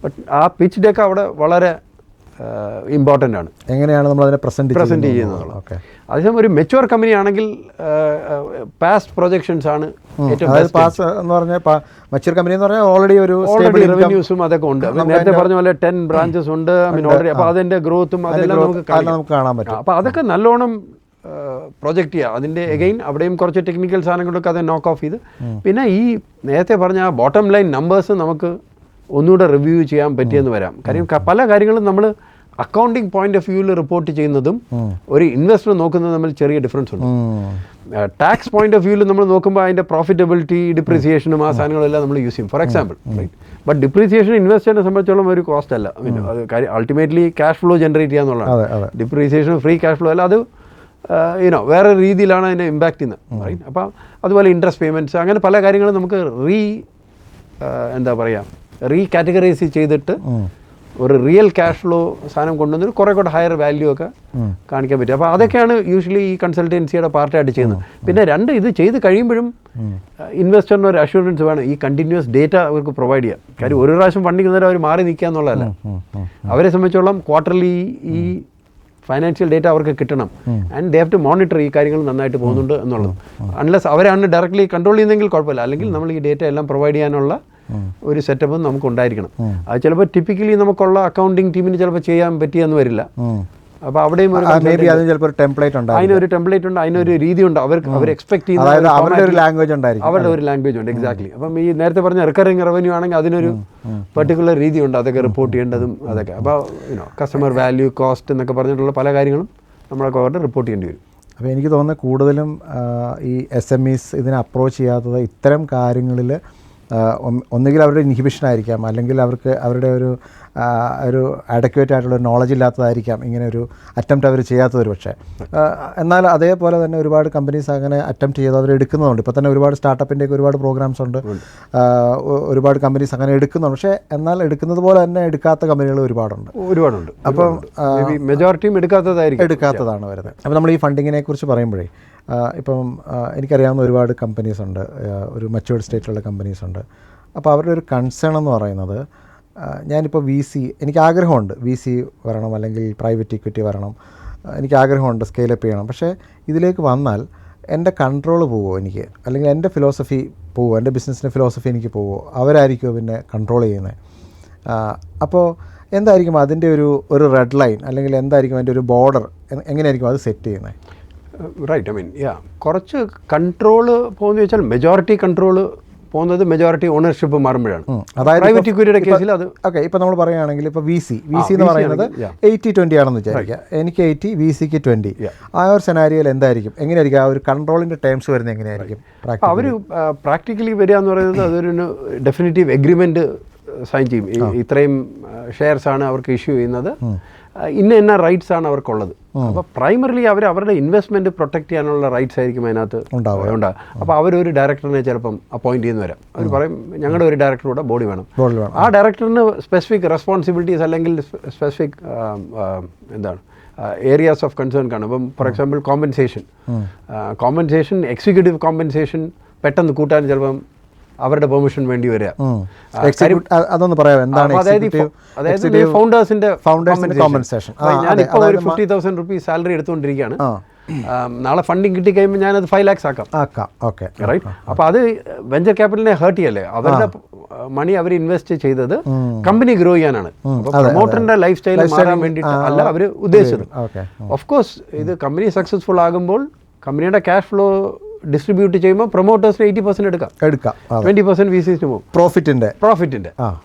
ബട്ട് ആ പിച്ച് ഡെക്ക് അവിടെ വളരെ ഇമ്പോർട്ടൻ്റ് ആണ്. എങ്ങനെയാണ് നമ്മൾ അതിനെ പ്രസൻറ്റ് ചെയ്യുന്നത്. ഓക്കെ, അതേസമയം ഒരു മെച്യൂർ കമ്പനി ആണെങ്കിൽ പാസ്റ്റ് പ്രൊജക്ഷൻസ് ആണ് ഏറ്റവും മെച്യൂർ കമ്പനി എന്ന് പറഞ്ഞാൽ ഓൾറെഡി റവന്യൂസും അതൊക്കെ ഉണ്ട്. നേരത്തെ പറഞ്ഞ പോലെ 10 ബ്രാഞ്ചസ് ഉണ്ട്. ഓൾറെഡി അപ്പോൾ അതിൻ്റെ ഗ്രോത്തും അതെല്ലാം നമുക്ക് കാണാൻ പറ്റും. അപ്പോൾ അതൊക്കെ നല്ലോണം പ്രൊജക്റ്റ് ചെയ്യുക. അതിൻ്റെ എഗെയിൻ അവിടെയും കുറച്ച് ടെക്നിക്കൽ സാധനങ്ങളൊക്കെ അത് നോക്ക് ഓഫ് ചെയ്ത്, പിന്നെ ഈ നേരത്തെ പറഞ്ഞ ആ ബോട്ടം ലൈൻ നമ്പേഴ്സ് നമുക്ക് ഒന്നുകൂടെ റിവ്യൂ ചെയ്യാൻ പറ്റിയെന്ന് വരാം. കാര്യം പല കാര്യങ്ങളും നമ്മൾ അക്കൗണ്ടിങ് പോയിന്റ് ഓഫ് വ്യൂവിൽ റിപ്പോർട്ട് ചെയ്യുന്നതും ഒരു ഇൻവെസ്റ്റർ നോക്കുന്നതും തമ്മിൽ ചെറിയ ഡിഫറൻസ് ഉണ്ട്. ടാക്സ് പോയിന്റ് ഓഫ് വ്യൂവിൽ നമ്മൾ നോക്കുമ്പോൾ അതിൻ്റെ പ്രോഫിറ്റബിലിറ്റി, ഡിപ്രീസിയേഷനും ആ സാധനങ്ങളെല്ലാം നമ്മൾ യൂസ് ചെയ്യും, ഫോർ എക്സാമ്പിൾ. ബട്ട് ഡിപ്രീസിയേഷൻ ഇൻവെസ്റ്ററിനെ സംബന്ധിച്ചോളം ഒരു കോസ്റ്റ് അല്ല. അത് കാര്യം അൾട്ടിമേറ്റ്ലി ക്യാഷ് ഫ്ലോ ജനറേറ്റ് ചെയ്യാന്നുള്ളതാണ്. ഡിപ്രീസിയേഷൻ ഫ്രീ ക്യാഷ് ഫ്ലോ അല്ല, അത് വേറെ രീതിയിലാണ് അതിനെ ഇമ്പാക്ട് ചെയ്യുന്നത്. അപ്പം അതുപോലെ ഇൻട്രസ്റ്റ് പേയ്മെൻറ്റ്സ്, അങ്ങനെ പല കാര്യങ്ങളും നമുക്ക് റീകാറ്റഗറൈസ് ചെയ്തിട്ട് ഒരു റിയൽ ക്യാഷ് ഫ്ലോ സാധനം കൊണ്ടുവന്നിട്ട് കുറേ കൂടെ ഹയർ വാല്യൂ ഒക്കെ കാണിക്കാൻ പറ്റും. അപ്പോൾ അതൊക്കെയാണ് യൂഷ്വലി ഈ കൺസൾട്ടൻസിയുടെ പാർട്ടായിട്ട് ചെയ്യുന്നത്. പിന്നെ ഇത് ചെയ്ത് കഴിയുമ്പോഴും ഇൻവെസ്റ്ററിന് ഒരു അഷുറൻസ് വേണം, ഈ കണ്ടിന്യൂസ് ഡേറ്റ അവർക്ക് പ്രൊവൈഡ് ചെയ്യാം. കാര്യം ഒരു പ്രാവശ്യം ഫണ്ടിങ് തന്നിട്ട് അവർ മാറി നിൽക്കുക എന്നുള്ളതല്ല. അവരെ സംബന്ധിച്ചോളം ക്വാർട്ടർലി ഈ ഫൈനാൻഷ്യൽ ഡേറ്റ അവർക്ക് കിട്ടണം. And they have to monitor ഈ കാര്യങ്ങൾ നന്നായിട്ട് പോകുന്നുണ്ട് എന്നുള്ളത്. അൺലെസ് അവരാണ് ഡയറക്റ്റ്ലി കൺട്രോൾ ചെയ്യുന്നെങ്കിൽ കുഴപ്പമില്ല. അല്ലെങ്കിൽ നമ്മൾ ഈ ഡേറ്റ എല്ലാം പ്രൊവൈഡ് ചെയ്യാനുള്ള ഒരു സെറ്റപ്പ് നമുക്ക് ഉണ്ടായിരിക്കണം. അത് ചിലപ്പോൾ ടിപ്പിക്കലി നമുക്കുള്ള അക്കൗണ്ടിങ് ടീമിന് ചിലപ്പോൾ ചെയ്യാൻ പറ്റിയെന്ന് വരില്ല. അപ്പോൾ അവിടെയും അതിനൊരു ടെംപ്ലേറ്റ് ഉണ്ട്, അതിനൊരു രീതിയുണ്ട്. അവർ എക്സ്പെക്ട് ചെയ്യുന്ന അവരുടെ ഒരു ലാംഗ്വേജ് ഉണ്ട്. എക്സാക്ട്ലി. അപ്പം ഈ നേരത്തെ പറഞ്ഞ റിക്കറിംഗ് റവന്യൂ ആണെങ്കിൽ അതിനൊരു പെർട്ടിക്കുലർ രീതിയുണ്ട്, അതൊക്കെ റിപ്പോർട്ട് ചെയ്യേണ്ടതും അതൊക്കെ. അപ്പോൾ കസ്റ്റമർ വാല്യൂ, കോസ്റ്റ് എന്നൊക്കെ പറഞ്ഞിട്ടുള്ള പല കാര്യങ്ങളും നമ്മളൊക്കെ അവരുടെ റിപ്പോർട്ട് ചെയ്യേണ്ടി വരും. അപ്പോൾ എനിക്ക് തോന്നുന്നത് കൂടുതലും ഈ SMEs ഇതിനെ അപ്രോച്ച് ചെയ്യാത്തത് ഇത്തരം കാര്യങ്ങളിൽ ഒന്നുകിൽ അവരുടെ ഇൻഹിബിഷൻ ആയിരിക്കാം, അല്ലെങ്കിൽ അവർക്ക് അവരുടെ ഒരു അഡക്വേറ്റ് ആയിട്ടുള്ള നോളജ് ഇല്ലാത്തതായിരിക്കാം ഇങ്ങനെ ഒരു അറ്റംപ്റ്റ് അവർ ചെയ്യാത്തത്. പക്ഷേ എന്നാൽ അതേപോലെ തന്നെ ഒരുപാട് കമ്പനീസ് അങ്ങനെ അറ്റംപ്റ്റ് ചെയ്ത് അവർ എടുക്കുന്നുണ്ട്. ഇപ്പോൾ തന്നെ ഒരുപാട് സ്റ്റാർട്ടപ്പിൻ്റെയൊക്കെ ഒരുപാട് പ്രോഗ്രാംസ് ഉണ്ട്, ഒരുപാട് കമ്പനീസ് അങ്ങനെ എടുക്കുന്നുണ്ട്. പക്ഷേ എന്നാൽ എടുക്കുന്നത് പോലെ തന്നെ എടുക്കാത്ത കമ്പനികൾ ഒരുപാടുണ്ട്. അപ്പം മെജോറിറ്റിയും എടുക്കാത്തതാണ് വരുന്നത്. അപ്പോൾ നമ്മൾ ഈ ഫണ്ടിങ്ങിനെ കുറിച്ച് പറയുമ്പോഴേ ഇപ്പം എനിക്കറിയാവുന്ന ഒരുപാട് കമ്പനീസ് ഉണ്ട്, ഒരു മച്ചുവേർഡ് സ്റ്റേറ്റിലുള്ള കമ്പനീസ് ഉണ്ട്. അപ്പോൾ അവരുടെ ഒരു കൺസേൺ എന്ന് പറയുന്നത്, ഞാനിപ്പോൾ എനിക്ക് ആഗ്രഹമുണ്ട് VC വരണം, അല്ലെങ്കിൽ പ്രൈവറ്റ് ഇക്വിറ്റി വരണം, എനിക്ക് ആഗ്രഹമുണ്ട് സ്കെയിലപ്പ് ചെയ്യണം. പക്ഷേ ഇതിലേക്ക് വന്നാൽ എൻ്റെ കൺട്രോൾ പോവുമോ എനിക്ക്, അല്ലെങ്കിൽ എൻ്റെ ഫിലോസഫി പോവുമോ, എൻ്റെ ബിസിനസ്സിൻ്റെ ഫിലോസഫി എനിക്ക് പോവുമോ, അവരായിരിക്കുമോ പിന്നെ കൺട്രോൾ ചെയ്യുന്നത്. അപ്പോൾ എന്തായിരിക്കും അതിൻ്റെ ഒരു റെഡ് ലൈൻ, അല്ലെങ്കിൽ എന്തായിരിക്കും അതിൻ്റെ ഒരു ബോർഡർ, എങ്ങനെയായിരിക്കും അത് സെറ്റ് ചെയ്യുന്നത്? റൈറ്റ്, കുറച്ച് കൺട്രോള് പോകുന്ന വെച്ചാൽ മെജോറിറ്റി കൺട്രോള് പോകുന്നത് മെജോറിറ്റി ഓണർഷിപ്പ് മാറുമ്പോഴാണ്. അതായത് പ്രൈവറ്റ് ഇക്വിറ്റിയുടെ കേസിൽ അത് ഓക്കെ. ഇപ്പോൾ നമ്മൾ പറയുകയാണെങ്കിൽ ഇപ്പോൾ VC എന്ന് പറയുന്നത് 80-20 ആണെന്ന് വിചാരിക്കുക. എനിക്ക് 80, VCക്ക് 20. ആ ഒരു സെനാരിയോയിൽ എന്തായിരിക്കും, എങ്ങനെയായിരിക്കും ആ ഒരു കൺട്രോളിൻ്റെ ടേംസ് വരുന്നത്, എങ്ങനെയായിരിക്കും അവർ പ്രാക്ടിക്കലി വരിക എന്ന് പറയുന്നത്? അതൊരു ഡെഫിനിറ്റീവ് എഗ്രിമെൻറ്റ് സൈൻ ചെയ്യും. ഇത്രയും ഷെയർസ് ആണ് അവർക്ക് ഇഷ്യൂ ചെയ്യുന്നത്, ഇന്ന റൈറ്റ്സ് ആണ് അവർക്കുള്ളത്. അപ്പോൾ പ്രൈമറിലി അവരുടെ ഇൻവെസ്റ്റ്മെൻറ്റ് പ്രൊട്ടക്ട് ചെയ്യാനുള്ള റൈറ്റ്സ് ആയിരിക്കും അതിനകത്ത് ഉണ്ടാകുക. അപ്പോൾ അവരൊരു ഡയറക്ടറിനെ ചിലപ്പം അപ്പോയിൻറ്റ് ചെയ്യുന്ന വരാം. അവർ പറയും ഞങ്ങളുടെ ഒരു ഡയറക്ടറുടെ ബോഡി വേണം. ആ ഡയറക്ടറിന് സ്പെസിഫിക് റെസ്പോൺസിബിലിറ്റീസ് അല്ലെങ്കിൽ സ്പെസിഫിക് ഏരിയാസ് ഓഫ് കൺസേൺ കാണും. ഇപ്പം for example compensation executive compensation പെട്ടെന്ന് കൂട്ടാൻ ചിലപ്പം അവരുടെ പെർമിഷൻ വേണ്ടി വരിക. അതൊന്ന് പറയാം, എന്താണ് അതായത് ഫൗണ്ടേഴ്സിന്റെ കോമ്പൻസേഷൻ. ഞാനിപ്പോൾ ഒരു 50,000 rupees സാലറി എടുത്തുകൊണ്ടിരിക്കുകയാണ്. നാളെ ഫണ്ടിങ് കിട്ടി കഴിയുമ്പോൾ ഞാനത് 5 lakhs ആക്കാം. Okay, right. അപ്പോൾ അത് വെഞ്ചർ ക്യാപിറ്റലിനെ ഹേർട്ട് ചെയ്യല്ലേ? അവരുടെ മണി അവർ ഇൻവെസ്റ്റ് ചെയ്തത് കമ്പനി ഗ്രോ ചെയ്യാനാണ്. പ്രൊമോട്ടറിന്റെ ലൈഫ് സ്റ്റൈൽ മാറാൻ വേണ്ടിയിട്ട് അല്ല അവർ ഉദ്ദേശിച്ചത്. ഓഫ് കോഴ്സ് ഇത് കമ്പനി സക്സസ്ഫുൾ ആകുമ്പോൾ കമ്പനിയുടെ ക്യാഷ് ഫ്ലോ ഡിസ്ട്രിബ്യൂട്ട് ചെയ്യുമ്പോൾ പ്രൊമോട്ടേഴ്സിന് 80% എടുക്കാം, 20% VCസിന് പോകും പ്രോഫിറ്റിന്റെ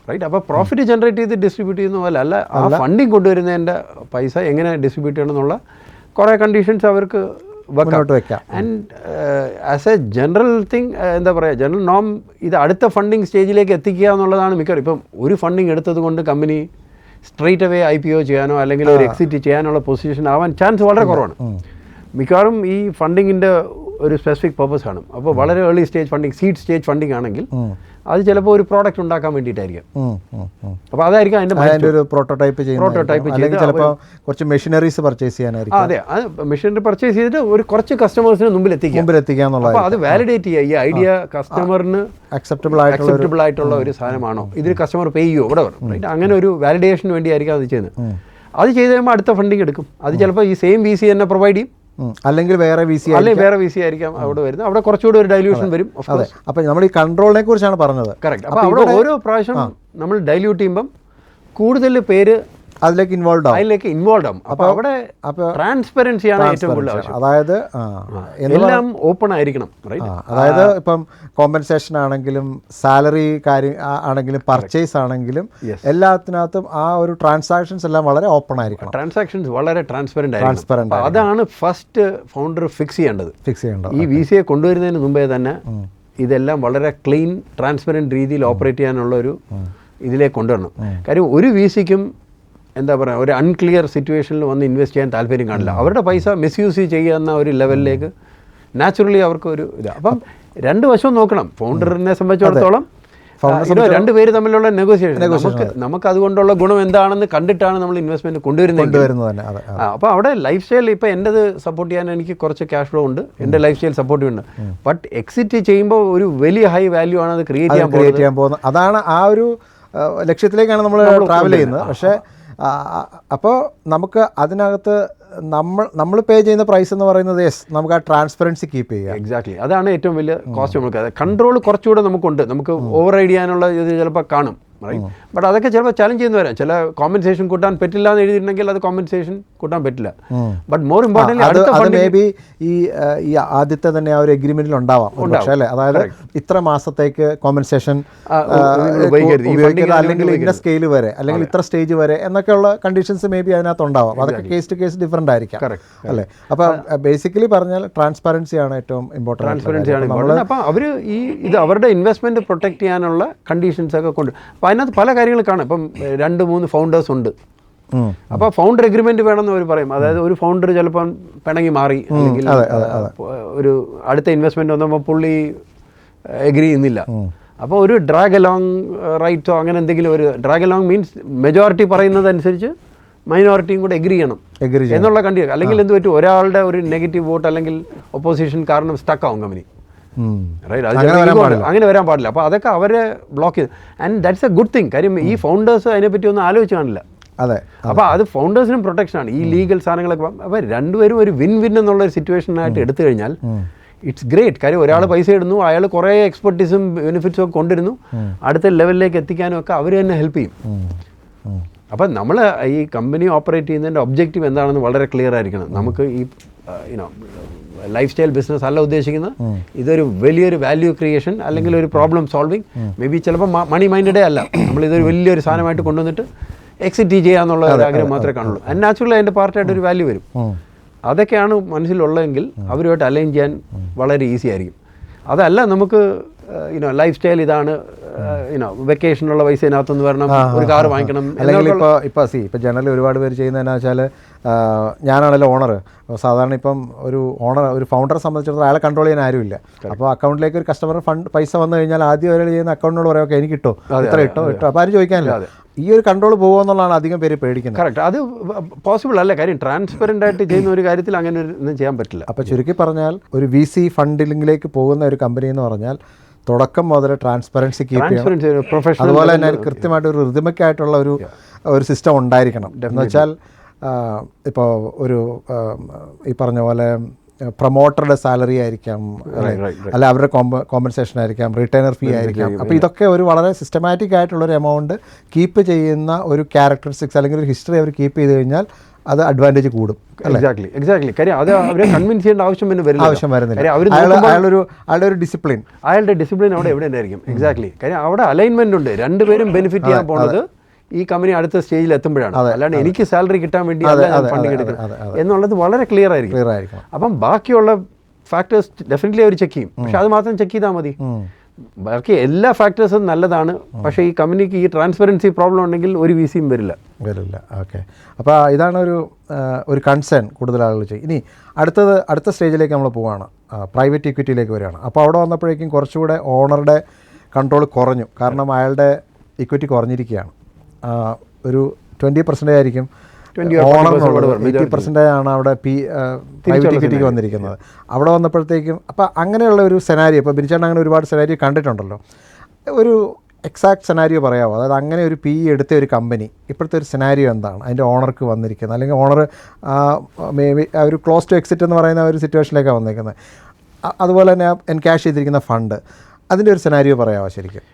റൈറ്റ്. അപ്പോൾ പ്രോഫിറ്റ് ജനറേറ്റ് ചെയ്ത് ഡിസ്ട്രിബ്യൂട്ട് ചെയ്യുന്ന പോലെ അല്ല, ആ ഫണ്ടിങ് കൊണ്ടുവരുന്നതിൻ്റെ പൈസ എങ്ങനെ ഡിസ്ട്രിബ്യൂട്ട് ചെയ്യണം എന്നുള്ള കുറേ കണ്ടീഷൻസ് അവർക്ക് വെക്കാം. And as a general thing, general നോം, ഇത് അടുത്ത ഫണ്ടിങ് സ്റ്റേജിലേക്ക് എത്തിക്കുക എന്നുള്ളതാണ് മിക്കവാറും. ഇപ്പം ഒരു ഫണ്ടിങ് എടുത്തത് കൊണ്ട് കമ്പനി സ്ട്രെയിറ്റ് അവേ IPO ചെയ്യാനോ അല്ലെങ്കിൽ ഒരു എക്സിറ്റ് ചെയ്യാനുള്ള പൊസിഷൻ ആവാൻ ചാൻസ് വളരെ കുറവാണ്. മിക്കവാറും ഈ ഫണ്ടിങ്ങിൻ്റെ ഒരു സ്പെസിഫിക് പർപ്പസ് ആണ്. അപ്പോൾ വളരെ early stage funding, seed stage funding ആണെങ്കിൽ അത് ചിലപ്പോൾ ഒരു പ്രോഡക്റ്റ് ഉണ്ടാക്കാൻ വേണ്ടിയിട്ടായിരിക്കും. അപ്പോൾ അതായിരിക്കും അതിൻ്റെ ഒരു പ്രോട്ടോടൈപ്പ് ചെയ്ത് ചിലപ്പോൾ കുറച്ച് മെഷീനറീസ് പർച്ചേസ് ചെയ്യാനായിരിക്കും. അതെ, അത് മെഷീനറി പർച്ചേസ് ചെയ്തിട്ട് ഒരു കുറച്ച് കസ്റ്റമേഴ്സിന് മുമ്പിൽ എത്തിക്കാന്നുള്ളത്. അപ്പോൾ അത് വാലിഡേറ്റ് ചെയ്യുക, ഈ ഐഡിയ കസ്റ്റമറിന് അക്സെപ്റ്റബിൾ ആയിട്ടുള്ള ഒരു സാധനമാണോ, ഇതിന് കസ്റ്റമർ പേ ചെയ്യുമോ, ഇവിടെ റൈറ്റ്. അങ്ങനെ ഒരു വാലിഡേഷന് വേണ്ടിയായിരിക്കും അത് ചെയ്യുന്നത്. അത് ചെയ്ത് കഴിയുമ്പോൾ അടുത്ത ഫണ്ടിങ് എടുക്കും. അത് ചിലപ്പോൾ ഈ സെയിം VC തന്നെ പ്രൊവൈഡ് ചെയ്യും, അല്ലെങ്കിൽ വേറെ VC അല്ലെങ്കിൽ വേറെ VC ആയിരിക്കാം അവിടെ വരുന്നത്. അവിടെ കുറച്ചുകൂടി ഒരു ഡൈല്യൂഷൻ വരും. അതെ, അപ്പോൾ നമ്മൾ ഈ കൺട്രോളിനെ കുറിച്ചാണ് പറഞ്ഞത്. കറക്റ്റ്. അപ്പോൾ അവിടെ ഓരോ പ്രാവശ്യം നമ്മൾ ഡൈല്യൂട്ട് ചെയ്യുമ്പം കൂടുതൽ പേര് അതിലേക്ക് ഇൻവോൾവ് ആവും. അപ്പോൾ അവിടെ ട്രാൻസ്പെറൻസിയാണ് ഏറ്റവും കൂടുതൽ ആവശ്യം. അതായത് എല്ലാം ഓപ്പൺ ആയിരിക്കണം. അതായത് ഇപ്പം കോമ്പൻസേഷൻ ആണെങ്കിലും സാലറി കാര്യം ആണെങ്കിലും പർച്ചേസ് ആണെങ്കിലും എല്ലാത്തിനകത്തും ആ ഒരു ട്രാൻസാക്ഷൻസ് എല്ലാം വളരെ ഓപ്പൺ ആയിരിക്കണം. ട്രാൻസാക്ഷൻസ് വളരെ ട്രാൻസ്പെറൻറ്റ് ആയിരിക്കണം. അതാണ് ഫസ്റ്റ് ഫൗണ്ടർ ഫിക്സ് ചെയ്യേണ്ടത്. ഈ VC കൊണ്ടുവരുന്നതിന് മുമ്പേ തന്നെ ഇതെല്ലാം വളരെ ക്ലീൻ ട്രാൻസ്പെറൻറ്റ് രീതിയിൽ ഓപ്പറേറ്റ് ചെയ്യാനുള്ള ഒരു ഇതിലേക്ക് കൊണ്ടുവരണം. കാര്യം ഒരു VCക്കും എന്താ പറയുക, ഒരു അൺക്ലിയർ സിറ്റുവേഷനിൽ വന്ന് ഇൻവെസ്റ്റ് ചെയ്യാൻ താല്പര്യം കാണില്ല. അവരുടെ പൈസ മിസ്യൂസ് ചെയ്യുന്ന ഒരു ലെവലിലേക്ക് നാച്ചുറലി അവർക്ക് ഒരു ഇത്. അപ്പം രണ്ട് വശവും നോക്കണം. ഫൗണ്ടറിനെ സംബന്ധിച്ചിടത്തോളം രണ്ടുപേര് തമ്മിലുള്ള നെഗോസിയേഷൻ, നമുക്ക് അതുകൊണ്ടുള്ള ഗുണം എന്താണെന്ന് കണ്ടിട്ടാണ് നമ്മൾ ഇൻവെസ്റ്റ്മെന്റ് കൊണ്ടുവരുന്നത്. അപ്പോൾ അവിടെ ലൈഫ് സ്റ്റൈൽ ഇപ്പോൾ എൻ്റെത് സപ്പോർട്ട് ചെയ്യാൻ എനിക്ക് കുറച്ച് ക്യാഷ് ഫ്ലോ ഉണ്ട്, എൻ്റെ ലൈഫ് സ്റ്റൈൽ സപ്പോർട്ട് ചെയ്യുന്നുണ്ട്. ബട്ട് എക്സിറ്റ് ചെയ്യുമ്പോൾ ഒരു വലിയ ഹൈ വാല്യൂ ആണ് അത് ക്രിയേറ്റ് ചെയ്യാൻ പോകുന്നത്. അതാണ് ആ ഒരു ലക്ഷ്യത്തിലേക്കാണ് നമ്മൾ ട്രാവൽ ചെയ്യുന്നത്. പക്ഷേ അപ്പോൾ നമുക്ക് അതിനകത്ത് നമ്മൾ പേ ചെയ്യുന്ന പ്രൈസ് എന്ന് പറയുന്നത് നമുക്ക് ആ ട്രാൻസ്പെറൻസി കീപ്പ് ചെയ്യുക. എക്സാക്ട്ലി, അതാണ് ഏറ്റവും വലിയ കോസ്റ്റ്. നമുക്ക് കൺട്രോൾ കുറച്ചുകൂടെ നമുക്കുണ്ട്. നമുക്ക് ഓവർ റൈഡ് ചെയ്യാനുള്ള ഇത് ചിലപ്പോൾ കാണും. ബട്ട് അതൊക്കെ ചിലപ്പോൾ ചലഞ്ച് ചെയ്യുന്ന വരാം. ചില കോമ്പൻസേഷൻ കൂട്ടാൻ പറ്റില്ല എന്ന് എഴുതിയിട്ടുണ്ടെങ്കിൽ അത് കോമ്പൻസേഷൻ കൂട്ടാൻ പറ്റില്ല. But more important may be ഈ ആദ്യത്തെ തന്നെ ആ ഒരു എഗ്രിമെന്റിൽ ഉണ്ടാവാം പക്ഷേ അല്ലേ, അതായത് ഇത്ര മാസത്തേക്ക് കോമ്പൻസേഷൻ അല്ലെങ്കിൽ ഇന്ന സ്കെയിൽ വരെ അല്ലെങ്കിൽ ഇത്ര സ്റ്റേജ് വരെ എന്നൊക്കെയുള്ള കണ്ടീഷൻസ് മേ ബി അതിനകത്ത് ഉണ്ടാവാം. അതൊക്കെ കേസ് ടു കേസ് ഡിഫറെന്റ് ആയിരിക്കാം അല്ലേ. അപ്പോൾ ബേസിക്കലി പറഞ്ഞാൽ ട്രാൻസ്പെറൻസിയാണ് ഏറ്റവും ഇമ്പോർട്ടൻറ്റ്. അപ്പോൾ അവർ ഇത് അവരുടെ ഇൻവെസ്റ്റ്മെന്റ് പ്രൊട്ടക്ട് ചെയ്യാനുള്ള കണ്ടീഷൻസ് ഒക്കെ കൊണ്ട് അതിനകത്ത് പല കാര്യങ്ങൾ കാണും. ഇപ്പം 2-3 ഫൗണ്ടേഴ്സ് ഉണ്ട്. അപ്പോൾ ഫൗണ്ടർ എഗ്രിമെന്റ് വേണമെന്ന് അവർ പറയും. അതായത് ഒരു ഫൗണ്ടർ ചിലപ്പം പിണങ്ങി മാറി, അല്ലെങ്കിൽ ഒരു അടുത്ത ഇൻവെസ്റ്റ്മെന്റ് വന്നപ്പോൾ പുള്ളി എഗ്രി ചെയ്യുന്നില്ല. അപ്പോൾ ഒരു ഡ്രാഗ് അലോങ് റൈറ്റോ അങ്ങനെ എന്തെങ്കിലും, ഒരു ഡ്രാഗ് അലോങ് മീൻസ് മെജോറിറ്റി പറയുന്നതനുസരിച്ച് മൈനോറിറ്റിയും കൂടെ എഗ്രി ചെയ്യണം എന്നുള്ള കണ്ടീഷൻ. അല്ലെങ്കിൽ എന്ത് പറ്റും, ഒരാളുടെ ഒരു നെഗറ്റീവ് വോട്ട് അല്ലെങ്കിൽ ഒപ്പോസിഷൻ കാരണം സ്റ്റക്ക് ആവും കമ്പനി. അങ്ങനെ വരാൻ പാടില്ല. അപ്പോൾ അതൊക്കെ അവരെ ബ്ലോക്ക് ചെയ്തു. And that's A good thing. കാര്യം ഈ ഫൗണ്ടേഴ്സ് അതിനെപ്പറ്റി ഒന്നും ആലോചിച്ച് കാണില്ല. അപ്പോൾ അത് ഫൗണ്ടേഴ്സിനും പ്രൊട്ടക്ഷനാണ് ഈ ലീഗൽ സാധനങ്ങളൊക്കെ. അപ്പോൾ രണ്ടുപേരും ഒരു വിൻ വിൻ എന്നുള്ള ഒരു സിറ്റുവേഷനായിട്ട് എടുത്തു കഴിഞ്ഞാൽ ഇറ്റ്സ് ഗ്രേറ്റ്. കാര്യം ഒരാൾ പൈസ ഇടുന്നു, അയാൾ കുറേ എക്സ്പെർട്ടീസും ബെനിഫിറ്റ്സും ഒക്കെ കൊണ്ടിരുന്നു, അടുത്ത ലെവലിലേക്ക് എത്തിക്കാനും ഒക്കെ അവർ തന്നെ ഹെൽപ്പ് ചെയ്യും. അപ്പം നമ്മൾ ഈ കമ്പനി ഓപ്പറേറ്റ് ചെയ്യുന്നതിൻ്റെ ഒബ്ജക്റ്റീവ് എന്താണെന്ന് വളരെ ക്ലിയർ ആയിരിക്കണം. നമുക്ക് ഈ ലൈഫ് സ്റ്റൈൽ ബിസിനസ് അല്ല ഉദ്ദേശിക്കുന്നത്. ഇതൊരു വലിയൊരു വാല്യൂ ക്രിയേഷൻ അല്ലെങ്കിൽ ഒരു പ്രോബ്ലം സോൾവിങ്, മേ ബി ചിലപ്പോൾ മണി മൈൻഡഡേ അല്ല. നമ്മളിതൊരു വലിയൊരു സാധനമായിട്ട് കൊണ്ടുവന്നിട്ട് എക്സിറ്റ് ചെയ്യാന്നുള്ള ഒരു ആഗ്രഹം മാത്രമേ കാണുള്ളൂ. ആൻഡ് നാച്ചുറലി അതിൻ്റെ പാർട്ടായിട്ട് ഒരു വാല്യൂ വരും. അതൊക്കെയാണ് മനസ്സിലുള്ളതെങ്കിൽ അവരുമായിട്ട് അലൈൻ ചെയ്യാൻ വളരെ ഈസി ആയിരിക്കും. അതല്ല നമുക്ക് ലൈഫ് സ്റ്റൈൽ ഇതാണ്, വെക്കേഷനുള്ള പൈസ ഇതിനകത്തൊന്ന് വരണം, ഒരു കാർ വാങ്ങിക്കണം. അല്ലെങ്കിൽ ഇപ്പോൾ ജനറലി ഒരുപാട് പേര് ചെയ്യുന്നതെന്നു വെച്ചാൽ, ഞാനാണല്ലോ ഓണർ. സാധാരണ ഇപ്പം ഒരു ഫൗണ്ടറെ സംബന്ധിച്ചിടത്തോളം അയാളെ കൺട്രോൾ ചെയ്യാൻ ആരുമില്ല. അപ്പോൾ അക്കൗണ്ടിലേക്ക് ഒരു കസ്റ്റമർ പൈസ വന്നു കഴിഞ്ഞാൽ ആദ്യം ഒരാൾ ചെയ്യുന്ന അക്കൗണ്ടിനോട് പറയാം, ഓക്കെ എനിക്ക് ഇട്ടോ, ഇത്ര ഇട്ടോ. അപ്പോൾ ആരും ചോദിക്കാനില്ല. ഈ ഒരു കൺട്രോൾ പോകുമെന്നുള്ളതാണ് അധികം പേര് പേടിക്കുന്നത്. കറക്റ്റ്, അത് പോസിബിൾ അല്ല. കാര്യം ട്രാൻസ്പെറൻ്റ് ആയിട്ട് ചെയ്യുന്ന ഒരു കാര്യത്തിൽ അങ്ങനെ ഒന്നും ചെയ്യാൻ പറ്റില്ല. അപ്പോൾ ചുരുക്കി പറഞ്ഞാൽ ഒരു VC ഫണ്ടിലേക്ക് പോകുന്ന ഒരു കമ്പനി എന്ന് പറഞ്ഞാൽ തുടക്കം മുതൽ ട്രാൻസ്പെറൻസി കീപ്പ് ചെയ്യണം. അതുപോലെ തന്നെ കൃത്യമായിട്ട് ഒരു റിതമിക് ആയിട്ടുള്ള ഒരു സിസ്റ്റം ഉണ്ടായിരിക്കണം. എന്ന് വെച്ചാൽ ഇപ്പോൾ ഈ പറഞ്ഞ പോലെ പ്രൊമോട്ടറുടെ സാലറി ആയിരിക്കാം, അല്ല അവരുടെ കോമ്പൻസേഷൻ ആയിരിക്കാം, റിട്ടേണർ ഫീ ആയിരിക്കാം. അപ്പോൾ ഇതൊക്കെ ഒരു വളരെ സിസ്റ്റമാറ്റിക് ആയിട്ടുള്ളൊരു എമൗണ്ട് കീപ്പ് ചെയ്യുന്ന ഒരു ക്യാരക്ടറിസ്റ്റിക്സ് അല്ലെങ്കിൽ ഒരു ഹിസ്റ്ററി അവർ കീപ്പ് ചെയ്ത് കഴിഞ്ഞാൽ അത് അഡ്വാൻറ്റേജ് കൂടും. എക്സാക്ട്ലി. കാര്യം അത് അവരെ കൺവിൻസ് ചെയ്യേണ്ട ആവശ്യം വരുന്നില്ല. അയാളുടെ ഒരു ഡിസിപ്ലിൻ, അവിടെ എവിടെ ഉണ്ടായിരിക്കും. എക്സാക്ട്ലി. കാര്യം അവിടെ അലൈൻമെന്റ് ഉണ്ട്. രണ്ടുപേരും ബെനിഫിറ്റ് ചെയ്യാൻ പോകുന്നത് ഈ കമ്പനി അടുത്ത സ്റ്റേജിൽ എത്തുമ്പോഴാണ്. അല്ലാണ്ട് എനിക്ക് സാലറി കിട്ടാൻ വേണ്ടി ഫണ്ടിങ് എടുക്കുന്നത് എന്നുള്ളത് വളരെ ക്ലിയർ ആയിരിക്കും. അപ്പം ബാക്കിയുള്ള ഫാക്ടേഴ്സ് ഡെഫിനറ്റ്ലി അവർ ചെക്ക് ചെയ്യും. പക്ഷെ അത് മാത്രം ചെക്ക് ചെയ്താൽ മതി. ബാക്കി എല്ലാ ഫാക്ടേഴ്സും നല്ലതാണ്. പക്ഷേ ഈ കമ്പനിക്ക് ഈ ട്രാൻസ്പെറൻസി പ്രോബ്ലം ഉണ്ടെങ്കിൽ ഒരു VCയും വരില്ല. ഓക്കെ. അപ്പോൾ ഇതാണ് ഒരു കൺസേൺ കൂടുതൽ ആളുകൾ ചെയ്യും. ഇനി അടുത്ത സ്റ്റേജിലേക്ക് നമ്മൾ പോവുകയാണ്, പ്രൈവറ്റ് ഇക്വിറ്റിയിലേക്ക് വരികയാണ്. അപ്പോൾ അവിടെ വന്നപ്പോഴേക്കും കുറച്ചുകൂടെ ഓണറുടെ കൺട്രോൾ കുറഞ്ഞു. കാരണം അയാളുടെ ഇക്വിറ്റി കുറഞ്ഞിരിക്കുകയാണ്. ഒരു 20% ആയിരിക്കും ഓണറിനുള്ളത്. 80% ആണ് അവിടെ പ്രൈവറ്റ് ഇക്വിറ്റിക്ക് വന്നിരിക്കുന്നത്. അവിടെ വന്നപ്പോഴത്തേക്കും അപ്പോൾ അങ്ങനെയുള്ള ഒരു സെനാരിയോ, ഇപ്പോൾ ബിരിച്ചാണ്ട് അങ്ങനെ ഒരുപാട് സെനാരിയോ കണ്ടിട്ടുണ്ടല്ലോ. ഒരു എക്സാക്ട് സെനാരിയോ പറയാമോ? അതായത് അങ്ങനെ ഒരു PE എടുത്ത ഒരു കമ്പനി ഇപ്പോഴത്തെ ഒരു സെനാരിയോ എന്താണ്, അതിൻ്റെ ഓണർക്ക് വന്നിരിക്കുന്നത്, അല്ലെങ്കിൽ ഓണർ മേ ബി ഒരു ക്ലോസ് ടു എക്സിറ്റ് എന്ന് പറയുന്ന ഒരു സിറ്റുവേഷനിലേക്കാണ് വന്നിരിക്കുന്നത്, അതുപോലെ തന്നെ എൻകാഷ് ചെയ്തിരിക്കുന്ന ഫണ്ട്, അതിൻ്റെ ഒരു സെനാരിയോ പറയാമോ ശരിക്കും?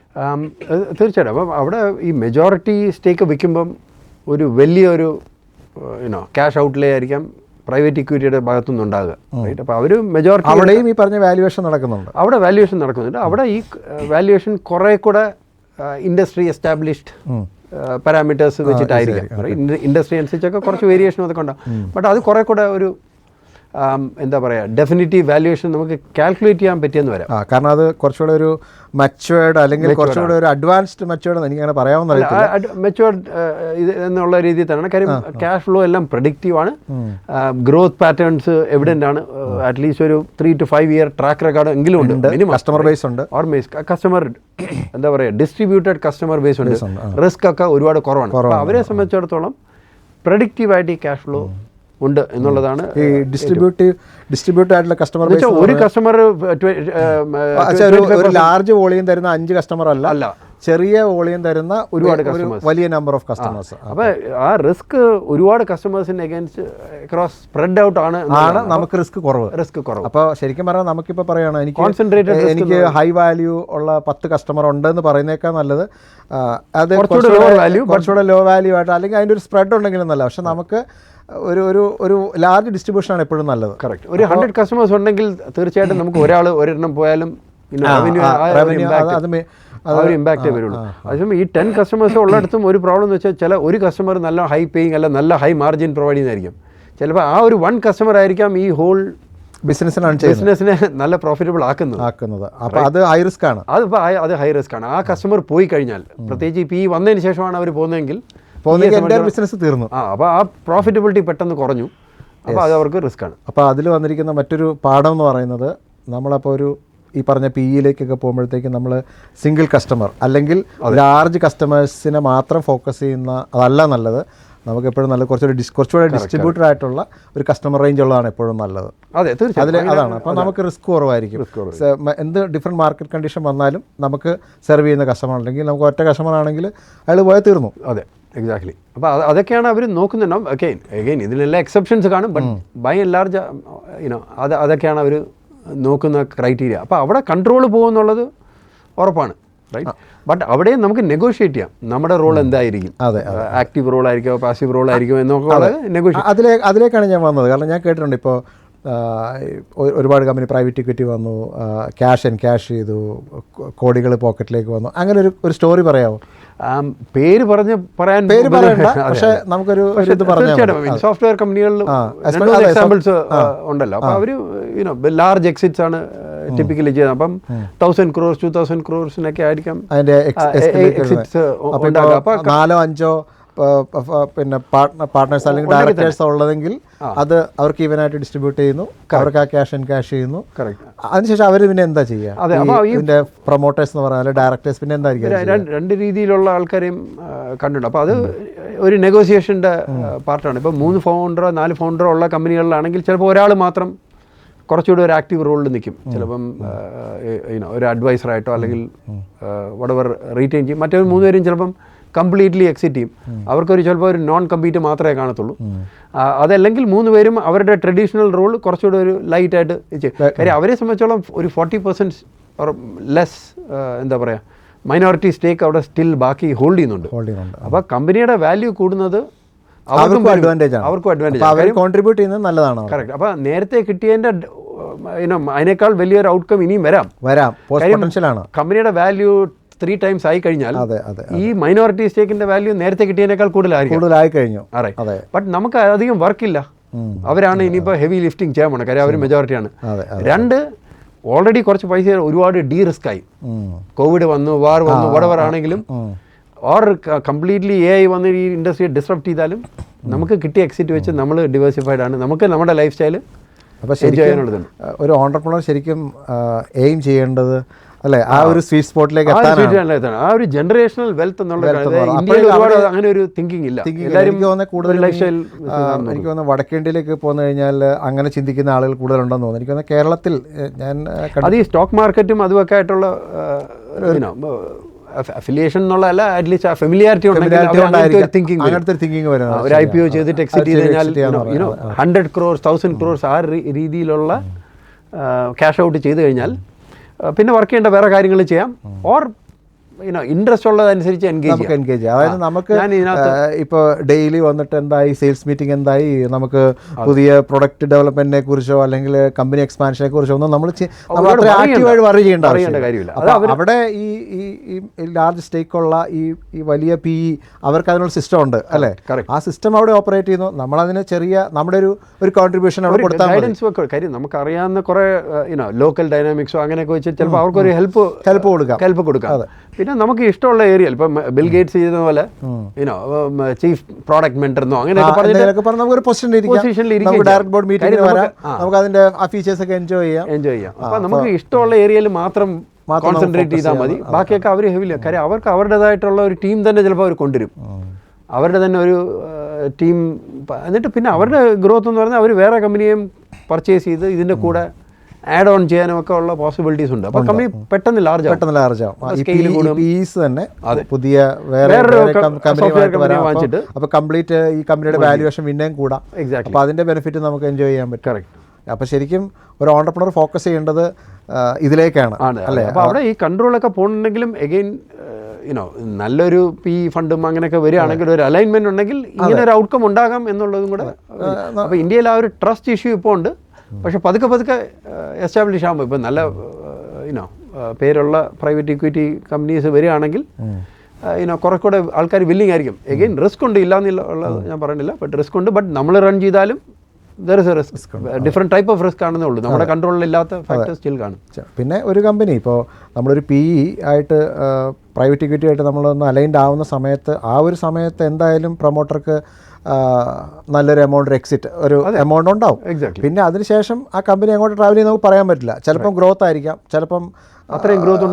തീർച്ചയായിട്ടും. അപ്പം അവിടെ ഈ മെജോറിറ്റി സ്റ്റേക്ക് വിൽക്കുമ്പം ഒരു വലിയൊരു ക്യാഷ് ഔട്ട്ലേ ആയിരിക്കാം പ്രൈവറ്റ് ഇക്വിറ്റിയുടെ ഭാഗത്തുനിന്ന് ഉണ്ടാകുക. റൈറ്റ്. അപ്പോൾ അവർ മെജോറിറ്റി അവിടെയും ഈ പറഞ്ഞ വാല്യുവേഷൻ നടക്കുന്നുണ്ട്. അവിടെ വാല്യുവേഷൻ നടക്കുന്നുണ്ട്. അവിടെ ഈ വാല്യുവേഷൻ കുറേ കൂടെ ഇൻഡസ്ട്രി എസ്റ്റാബ്ലിഷ്ഡ് പാരാമീറ്റേഴ്സ് വെച്ചിട്ടായിരിക്കാം. ഇൻഡസ്ട്രി അനുസരിച്ചൊക്കെ കുറച്ച് വേരിയേഷൻ അതൊക്കെ ഉണ്ടാകും. ബട്ട് അത് കുറേ കൂടെ ഒരു എന്താ പറയുക ഡെഫിനിറ്റീവ് വാല്യുവേഷൻ നമുക്ക് കാൽക്കുലേറ്റ് ചെയ്യാൻ പറ്റിയെന്ന് വരാം. കാരണം അത് കുറച്ചുകൂടെ ഒരു മച്ചുവേർഡ് അല്ലെങ്കിൽ കുറച്ചുകൂടെ ഒരു അഡ്വാൻസ്ഡ് മച്ചുവേർഡ് എനിക്കങ്ങനെ പറയാവുന്ന മെച്ചുവേർഡ് ഇത് എന്നുള്ള രീതിയിൽ തന്നെയാണ്. കാര്യം ക്യാഷ് ഫ്ലോ എല്ലാം പ്രഡിക്റ്റീവ് ആണ്, ഗ്രോത്ത് പാറ്റേൺസ് എവിഡൻ്റ് ആണ്. അറ്റ്ലീസ്റ്റ് ഒരു 3 to 5 year ട്രാക്ക് റെക്കോർഡ് എങ്കിലും ഉണ്ട്. കസ്റ്റമർ ബേസ് ഉണ്ട്, കസ്റ്റമർ എന്താ പറയുക ഡിസ്ട്രിബ്യൂട്ടഡ് കസ്റ്റമർ ബേസ് ഉണ്ട്. റിസ്ക് ഒക്കെ ഒരുപാട് കുറവാണ്. അപ്പോൾ അവരെ സംബന്ധിച്ചിടത്തോളം പ്രഡിക്റ്റീവായിട്ട് ഈ ക്യാഷ് ഫ്ലോ ഉണ്ട് എന്നുള്ളതാണ്. ഈ ഡിസ്ട്രിബ്യൂട്ട് ആയിട്ടുള്ള കസ്റ്റമർ ബേസ് ഒരു കസ്റ്റമർ ഒരു ലാർജ് വോളിയം തരുന്ന 5 കസ്റ്റമർ അല്ല, ചെറിയ വോളിയം തരുന്ന ഒരുപാട് വലിയ നമ്പർ ഓഫ് കസ്റ്റമേഴ്സ്. അപ്പോൾ ആ റിസ്ക് ഒരുപാട് കസ്റ്റമേഴ്സിന് അഗൈൻസ്റ്റ് ക്രോസ് സ്പ്രെഡ് ഔട്ട് ആണ് നമുക്ക് റിസ്ക് കുറവ്. അപ്പോൾ ശരിക്കും പറഞ്ഞാൽ നമുക്കിപ്പോൾ പറയുകയാണ് എനിക്ക് ഹൈ വാല്യൂ ഉള്ള 10 കസ്റ്റമർ ഉണ്ടെന്ന് പറയുന്നേക്കാൾ നല്ലത് അത് കുറച്ചുകൂടെ ലോ വാല്യൂ ആയിട്ട് അല്ലെങ്കിൽ അതിൻ്റെ ഒരു സ്പ്രെഡ് ഉണ്ടെങ്കിലും നല്ല. പക്ഷെ നമുക്ക് ഒരു ലാർജ് ഡിസ്ട്രിബ്യൂഷനാണ് എപ്പോഴും നല്ലത്. കറക്റ്റ്. ഒരു 100 കസ്റ്റമേഴ്സ് ഉണ്ടെങ്കിൽ തീർച്ചയായിട്ടും നമുക്ക് ഒരെണ്ണം പോയാലും ഒരു ഇമ്പാക്റ്റേ വരുള്ളൂ. അതേസമയം ഈ 10 കസ്റ്റമേഴ്സ് ഉള്ളിടത്തും ഒരു പ്രോബ്ലം എന്ന് വെച്ചാൽ ഒരു കസ്റ്റമർ നല്ല ഹൈ പേയിങ് അല്ല നല്ല ഹൈ മാർജിൻ പ്രൊവൈഡ് ചെയ്യുന്നതായിരിക്കും. ചിലപ്പോൾ ആ ഒരു 1 കസ്റ്റമർ ആയിരിക്കാം ഈ ഹോൾ ബിസിനസ്സിനെ നല്ല പ്രോഫിറ്റബിൾ ആക്കുന്നത്. അപ്പോൾ അത് ഹൈ റിസ്ക് ആണ്. അത് ഹൈ റിസ്ക് ആണ്. ആ കസ്റ്റമർ പോയി കഴിഞ്ഞാൽ, പ്രത്യേകിച്ച് ഇപ്പോൾ ഈ വന്നതിന് ശേഷമാണ് അവർ പോകുന്നതെങ്കിൽ ബിസിനസ് തീർന്നു. അപ്പോൾ ആ പ്രോഫിറ്റബിലിറ്റി പെട്ടെന്ന് കുറഞ്ഞു. അപ്പോൾ അത് അവർക്ക് റിസ്ക് ആണ്. അപ്പോൾ അതിൽ വന്നിരിക്കുന്ന മറ്റൊരു പാഠം എന്ന് പറയുന്നത്, നമ്മളപ്പോൾ ഒരു ഈ പറഞ്ഞ PEയിലേക്കൊക്കെ പോകുമ്പോഴത്തേക്കും നമ്മൾ സിംഗിൾ കസ്റ്റമർ അല്ലെങ്കിൽ ലാർജ് കസ്റ്റമേഴ്സിനെ മാത്രം ഫോക്കസ് ചെയ്യുന്ന അതല്ല നല്ലത്. നമുക്ക് എപ്പോഴും നല്ല കുറച്ചുകൂടെ ഡിസ്ട്രിബ്യൂട്ടഡ് ആയിട്ടുള്ള ഒരു കസ്റ്റമർ റേഞ്ച് ഉള്ളതാണ് എപ്പോഴും നല്ലത്. അതെ, തീർച്ചയായും അതാണ്. അപ്പോൾ നമുക്ക് റിസ്ക് കുറവായിരിക്കും. എന്ത് ഡിഫറെൻറ്റ് മാർക്കറ്റ് കണ്ടീഷൻ വന്നാലും നമുക്ക് സെർവ് ചെയ്യുന്ന കസ്റ്റമർ അല്ലെങ്കിൽ നമുക്ക് ഒറ്റ കസ്റ്റമർ ആണെങ്കിൽ അയാൾ പോയാൽ തീർന്നു. അതെ, എക്സാക്ട്ലി. അപ്പോൾ അതൊക്കെയാണ് അവർ നോക്കുന്നുണ്ടാവും. അഗെയിൻ ഇതിലെല്ലാം എക്സെപ്ഷൻസ് കാണും. ബട്ട് ബൈ ആൻഡ് ലാർജ് അതൊക്കെയാണ് അവർ നോക്കുന്ന ക്രൈറ്റീരിയ. അപ്പോൾ അവിടെ കൺട്രോൾ പോകുമെന്നുള്ളത് ഉറപ്പാണ്. റൈറ്റ്. ബട്ട് അവിടെയും നമുക്ക് നെഗോഷിയേറ്റ് ചെയ്യാം. നമ്മുടെ റോൾ എന്തായിരിക്കും, ആക്റ്റീവ് റോൾ ആയിരിക്കുമോ പാസീവ് റോൾ ആയിരിക്കുമോ എന്നൊക്കെ നെഗോഷിയേറ്റ്. അതിലേക്കാണ് ഞാൻ വന്നത്. കാരണം ഞാൻ കേട്ടിട്ടുണ്ട് ഇപ്പോൾ ഒരുപാട് കമ്പനി പ്രൈവറ്റ് ഇക്വിറ്റി വന്നു, ക്യാഷ് എൻകാഷ് ചെയ്തു, കോടികൾ പോക്കറ്റിലേക്ക് വന്നു. അങ്ങനെ ഒരു സ്റ്റോറി പറയാമോ? പേര് പറയാൻ പക്ഷേ നമുക്കൊരു സോഫ്റ്റ്വെയർ കമ്പനികളിൽ എക്സാമ്പിൾസ് ഉണ്ടല്ലോ. അപ്പോൾ അവർ ലാർജ് എക്സിറ്റ്സ് ആണ് ടിപ്പിക്കലി ചെയ്യുന്നത്. അപ്പം 1000 crores 2000 crores ആയിരിക്കാം അതിൻ്റെ എക്സിറ്റ്സ്. 4-5 പിന്നെ പാർട്ട്നേഴ്സ് അല്ലെങ്കിൽ ഡയറക്ടേഴ്സ് ഉള്ളതെങ്കിൽ അത് അവർക്ക് ഈവനായിട്ട് ഡിസ്ട്രിബ്യൂട്ട് ചെയ്യുന്നു, അവർക്ക് ആ ക്യാഷ് എൻകാഷ് ചെയ്യുന്നു. അതിനുശേഷം അവർ പിന്നെ എന്താ ചെയ്യുക? ഇതിന്റെ പ്രൊമോട്ടേഴ്സ് എന്ന് പറഞ്ഞാൽ ഡയറക്ടേഴ്സ് പിന്നെ എന്തായിരിക്കും? രണ്ട് രീതിയിലുള്ള ആൾക്കാരെയും കണ്ടിട്ടുണ്ട്. അപ്പോൾ അത് ഒരു നെഗോസിയേഷൻ്റെ പാർട്ടാണ്. ഇപ്പോൾ 3 ഫൗണ്ടറോ 4 ഫൗണ്ടറോ ഉള്ള കമ്പനികളിലാണെങ്കിൽ ചിലപ്പോൾ ഒരാൾ മാത്രം കുറച്ചുകൂടി ഒരു ആക്റ്റീവ് റോളിൽ നിൽക്കും. ചിലപ്പം ഒരു അഡ്വൈസറായിട്ടോ അല്ലെങ്കിൽ വടവർ റീറ്റെയിൻ ചെയ്യും. മറ്റൊരു 3 പേരും ചിലപ്പം കംപ്ലീറ്റ്ലി എക്സിറ്റ് ചെയ്യും. അവർക്കൊരു ചിലപ്പോൾ ഒരു നോൺ കമ്പീറ്റ് മാത്രമേ കാണത്തുള്ളൂ. അതല്ലെങ്കിൽ 3 പേരും അവരുടെ ട്രഡീഷണൽ റോൾ കുറച്ചുകൂടെ ഒരു ലൈറ്റായിട്ട് ചെയ്യും. കാര്യം അവരെ സംബന്ധിച്ചോളം ഒരു 40% ഓർ ലെസ് എന്താ പറയുക മൈനോറിറ്റി സ്റ്റേക്ക് അവിടെ സ്റ്റിൽ ബാക്കി ഹോൾഡ് ചെയ്യുന്നുണ്ട്. അപ്പോൾ കമ്പനിയുടെ വാല്യൂ കൂടുന്നത് അവർക്കും അഡ്വാൻറ്റേജ് കോൺട്രിബ്യൂട്ട് ചെയ്യുന്നത് നല്ലതാണ്. കറക്റ്റ്. അപ്പോൾ നേരത്തെ കിട്ടിയതിൻ്റെ അതിനേക്കാൾ വലിയൊരു ഔട്ട്കം ഇനിയും വരാം. കമ്പനിയുടെ വാല്യൂ 3 times ആയി കഴിഞ്ഞാൽ ഈ മൈനോറിറ്റി സ്റ്റേക്കിന്റെ വാല്യൂ നേരത്തെ കിട്ടിയതിനേക്കാൾ കൂടുതലായി കഴിഞ്ഞു. ബട്ട് നമുക്ക് അധികം വർക്കില്ല. അവരാണ് ഇനിയിപ്പോൾ ഹെവി ലിഫ്റ്റിംഗ് ചെയ്യാൻ പോണത്. കാര്യം അവർ മെജോറിറ്റിയാണ്. 2 ഓൾറെഡി കുറച്ച് പൈസ ഒരുപാട് ഡീ റിസ്ക് ആയി. കോവിഡ് വന്നു, വാർ വന്നു, വടവർ ആണെങ്കിലും ഓർ കംപ്ലീറ്റ്ലി AI വന്ന് ഈ ഇൻഡസ്ട്രിയെ ഡിസ്റപ്റ്റ് ചെയ്താലും നമുക്ക് കിട്ടിയ എക്സിറ്റ് വെച്ച് നമ്മൾ ഡിവേഴ്സിഫൈഡ് ആണ്. നമുക്ക് നമ്മുടെ ലൈഫ് സ്റ്റൈൽ അപ്പോൾ ചെയ്യാനുള്ളത് ഒരു ഓണ്ടർപ്രണർ ശരിക്കും എയിം ചെയ്യേണ്ടത് അല്ലേ ആ ഒരു സ്വീറ്റ് സ്പോട്ടിലേക്ക് എത്താനാണ്. ആ ഒരു ജനറേഷണൽ വെൽത്ത് എന്നുള്ള അങ്ങനെ ഒരു തിങ്കിങ് ഇല്ല. എനിക്ക് തോന്നുന്നു വടക്കേന്ത്യയിലേക്ക് പോന്നു കഴിഞ്ഞാൽ അങ്ങനെ ചിന്തിക്കുന്ന ആളുകൾ കൂടുതലുണ്ടെന്ന് തോന്നുന്നു. എനിക്ക് തോന്നുന്നു കേരളത്തിൽ ഞാൻ അത് ഈ സ്റ്റോക്ക് മാർക്കറ്റും അതുമൊക്കെ ആയിട്ടുള്ള അഫിലിയേഷൻ എന്നുള്ളതല്ല, അറ്റ്ലീസ്റ്റ് ആ ഫെമിലിയാരിറ്റി ഉണ്ടെങ്കിൽ അങ്ങനത്തെ തിങ്കിങ് വരുന്നത്. ഒരു IPO ചെയ്തിട്ട് എക്സിറ്റ് ചെയ്ത് കഴിഞ്ഞാൽ 100 crores 1000 crores ആ രീതിയിലുള്ള ക്യാഷ് ഔട്ട് ചെയ്ത് കഴിഞ്ഞാൽ പിന്നെ വർക്ക് ചെയ്യേണ്ട വേറെ കാര്യങ്ങൾ ചെയ്യാം. ഓർ ഇൻട്രസ്റ്റ് ഉള്ളതനുസരിച്ച് എൻഗേജ് ചെയ്യാം. അതായത് നമുക്ക് ഇപ്പോൾ ഡെയിലി വന്നിട്ട് എന്തായി, സെയിൽസ് മീറ്റിംഗ് എന്തായി, നമുക്ക് പുതിയ പ്രൊഡക്റ്റ് ഡെവലപ്മെന്റിനെ കുറിച്ചോ അല്ലെങ്കിൽ കമ്പനി എക്സ്പാൻഷനെ കുറിച്ചോ ഒന്നും നമ്മൾ അത്ര ആക്റ്റീവായി വറി ചെയ്യേണ്ട കാര്യമില്ല. അവിടെ ഈ ലാർജ് സ്റ്റേക്കുള്ള ഈ വലിയ PE അവർക്ക് അതിനുള്ള സിസ്റ്റം ഉണ്ട് അല്ലേ? ആ സിസ്റ്റം അവിടെ ഓപ്പറേറ്റ് ചെയ്യുന്നു. നമ്മളതിന് ചെറിയ നമ്മുടെ ഒരു കോൺട്രിബ്യൂഷൻ അവിടെ കൊടുത്താൽ കാര്യം നമുക്ക് അറിയാവുന്ന കുറെ ലോക്കൽ ഡൈനാമിക്സോ അങ്ങനെയൊക്കെ വെച്ച് ചിലപ്പോൾ അവർക്കൊരു ഹെൽപ്പ് കൊടുക്കാം. പിന്നെ നമുക്ക് ഇഷ്ടമുള്ള ഏരിയയിൽ ഇപ്പം ബിൽ ഗേറ്റ്സ് ചെയ്യുന്ന പോലെ ചീഫ് പ്രോഡക്റ്റ് മെന്റർന്നോ അങ്ങനെയൊക്കെ അപ്പൊ നമുക്ക് ഇഷ്ടമുള്ള ഏരിയയിൽ മാത്രം കോൺസെൻട്രേറ്റ് ചെയ്താൽ മതി. ബാക്കിയൊക്കെ അവർ ഹെവിയില്ല. കാര്യം അവർക്ക് അവരുടേതായിട്ടുള്ള ഒരു ടീം തന്നെ ചിലപ്പോൾ അവർ കൊണ്ടുവരും. അവരുടെ തന്നെ ഒരു ടീം. എന്നിട്ട് പിന്നെ അവരുടെ ഗ്രോത്ത് എന്ന് പറഞ്ഞാൽ അവർ വേറെ കമ്പനിയെയും പർച്ചേസ് ചെയ്ത് ഇതിൻ്റെ കൂടെ ആഡ് ഓൺ ചെയ്യാനും ഒക്കെ ഉള്ള പോസിബിലിറ്റീസ് ഉണ്ട്. അപ്പോൾ കമ്പനി പെട്ടെന്ന് ലാർജ് തന്നെ പുതിയ വാങ്ങിച്ചിട്ട് അപ്പോൾ കംപ്ലീറ്റ് ഈ കമ്പനിയുടെ വാല്യുവേഷൻ പിന്നെയും കൂടാം. അപ്പോൾ അതിന്റെ ബെനിഫിറ്റ് നമുക്ക് എൻജോയ് ചെയ്യാൻ പറ്റും. കറക്റ്റ്. അപ്പോൾ ശരിക്കും ഒരു ഓണ്ടർപ്രണർ ഫോക്കസ് ചെയ്യേണ്ടത് ഇതിലേക്കാണ് അല്ലേ? അപ്പോൾ അവിടെ ഈ കൺട്രോളൊക്കെ പോകുന്നുണ്ടെങ്കിലും എഗെയിൻ നല്ലൊരു PE ഫണ്ടും അങ്ങനെയൊക്കെ വരികയാണെങ്കിൽ ഒരു അലൈൻമെന്റ് ഉണ്ടെങ്കിൽ ഇങ്ങനെ ഒരു ഔട്ട്കം ഉണ്ടാകാം എന്നുള്ളതും കൂടെ. അപ്പോൾ ഇന്ത്യയിൽ ആ ഒരു ട്രസ്റ്റ് ഇഷ്യൂ ഇപ്പോൾ ഉണ്ട്. പക്ഷെ പതുക്കെ എസ്റ്റാബ്ലിഷ് ആകുമ്പോൾ ഇപ്പം നല്ല പേരുള്ള പ്രൈവറ്റ് ഇക്വിറ്റി കമ്പനീസ് വരികയാണെങ്കിൽ കുറച്ചുകൂടെ ആൾക്കാർ വില്ലിങ് ആയിരിക്കും. എഗെയിൻ റിസ്ക് ഉണ്ട്, ഇല്ല എന്നുള്ളത് ഞാൻ പറയുന്നില്ല. ബട്ട് റിസ്ക് ഉണ്ട്. ബട്ട് നമ്മൾ റൺ ചെയ്താലും there is a risk. Different type of risk ആണെന്നേ ഉള്ളൂ. നമ്മുടെ കൺട്രോളിലില്ലാത്ത ഫാക്ടർ സ്റ്റിൽ കാണും. പിന്നെ ഒരു കമ്പനി ഇപ്പോൾ നമ്മളൊരു PE ആയിട്ട് പ്രൈവറ്റ് ഇക്വിറ്റി ആയിട്ട് നമ്മളൊന്ന് അലൈൻഡ് ആവുന്ന സമയത്ത് ആ ഒരു സമയത്ത് എന്തായാലും പ്രൊമോട്ടർക്ക് നല്ലൊരു എമൗണ്ട് എക്സിറ്റ് ഒരു എമൗണ്ട് ഉണ്ടാവും. പിന്നെ അതിനുശേഷം ആ കമ്പനി അങ്ങോട്ട് ട്രാവൽ ചെയ്ത് നമുക്ക് പറയാൻ പറ്റില്ല. ചിലപ്പം ഗ്രോത്ത് ആയിരിക്കാം, ചിലപ്പം അത്രയും ഗ്രോത്ത്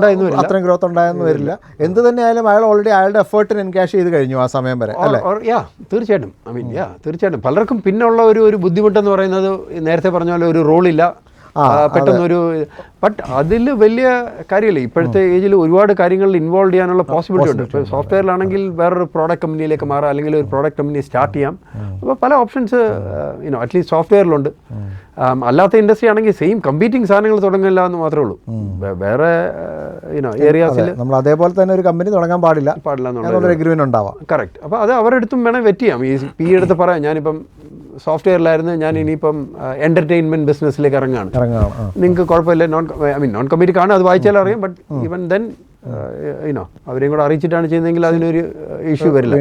ഉണ്ടായെന്ന് വരില്ല. എന്ത് തന്നെ ആയാലും അയാൾ ഓൾറെഡി അയാളുടെ എഫേർട്ടിന് എൻകാഷ് ചെയ്ത് കഴിഞ്ഞു ആ സമയം വരെ അല്ലേ? തീർച്ചയായിട്ടും. തീർച്ചയായിട്ടും പലർക്കും പിന്നുള്ള ഒരു ബുദ്ധിമുട്ടെന്ന് പറയുന്നത് നേരത്തെ പറഞ്ഞ പോലെ ഒരു റോളില്ല, പെട്ടെന്നൊരു. ബട്ട് അതിൽ വലിയ കാര്യമില്ല. ഇപ്പോഴത്തെ ഏജിൽ ഒരുപാട് കാര്യങ്ങളിൽ ഇൻവോൾവ് ചെയ്യാനുള്ള പോസിബിലിറ്റി ഉണ്ട്. ഇപ്പോൾ സോഫ്റ്റ്വെയറിലാണെങ്കിൽ വേറൊരു പ്രോഡക്റ്റ് കമ്പനിയിലേക്ക് മാറാം, അല്ലെങ്കിൽ ഒരു പ്രോഡക്റ്റ് കമ്പനി സ്റ്റാർട്ട് ചെയ്യാം. അപ്പോൾ പല ഓപ്ഷൻസ് അറ്റ്ലീസ്റ്റ് സോഫ്റ്റ്വെയറിലുണ്ട്. അല്ലാത്ത ഇൻഡസ്ട്രി ആണെങ്കിൽ സെയിം കമ്പീറ്റിംഗ് സാധനങ്ങൾ തുടങ്ങില്ല എന്ന് മാത്രമേ ഉള്ളൂ. വേറെ ഏരിയാസിൽ നമ്മൾ അതേപോലെ തന്നെ ഒരു കമ്പനി തുടങ്ങാൻ പാടില്ല എന്നുള്ള എഗ്രിമെന്റ് ഉണ്ടാവാം. കറക്റ്റ്. അപ്പോൾ അത് അവരുടെ അടുത്തും വേണം വെറ്റ് ചെയ്യാം. ഈ PE എടുത്ത് പറയാം, ഞാനിപ്പം സോഫ്റ്റ്വെയറിലായിരുന്നു, ഞാൻ ഇനിയിപ്പം എന്റർടൈൻമെന്റ് ബിസിനസ്സിലേക്ക് ഇറങ്ങുകയാണ്. നിങ്ങൾക്ക് കുഴപ്പമില്ല, നോൺ കമ്പനി കാണും, അത് വായിച്ചാൽ അറിയാം. ബട്ട് ഈവൻ ദെൻ അവരെയും കൂടെ അറിയിച്ചിട്ടാണ് ചെയ്യുന്നതെങ്കിൽ അതിനൊരു ഇഷ്യൂ വരില്ല.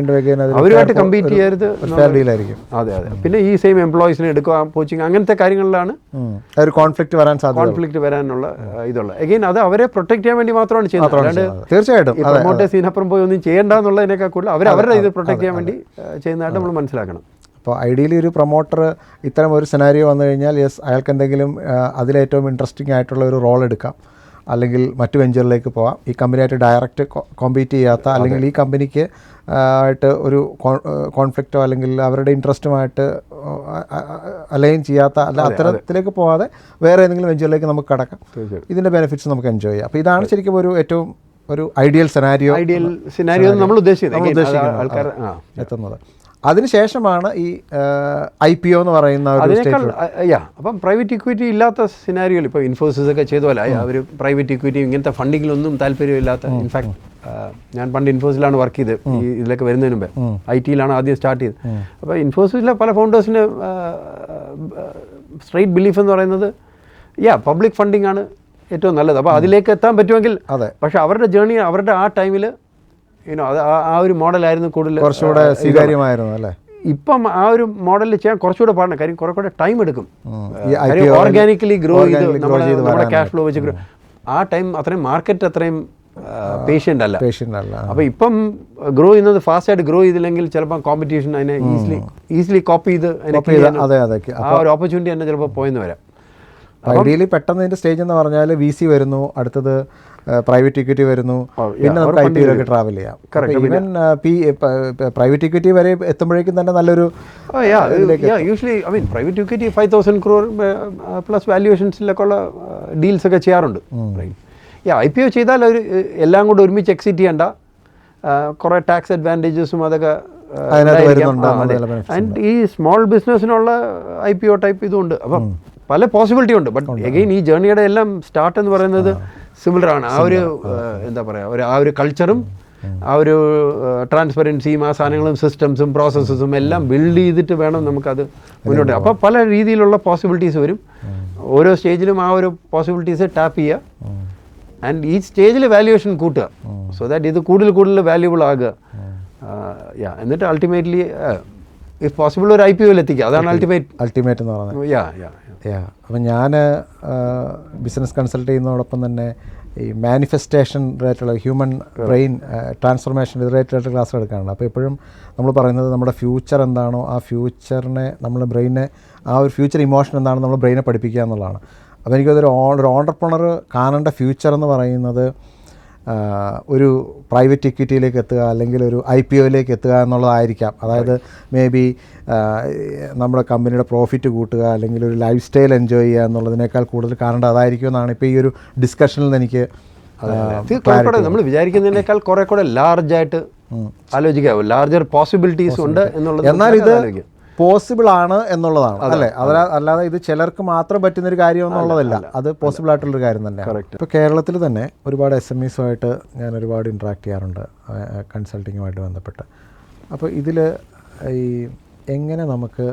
അവരുമായിട്ട് കമ്പീറ്റ് ചെയ്യരുത്. അതെ. പിന്നെ ഈ സെയിം എംപ്ലോയീസിനെ എടുക്കുക, പോച്ചിങ്, അങ്ങനത്തെ കാര്യങ്ങളിലാണ് കോൺഫ്ലിക്റ്റ് വരാനുള്ള ഇതുള്ള. എഗെയിൻ അത് അവരെ പ്രൊട്ടക്ട് ചെയ്യാൻ വേണ്ടി മാത്രമാണ് ചെയ്യുന്നത്. അല്ലാണ്ട് തീർച്ചയായിട്ടും പ്രൊമോട്ടേഴ്സ് ഇതിനപ്പുറം പോയി ഒന്നും ചെയ്യേണ്ട എന്നുള്ളതിനേക്കാൾ കൂടുതൽ അവരുടെ ഇത് പ്രൊട്ടക്ട് ചെയ്യാൻ വേണ്ടി ചെയ്യുന്നതായിട്ട് നമ്മൾ മനസ്സിലാക്കണം. അപ്പോൾ ഐഡിയലി ഒരു പ്രൊമോട്ടർ ഇത്തരം ഒരു സിനാരിയോ വന്നു കഴിഞ്ഞാൽ അയാൾക്ക് എന്തെങ്കിലും അതിലേറ്റവും ഇൻട്രസ്റ്റിംഗ് ആയിട്ടുള്ള ഒരു റോൾ എടുക്കാം, അല്ലെങ്കിൽ മറ്റു വെഞ്ചറിലേക്ക് പോകാം. ഈ കമ്പനിയായിട്ട് ഡയറക്റ്റ് കോമ്പീറ്റ് ചെയ്യാത്ത, അല്ലെങ്കിൽ ഈ കമ്പനിക്ക് ആയിട്ട് ഒരു കോൺഫ്ലിക്റ്റോ അല്ലെങ്കിൽ അവരുടെ ഇൻട്രസ്റ്റുമായിട്ട് അലൈൻ ചെയ്യാത്ത, അല്ല അത്തരത്തിലേക്ക് പോകാതെ വേറെ ഏതെങ്കിലും വെഞ്ചറിലേക്ക് നമുക്ക് കടക്കാം. ഇതിൻ്റെ ബെനിഫിറ്റ്സ് നമുക്ക് എൻജോയ് ചെയ്യാം. അപ്പോൾ ഇതാണ് ശരിക്കും ഒരു ഐഡിയൽ സിനാരിയോ നമ്മൾ ഉദ്ദേശിക്കുന്നത് ആൾക്കാർ എത്തുന്നത്. അതിനുശേഷമാണ് ഈ IPO എന്ന് പറയുന്ന അപ്പം പ്രൈവറ്റ് ഇക്വിറ്റി ഇല്ലാത്ത സിനാരിയോയിൽ ഇപ്പോൾ ഇൻഫോസിസ് ഒക്കെ ചെയ്ത പോലെ അവർ പ്രൈവറ്റ് ഇക്വിറ്റി ഇങ്ങനത്തെ ഫണ്ടിങ്ങിലൊന്നും താല്പര്യമില്ലാത്ത. ഇൻഫാക്ട് ഞാൻ പണ്ട് ഇൻഫോസിലാണ് വർക്ക് ചെയ്തത്. ഇതിലേക്ക് വരുന്നതിന് മുമ്പേ IT-യിലാണ് ആദ്യം സ്റ്റാർട്ട് ചെയ്തത്. അപ്പോൾ ഇൻഫോസിസിലെ പല ഫൗണ്ടേഴ്സിന് സ്ട്രെയിറ്റ് ബിലീഫ് എന്ന് പറയുന്നത് പബ്ലിക് ഫണ്ടിങ് ആണ് ഏറ്റവും നല്ലത്. അപ്പോൾ അതിലേക്ക് എത്താൻ പറ്റുമെങ്കിൽ. പക്ഷേ അവരുടെ ജേർണി അവരുടെ ആ ടൈമിൽ ആ ഒരു മോഡലായിരുന്നു കൂടുതൽ കുറച്ചുകൂടെ സ്വീകാര്യമായിരുന്നു അല്ലേ? ഇപ്പം ആ ഒരു മോഡലിൽ ചെയ്യാൻ കുറച്ചുകൂടെ പാടണം. കാര്യം കുറെ കൂടെ ടൈം എടുക്കും. ഓർഗാനിക്കലി ഗ്രോ ചെയ്ത് നമ്മുടെ ക്യാഷ് ഫ്ലോ വെച്ച് ആ ടൈം അത്രയും മാർക്കറ്റ് അത്രയും പേഷ്യൻ്റ് അല്ല. അപ്പോൾ ഇപ്പം ഗ്രോ ചെയ്യുന്നത് ഫാസ്റ്റ് ആയിട്ട് ഗ്രോ ചെയ്തില്ലെങ്കിൽ ചിലപ്പോൾ കോമ്പറ്റീഷൻ അതിനെ ഈസിലി കോപ്പി ചെയ്ത് ആ ഒരു ഓപ്പർച്യൂണിറ്റി തന്നെ ചിലപ്പോൾ പോയെന്ന് വരാം. ഐഡിയലി പെട്ടെന്ന് ഇതിൻ്റെ സ്റ്റേജ് എന്ന് പറഞ്ഞാൽ VC വരുന്നു, അടുത്തത് പ്രൈവറ്റ് ഇക്വിറ്റി വരുന്നു, പിന്നെ നമുക്ക് IPO-യിലേക്ക് ട്രാവൽ ചെയ്യാം. ഈവൻ പ്രൈവറ്റ് ഇക്വിറ്റി വരെ എത്തുമ്പോഴേക്കും തന്നെ നല്ലൊരു usually private equity 5,000 crore plus വാല്യുവേഷൻസിലൊക്കെ ഉള്ള ഡീൽസ് ഒക്കെ ചെയ്യാറുണ്ട്. IPO ചെയ്താൽ ഒരു എല്ലാം കൂടെ ഒരുമിച്ച് എക്സിറ്റ് ചെയ്യേണ്ട, കുറേ ടാക്സ് അഡ്വാൻറ്റേജസും അതൊക്കെ ആൻഡ് ഈ സ്മോൾ ബിസിനസ്സിനുള്ള IPO ടൈപ്പ് ഇതുണ്ട്. അപ്പം പല പോസിബിലിറ്റി ഉണ്ട്. ബട്ട് എഗെയിൻ ഈ ജേർണിയുടെ എല്ലാം സ്റ്റാർട്ട് എന്ന് പറയുന്നത് സിമിലറാണ്. ആ ഒരു എന്താ പറയുക, ആ ഒരു കൾച്ചറും ആ ഒരു ട്രാൻസ്പെറൻസിയും ആ സാധനങ്ങളും സിസ്റ്റംസും പ്രോസസ്സസും എല്ലാം ബിൽഡ് ചെയ്തിട്ട് വേണം നമുക്കത് മുന്നോട്ട്. അപ്പോൾ പല രീതിയിലുള്ള പോസിബിലിറ്റീസ് വരും. ഓരോ സ്റ്റേജിലും ആ ഒരു പോസിബിലിറ്റീസ് ടാപ്പ് ചെയ്യുക ആൻഡ് ഈ സ്റ്റേജിൽ വാല്യുവേഷൻ കൂട്ടുക, സോ ദാറ്റ് ഇത് കൂടുതൽ വാല്യൂബിൾ ആകുക. എന്നിട്ട് അൾട്ടിമേറ്റ്ലി ഇഫ് പോസിബിൾ ഒരു IPO എത്തിക്കുക. അതാണ് അൾട്ടിമേറ്റ് എന്ന് പറയുന്നത്. അപ്പം ഞാൻ ബിസിനസ് കൺസൾട്ട് ചെയ്യുന്നതോടൊപ്പം തന്നെ ഈ മാനിഫെസ്റ്റേഷൻ റിലേറ്റുള്ള human brain transformation related class എടുക്കാറുണ്ട്. അപ്പോൾ എപ്പോഴും നമ്മൾ പറയുന്നത് നമ്മുടെ ഫ്യൂച്ചർ എന്താണോ ആ ഫ്യൂച്ചറിനെ നമ്മുടെ ബ്രെയിനെ, ആ ഒരു ഫ്യൂച്ചർ ഇമോഷൻ എന്താണെന്ന് നമ്മൾ ബ്രെയിനെ പഠിപ്പിക്കുക എന്നുള്ളതാണ്. അപ്പോൾ എനിക്കതൊരു ഓണ്ടർപ്രണർ കാണേണ്ട ഫ്യൂച്ചർ എന്ന് പറയുന്നത് ഒരു പ്രൈവറ്റ് ഇക്വിറ്റിയിലേക്ക് എത്തുക, അല്ലെങ്കിൽ ഒരു IPOയിലേക്ക് എത്തുക എന്നുള്ളതായിരിക്കാം. അതായത് മേ ബി നമ്മുടെ കമ്പനിയുടെ പ്രോഫിറ്റ് കൂട്ടുക, അല്ലെങ്കിൽ ഒരു ലൈഫ് സ്റ്റൈൽ എൻജോയ് ചെയ്യുക എന്നുള്ളതിനേക്കാൾ കൂടുതൽ കാണേണ്ട അതായിരിക്കും എന്നാണ് ഇപ്പോൾ ഈ ഒരു ഡിസ്കഷനിൽ നിന്ന് എനിക്ക് നമ്മൾ വിചാരിക്കുന്നതിനേക്കാൾ കുറെ കൂടെ ലാർജായിട്ട് ആലോചിക്കാവൂ. ലാർജർ പോസിബിലിറ്റീസ് ഉണ്ട് എന്നുള്ളത്. എന്നാൽ ഇത് പോസിബിൾ ആണ് എന്നുള്ളതാണ് അല്ലേ, അല്ലാതെ ഇത് ചിലർക്ക് മാത്രം പറ്റുന്നൊരു കാര്യം എന്നുള്ളതല്ല, അത് പോസിബിൾ ആയിട്ടുള്ളൊരു കാര്യം തന്നെയാണ്. ഇപ്പോൾ കേരളത്തിൽ തന്നെ ഒരുപാട് SMEസുമായിട്ട് ഞാൻ ഒരുപാട് ഇൻട്രാക്ട് ചെയ്യാറുണ്ട് കൺസൾട്ടിങ്ങുമായിട്ട് ബന്ധപ്പെട്ട്. അപ്പോൾ ഇതിൽ ഈ എങ്ങനെ നമുക്ക്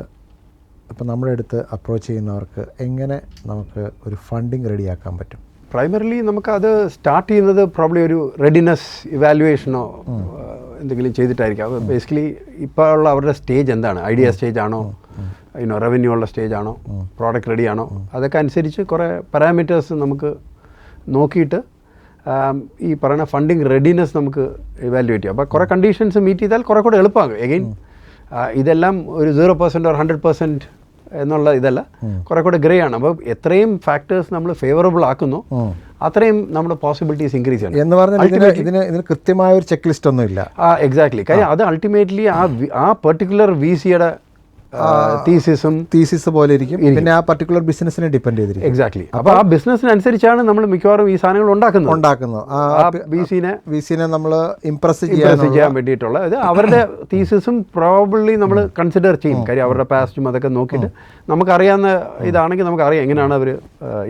ഇപ്പോൾ നമ്മുടെ അടുത്ത് അപ്രോച്ച് ചെയ്യുന്നവർക്ക് എങ്ങനെ നമുക്ക് ഒരു ഫണ്ടിങ് റെഡിയാക്കാൻ പറ്റും? പ്രൈമറിലി നമുക്കത് സ്റ്റാർട്ട് ചെയ്യുന്നത് പ്രോബ്ലി ഒരു റെഡിനെസ് ഇവാലുവേഷനോ എന്തെങ്കിലും ചെയ്തിട്ടായിരിക്കും. ബേസിക്കലി ഇപ്പോൾ ഉള്ള അവരുടെ സ്റ്റേജ് എന്താണ്, ഐഡിയ സ്റ്റേജ് ആണോ, റവന്യൂ ഉള്ള സ്റ്റേജ് ആണോ, പ്രോഡക്റ്റ് റെഡി ആണോ, അതൊക്കെ അനുസരിച്ച് കുറേ പാരാമീറ്റേഴ്സ് നമുക്ക് നോക്കിയിട്ട് ഈ പറയുന്ന ഫണ്ടിങ് റെഡിനെസ് നമുക്ക് ഇവാലുവേറ്റ് ചെയ്യാം. അപ്പോൾ കുറേ കണ്ടീഷൻസ് മീറ്റ് ചെയ്താൽ കുറേ കൂടെ എളുപ്പമാകും. എഗെയിൻ ഇതെല്ലാം ഒരു 0% or 100% എന്നുള്ള ഇതല്ല, കുറെ കൂടെ ഗ്രേ ആണ്. അപ്പോൾ എത്രയും ഫാക്ടേഴ്സ് നമ്മൾ ഫേവറബിൾ ആക്കുന്നു അത്രയും നമ്മുടെ പോസിബിലിറ്റീസ് ഇൻക്രീസ് ചെയ്യണം എന്ന് പറഞ്ഞാൽ ഇതിന് കൃത്യമായ ഒരു ചെക്ക് ലിസ്റ്റ് ഒന്നും ഇല്ല. എക്സാക്ട്ലി. കാര്യം അത് അൾട്ടിമേറ്റ്ലി ആ പെർട്ടിക്കുലർ VCയുടെ തീസിസ് പോലെ ഇരിക്കും, പിന്നെ ആ പർട്ടിക്കുലർ ബിസിനസിനെ ഡിപ്പെൻഡ് ചെയ്തിരിക്കും. എക്സാക്ട്ലി. അപ്പോൾ ആ ബിസിനസ്സിനനുസരിച്ചാണ് നമ്മൾ മിക്കവാറും ഈ സാധനങ്ങൾ ഉണ്ടാക്കുന്നത്. VCനെ നമ്മൾ ഇംപ്രസ് ചെയ്യാൻ വേണ്ടിയിട്ടുള്ള ഇത് അവരുടെ തീസിസും പ്രോബബ്ലി നമ്മൾ കൺസിഡർ ചെയ്യും. കാര്യം അവരുടെ പാസ്റ്റും അതൊക്കെ നോക്കിയിട്ട് നമുക്കറിയാവുന്ന ഇതാണെങ്കിൽ നമുക്കറിയാം എങ്ങനെയാണ് അവർ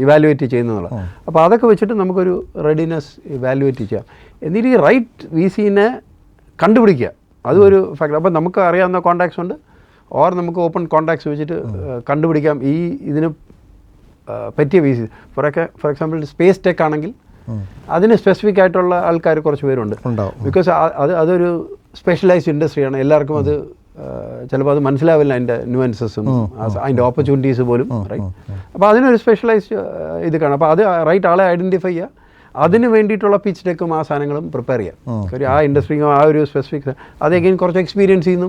ഇവാലുവേറ്റ് ചെയ്യുന്നത്. അപ്പോൾ അതൊക്കെ വെച്ചിട്ട് നമുക്കൊരു റെഡിനെസ് ഇവാലുവേറ്റ് ചെയ്യാം. എന്നിട്ട് ഈ റൈറ്റ് VCനെ കണ്ടുപിടിക്കുക, അതും ഒരു ഫാക്ടർ. അപ്പോൾ നമുക്ക് അറിയാവുന്ന കോൺടാക്ട്സ് ഉണ്ട്, ഓർ നമുക്ക് ഓപ്പൺ കോൺടാക്ട്സ് വെച്ചിട്ട് കണ്ടുപിടിക്കാം ഈ ഇതിന് പറ്റിയ VC. For example space tech ആണെങ്കിൽ അതിന് സ്പെസിഫിക് ആയിട്ടുള്ള ആൾക്കാർ കുറച്ച് പേരുണ്ട്. ബിക്കോസ് അതൊരു സ്പെഷ്യലൈസ്ഡ് ഇൻഡസ്ട്രിയാണ്. എല്ലാവർക്കും അത് ചിലപ്പോൾ അത് മനസ്സിലാവില്ല, അതിൻ്റെ ന്യൂവൻസസും അതിൻ്റെ ഓപ്പർച്യൂണിറ്റീസ് പോലും. റൈറ്റ്. അപ്പോൾ അതിനൊരു സ്പെഷ്യലൈസ്ഡ് ഇത് കാണാം. അപ്പോൾ അത് റൈറ്റ് ആളെ ഐഡൻറ്റിഫൈ ചെയ്യുക, അതിന് വേണ്ടിയിട്ടുള്ള പിച്ച് ഡെക്കും ആ സാധനങ്ങളും പ്രിപ്പയർ ചെയ്യാം. കാര്യം ആ ഇൻഡസ്ട്രിക്കും ആ ഒരു സ്പെസിഫിക് അതൊക്കെ കുറച്ച് എക്സ്പീരിയൻസ് ചെയ്യുന്നു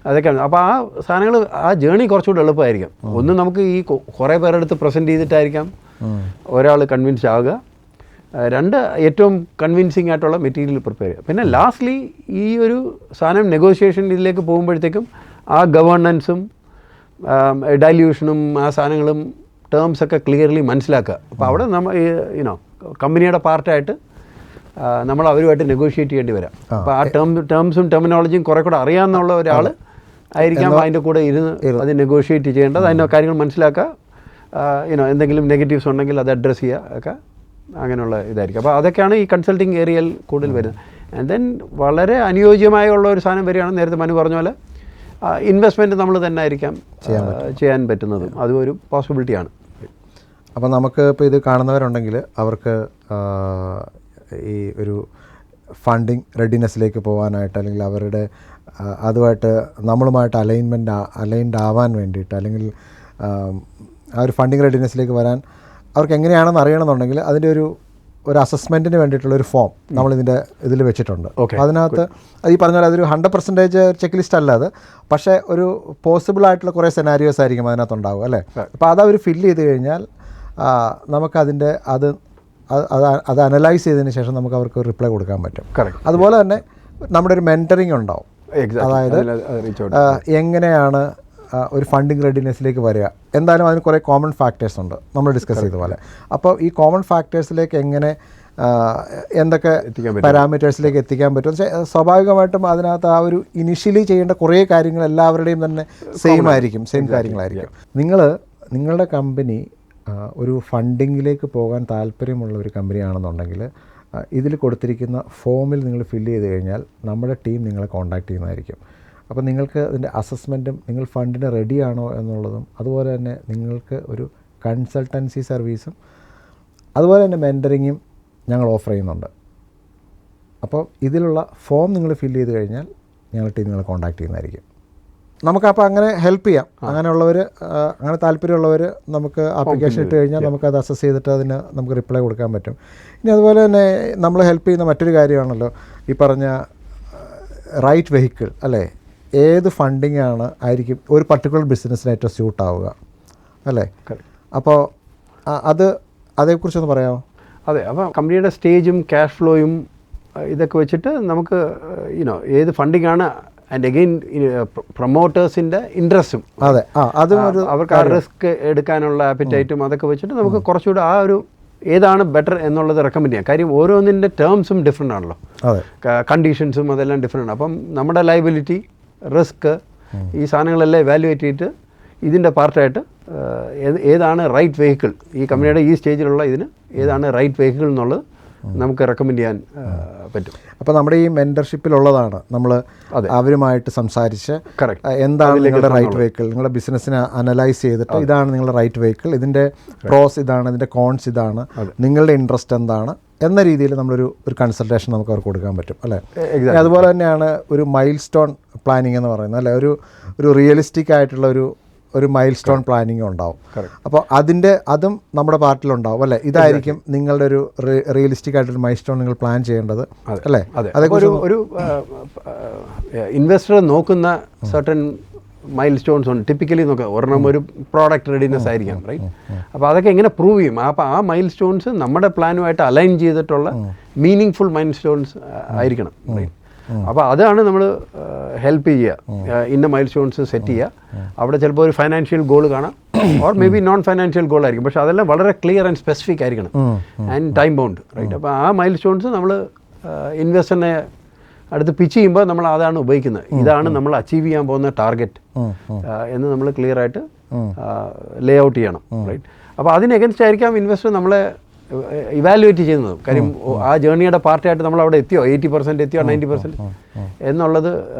അതൊക്കെയാണ്. അപ്പോൾ ആ സാധനങ്ങൾ ആ ജേണി കുറച്ചുകൂടി എളുപ്പമായിരിക്കും. ഒന്ന് നമുക്ക് ഈ കുറേ പേരെടുത്ത് പ്രസൻറ്റ് ചെയ്തിട്ടായിരിക്കാം ഒരാൾ കൺവിൻസ്ഡ് ആവുക. രണ്ട്, ഏറ്റവും കൺവിൻസിങ് ആയിട്ടുള്ള മെറ്റീരിയൽ പ്രിപ്പയർ ചെയ്യുക. പിന്നെ ലാസ്റ്റ്ലി ഈ ഒരു സാധനം നെഗോഷിയേഷൻ ഇതിലേക്ക് പോകുമ്പോഴത്തേക്കും ആ ഗവേണൻസും ഡൈല്യൂഷനും ആ സാധനങ്ങളും ടേംസൊക്കെ ക്ലിയർലി മനസ്സിലാക്കുക. അപ്പോൾ അവിടെ നമ്മൾ കമ്പനിയുടെ പാർട്ടായിട്ട് നമ്മൾ അവരുമായിട്ട് നെഗോഷിയേറ്റ് ചെയ്യേണ്ടി വരാം. അപ്പോൾ ആ ടേംസും ടെർമിനോളജിയും കുറേ കൂടെ അറിയാമെന്നുള്ള ഒരാൾ ആയിരിക്കാം അതിൻ്റെ കൂടെ ഇരുന്ന് അത് നെഗോഷിയേറ്റ് ചെയ്യേണ്ടത്. അതിൻ്റെ കാര്യങ്ങൾ മനസ്സിലാക്കുക, എന്തെങ്കിലും നെഗറ്റീവ്സ് ഉണ്ടെങ്കിൽ അത് അഡ്രസ്സ് ചെയ്യുക ഒക്കെ അങ്ങനെയുള്ള ഇതായിരിക്കും. അപ്പോൾ അതൊക്കെയാണ് ഈ കൺസൾട്ടിങ് ഏരിയയിൽ കൂടുതൽ വരുന്നത്. ആൻഡ് ദെൻ വളരെ അനുയോജ്യമായുള്ള ഒരു സാധനം വരികയാണ്, നേരത്തെ മനു പറഞ്ഞ പോലെ ഇൻവെസ്റ്റ്മെൻറ്റ് നമ്മൾ തന്നെ ആയിരിക്കാം ചെയ്യാൻ പറ്റുന്നതും അതും ഒരു പോസിബിലിറ്റിയാണ്. അപ്പോൾ നമുക്ക് ഇപ്പോൾ ഇത് കാണുന്നവരുണ്ടെങ്കിൽ അവർക്ക് ഈ ഒരു ഫണ്ടിങ് റെഡിനെസ്സിലേക്ക് പോകാനായിട്ട്, അല്ലെങ്കിൽ അവരുടെ അതുമായിട്ട് നമ്മളുമായിട്ട് അലൈൻഡ് ആവാൻ വേണ്ടിയിട്ട്, അല്ലെങ്കിൽ ആ ഒരു ഫണ്ടിങ് റെഡിനെസ്സിലേക്ക് വരാൻ അവർക്ക് എങ്ങനെയാണെന്ന് അറിയണമെന്നുണ്ടെങ്കിൽ അതിൻ്റെ ഒരു അസസ്മെൻറ്റിന് വേണ്ടിയിട്ടുള്ളൊരു ഫോം ഇതിൽ വെച്ചിട്ടുണ്ട്. അതിനകത്ത് ഈ പറഞ്ഞ പോലെ അതൊരു 100% ചെക്ക് ലിസ്റ്റ് അല്ല അത്, പക്ഷേ ഒരു പോസിബിൾ ആയിട്ടുള്ള കുറേ സെനാരിയോസ് ആയിരിക്കും അതിനകത്തുണ്ടാവും അല്ലേ. അപ്പോൾ അതവർ ഫില്ല് ചെയ്ത് കഴിഞ്ഞാൽ നമുക്കതിൻ്റെ അത് അനലൈസ് ചെയ്തതിന് ശേഷം നമുക്ക് അവർക്ക് റിപ്ലൈ കൊടുക്കാൻ പറ്റും. അതുപോലെ തന്നെ നമ്മുടെ ഒരു മെൻറ്ററിങ് ഉണ്ടാവും. അതായത് എങ്ങനെയാണ് ഒരു ഫണ്ടിങ് റെഡിനെസ്സിലേക്ക് വരിക, എന്തായാലും അതിന് കുറേ കോമൺ ഫാക്ടേഴ്സ് ഉണ്ട് നമ്മൾ ഡിസ്കസ് ചെയ്ത പോലെ. അപ്പോൾ ഈ കോമൺ ഫാക്ടേഴ്സിലേക്ക് എങ്ങനെ എന്തൊക്കെ പാരാമീറ്റേഴ്സിലേക്ക് എത്തിക്കാൻ പറ്റും. സ്വാഭാവികമായിട്ടും അതിനകത്ത് ആ ഒരു ഇനിഷ്യലി ചെയ്യേണ്ട കുറേ കാര്യങ്ങൾ എല്ലാവരുടെയും തന്നെ സെയിം കാര്യങ്ങളായിരിക്കും. നിങ്ങളുടെ കമ്പനി ഒരു ഫണ്ടിങ്ങിലേക്ക് പോകാൻ താല്പര്യമുള്ള ഒരു കമ്പനിയാണെന്നുണ്ടെങ്കിൽ ഇതിൽ കൊടുത്തിരിക്കുന്ന ഫോമിൽ നിങ്ങൾ ഫില്ല് ചെയ്ത് കഴിഞ്ഞാൽ നമ്മുടെ ടീം നിങ്ങളെ കോൺടാക്ട് ചെയ്യുന്നതായിരിക്കും. അപ്പോൾ നിങ്ങൾക്ക് അതിൻ്റെ അസസ്മെൻറ്റും നിങ്ങൾ ഫണ്ടിന് റെഡിയാണോ എന്നുള്ളതും, അതുപോലെ തന്നെ നിങ്ങൾക്ക് ഒരു കൺസൾട്ടൻസി സർവീസും അതുപോലെ തന്നെ മെൻറ്ററിങ്ങും ഞങ്ങൾ ഓഫർ ചെയ്യുന്നുണ്ട്. അപ്പോൾ ഇതിലുള്ള ഫോം നിങ്ങൾ ഫില്ല് ചെയ്ത് കഴിഞ്ഞാൽ ഞങ്ങളുടെ ടീം നിങ്ങളെ കോൺടാക്ട് ചെയ്യുന്നതായിരിക്കും. നമുക്കപ്പോൾ അങ്ങനെ ഹെൽപ്പ് ചെയ്യാം. അങ്ങനെയുള്ളവർ, അങ്ങനെ താല്പര്യമുള്ളവർ നമുക്ക് ആപ്ലിക്കേഷൻ ഇട്ട് കഴിഞ്ഞാൽ നമുക്കത് അസസ് ചെയ്തിട്ട് അതിന് നമുക്ക് റിപ്ലൈ കൊടുക്കാൻ പറ്റും. ഇനി അതുപോലെ തന്നെ നമ്മൾ ഹെൽപ്പ് ചെയ്യുന്ന മറ്റൊരു കാര്യമാണല്ലോ ഈ പറഞ്ഞ റൈറ്റ് വെഹിക്കിൾ, അല്ലേ? ഏത് ഫണ്ടിങ് ആയിരിക്കും ഒരു പർട്ടിക്കുലർ ബിസിനസ്സിന് ഏറ്റവും സ്യൂട്ട് ആവുക, അല്ലേ? അപ്പോൾ അതേക്കുറിച്ചൊന്ന് പറയാമോ? അതെ, അപ്പോൾ കമ്പനിയുടെ സ്റ്റേജും ക്യാഷ് ഫ്ലോയും ഇതൊക്കെ വെച്ചിട്ട് നമുക്ക് ഏത് ഫണ്ടിങ് ആണ്, ആൻഡ് അഗെയിൻ പ്രൊമോട്ടേഴ്സിൻ്റെ ഇൻട്രസ്റ്റും, അതെ, അവർക്ക് ആ റിസ്ക് എടുക്കാനുള്ള ആപ്പിറ്റൈറ്റും അതൊക്കെ വെച്ചിട്ട് നമുക്ക് കുറച്ചുകൂടെ ആ ഒരു ഏതാണ് ബെറ്റർ എന്നുള്ളത് റെക്കമെൻഡ് ചെയ്യാം. കാര്യം ഓരോന്നിൻ്റെ ടേംസും ഡിഫറെൻ്റ് ആണല്ലോ, കണ്ടീഷൻസും അതെല്ലാം ഡിഫറെൻ്റ് ആണ്. അപ്പം നമ്മുടെ ലയബിലിറ്റി, റിസ്ക്, ഈ സാധനങ്ങളെല്ലാം ഇവാലുവേറ്റ് ചെയ്തിട്ട് ഇതിൻ്റെ പാർട്ടായിട്ട് ഏതാണ് റൈറ്റ് വെഹിക്കിൾ, ഈ കമ്പനിയുടെ ഈ സ്റ്റേജിലുള്ള ഇതിന് ഏതാണ് റൈറ്റ് വെഹിക്കിൾ എന്നുള്ളത് നമുക്ക് റെക്കമെൻഡ് ചെയ്യാൻ പറ്റും. അപ്പോൾ നമ്മുടെ ഈ മെൻറ്റർഷിപ്പിലുള്ളതാണ് നമ്മൾ അവരുമായിട്ട് സംസാരിച്ച് എന്താണ് നിങ്ങളുടെ റൈറ്റ് വെഹിക്കിൾ, നിങ്ങളുടെ ബിസിനസ്സിനെ അനലൈസ് ചെയ്തിട്ട് ഇതാണ് നിങ്ങളുടെ റൈറ്റ് വെഹിക്കിൾ, ഇതിൻ്റെ പ്രോസ് ഇതാണ്, ഇതിൻ്റെ കോൺസ് ഇതാണ്, നിങ്ങളുടെ ഇൻട്രസ്റ്റ് എന്താണ് എന്ന രീതിയിൽ നമ്മളൊരു കൺസൾട്ടേഷൻ നമുക്ക് അവർക്ക് കൊടുക്കാൻ പറ്റും, അല്ലേ? അതുപോലെ തന്നെയാണ് ഒരു മൈൽ സ്റ്റോൺ പ്ലാനിങ് എന്ന് പറയുന്നത്, അല്ലേ? ഒരു റിയലിസ്റ്റിക് ആയിട്ടുള്ള ഒരു മൈൽ സ്റ്റോൺ പ്ലാനിങ് ഉണ്ടാവും. അപ്പോൾ അതും നമ്മുടെ പാർട്ടിലുണ്ടാവും, അല്ലേ? ഇതായിരിക്കും നിങ്ങളുടെ ഒരു റിയലിസ്റ്റിക് ആയിട്ടൊരു മൈൽ സ്റ്റോൺ നിങ്ങൾ പ്ലാൻ ചെയ്യേണ്ടത്, അല്ലേ? അതേക്കുറിച്ച് ഒരു ഇൻവെസ്റ്റർ നോക്കുന്ന സർട്ടൻ മൈൽ സ്റ്റോൺസ് ഉണ്ട്. ടിപ്പിക്കലി നോക്കുക, ഒരെണ്ണം ഒരു പ്രോഡക്റ്റ് റെഡിനെസ് ആയിരിക്കാം, റൈറ്റ്? അപ്പോൾ അതൊക്കെ എങ്ങനെ പ്രൂവ് ചെയ്യും? അപ്പോൾ ആ മൈൽ സ്റ്റോൺസ് നമ്മുടെ പ്ലാനുമായിട്ട് അലൈൻ ചെയ്തിട്ടുള്ള മീനിങ് ഫുൾ മൈൽ സ്റ്റോൺസ് ആയിരിക്കണം, റൈറ്റ്? അപ്പോൾ അതാണ് നമ്മൾ ഹെൽപ്പ് ചെയ്യുക, ഇന്ന മൈൽ സ്റ്റോൺസ് സെറ്റ് ചെയ്യുക. അവിടെ ചിലപ്പോൾ ഒരു ഫൈനാൻഷ്യൽ ഗോൾ കാണാം, or may be non financial goal ആയിരിക്കും, പക്ഷേ അതെല്ലാം വളരെ ക്ലിയർ ആൻഡ് സ്പെസിഫിക് ആയിരിക്കണം, ആൻഡ് ടൈം ബൗണ്ട്, റൈറ്റ്? അപ്പോൾ ആ മൈൽ സ്റ്റോൺസ് നമ്മൾ ഇൻവെസ്റ്ററിനെ അടുത്ത് പിച്ച് ചെയ്യുമ്പോൾ നമ്മൾ അതാണ് ഉപയോഗിക്കുന്നത്. ഇതാണ് നമ്മൾ അച്ചീവ് ചെയ്യാൻ പോകുന്ന ടാർഗറ്റ് എന്ന് നമ്മൾ ക്ലിയർ ആയിട്ട് ലേ ഔട്ട് ചെയ്യണം, റൈറ്റ്? അപ്പോൾ അതിന് എഗൻസ്റ്റ് ആയിരിക്കാം ഇൻവെസ്റ്റർ നമ്മളെ ഇവാലുവേറ്റ് ചെയ്യുന്നത്. കാര്യം ആ ജേർണിയുടെ പാർട്ടായിട്ട് നമ്മൾ അവിടെ എത്തിയോ, 80% എത്തിയോ, 90% എന്നുള്ളത്